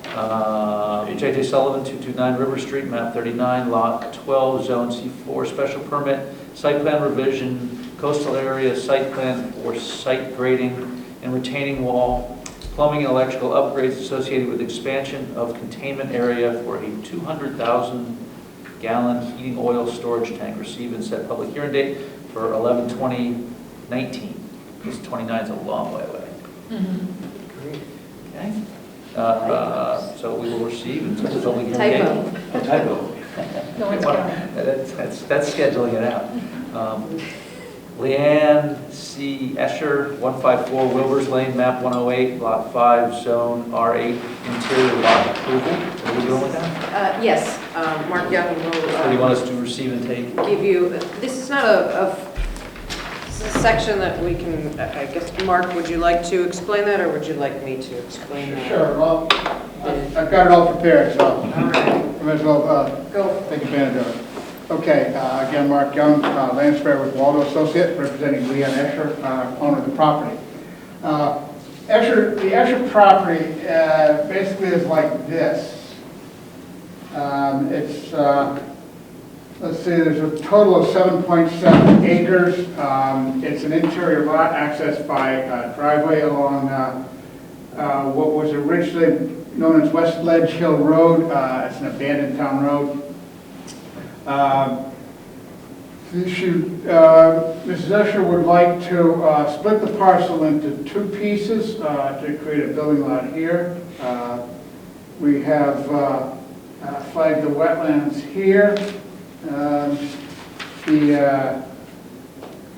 J.J. Sullivan, 229 River Street, map 39, lot 12, zone C4, special permit, site plan revision, coastal area, site plan for site grading and retaining wall, plumbing and electrical upgrades associated with expansion of containment area for a 200,000-gallon heating oil storage tank. Receive and set public hearing date for 11/20/19. This 29 is a long way away. Okay. So we will receive and set the public hearing date. Typo. Typo. No, it's fine. That's scheduling it out. Leanne C. Escher, 154 Wilbur's Lane, map 108, lot 5, zone R8, interior lot approval. What are we doing with that? Yes, Mark Young will What do you want us to receive and take? give you, this is not this is a section that we can, I guess, Mark, would you like to explain that, or would you like me to explain that? Sure, well, I've got it all prepared, so All right. I might as well Go. take advantage of it. Okay, again, Mark Young, land surveyor with Waldo Associates, representing Leanne Escher, owner of the property. The Escher property basically is like this. Let's see, there's a total of 7.7 acres. It's an interior lot accessed by a driveway along what was originally known as West Ledge Hill Road. It's an abandoned town road. Mrs. Escher would like to split the parcel into two pieces to create a building lot here. We have flagged the wetlands here. The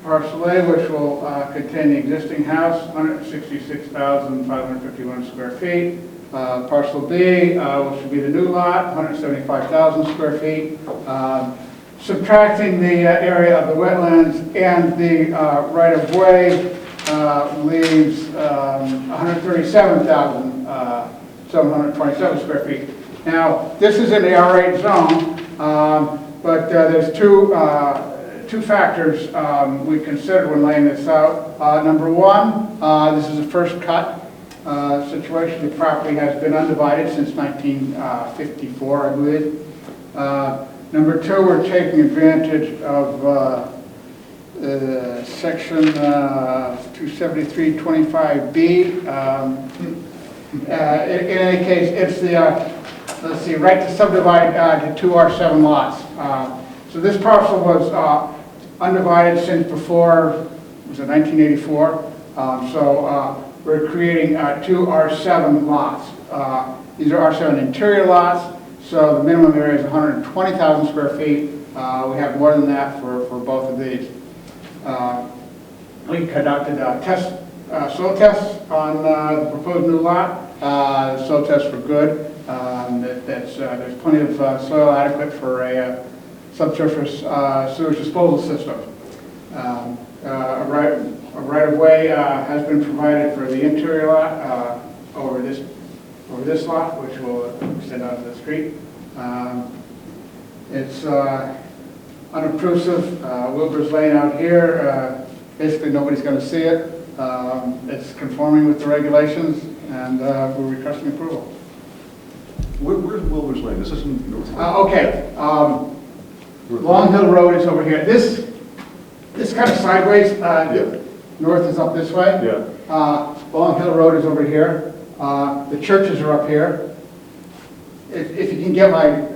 parcel A, which will contain the existing house, 166,551 square feet. Parcel B, which would be the new lot, 175,000 square feet. Subtracting the area of the wetlands and the right-of-way leaves 137,727 square feet. Now, this is in the R8 zone, but there's two factors we considered when laying this out. Number one, this is a first cut situation. The property has been undivided since 1954, I believe. Number two, we're taking advantage of section 27325B. In any case, it's the, let's see, right to subdivide to two R7 lots. So this parcel was undivided since before, was it 1984? We're creating two R7 lots. These are R7 interior lots, so the minimum area is 120,000 square feet. We have more than that for both of these. We conducted soil tests on the proposed new lot. The soil tests were good. There's plenty of soil adequate for a subsurface sewage disposal system. A right-of-way has been provided for the interior lot over this lot, which will extend onto the street. It's unobtrusive. Wilbur's Lane out here, basically nobody's going to see it. It's conforming with the regulations, and we're requesting approval. Where's Wilbur's Lane? This isn't North. Okay. Long Hill Road is over here. This kind of sideways. North is up this way. Yeah. Long Hill Road is over here. The churches are up here. If you can get my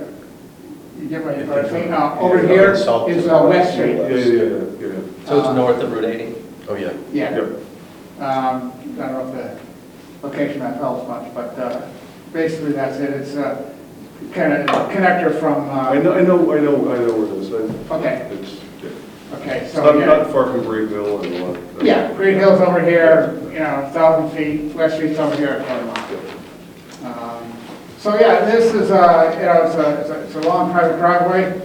thing, over here is West Street. Yeah. So it's north of Route 80? Oh, yeah. Yeah. I don't know if the location map helps much, but basically that's it. It's kind of a connector from. I know where it is. Okay. It's, Okay, it's so not far from Greenville and all that. Yeah, Great Hill's over here, 1,000 feet. West Street's over here at 20 miles. So yeah, this is it's a long private driveway.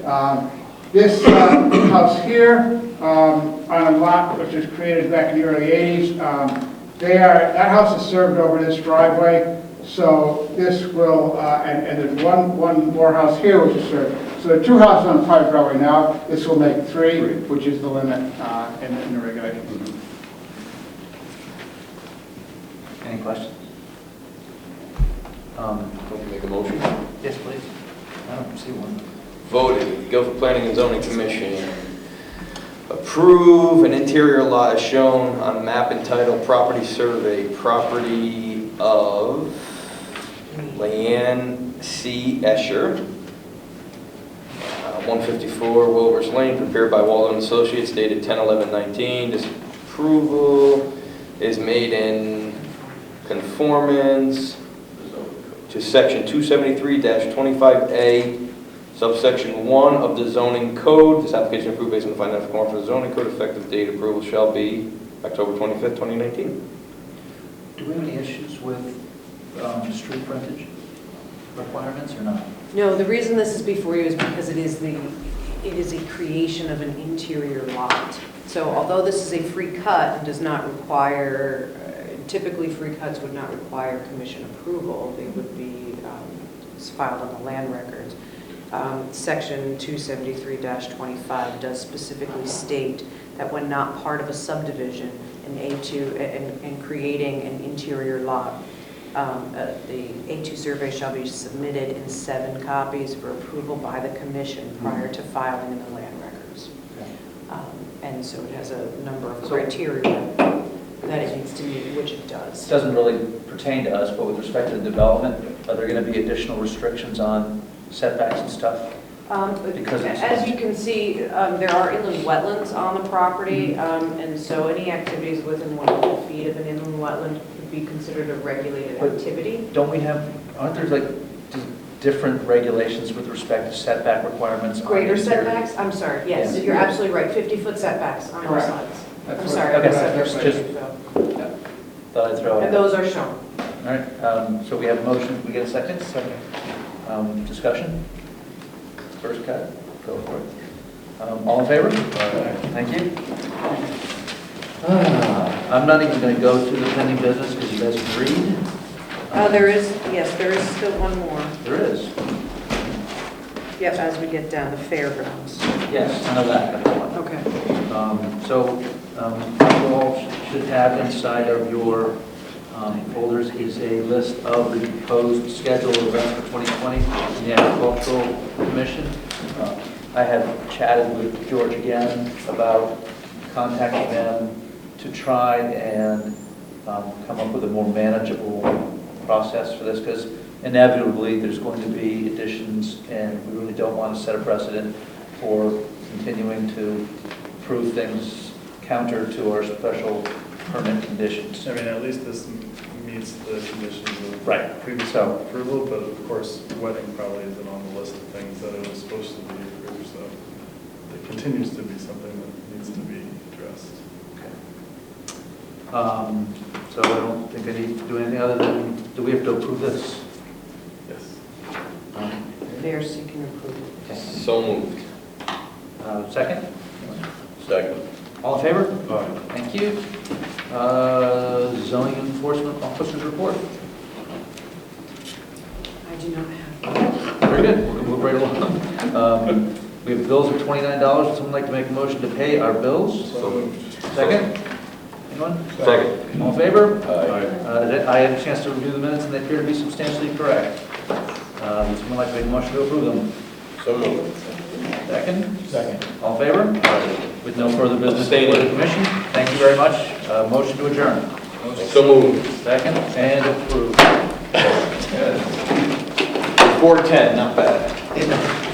This house here on a lot which was created back in the early 80s. That house is served over this driveway. So this will, and there's one more house here which is served. So there are two houses on private driveway now. This will make three, which is the limit in the regulations. Any questions? Make a motion? Yes, please. I don't see one. Voted, Guilford Planning and Zoning Commission. Approve an interior lot as shown on map entitled Property Survey, property of Leanne C. Escher, 154 Wilbur's Lane, prepared by Walden Associates, dated 10/11/19. This approval is made in conformance to section 273-25A, subsection 1 of the zoning code. This application approved based on the findings of conformance to the zoning code. Effective date approval shall be October 25th, 2019. Do we have any issues with street frontage requirements or not? No, the reason this is before you is because it is a creation of an interior lot. So although this is a free cut and does not require, typically free cuts would not require commission approval. They would be filed on the land records. Section 273-25 does specifically state that when not part of a subdivision, an A2, and creating an interior lot, the A2 survey shall be submitted in 7 copies for approval by the commission prior to filing in the land records. And so it has a number of criteria that it needs to meet, which it does. It doesn't really pertain to us, but with respect to the development, are there going to be additional restrictions on setbacks and stuff? Because as you can see, there are inland wetlands on the property, and so any activities within 100 feet of an inland wetland would be considered a regulated activity. Don't we have, aren't there like different regulations with respect to setback requirements? Greater setbacks? I'm sorry, yes, you're absolutely right, 50-foot setbacks on both sides. I'm sorry. Okay, just thought I'd throw it out. And those are shown. All right, so we have a motion, we get a second? Second. Discussion? First cut, go for it. All in favor? Thank you. I'm not even going to go through the pending business because you guys agreed. There is still one more. There is. Yep, as we get down to fairgrounds. Yes, I know that. Okay. So you all should have inside of your folders is a list of the proposed schedule of events for 2020 in the Agricultural Commission. I have chatted with George again about contacting them to try and come up with a more manageable process for this, because inevitably there's going to be additions, and we really don't want to set a precedent for continuing to prove things counter to our special permit conditions. I mean, at least this meets the conditions of previous So- approval, but of course, wedding probably isn't on the list of things that it was supposed to be approved, so it continues to be something that needs to be addressed. So I don't think I need to do anything other than, do we have to approve this? Yes. They're seeking approval. Okay. So moved. Second? Second. All in favor? Thank you. Zoning Enforcement Officer's Report. I do not have. Very good, we'll move right along. We have bills of $29. Would someone like to make a motion to pay our bills? Second? Anyone? Second. All in favor? Aye. I had a chance to review the minutes, and they appear to be substantially correct. Would someone like to make a motion to approve them? So moved. Second? Second. All in favor? With no further business before the commission, thank you very much. Motion to adjourn. So moved. Second, and approved. 4:10, not bad.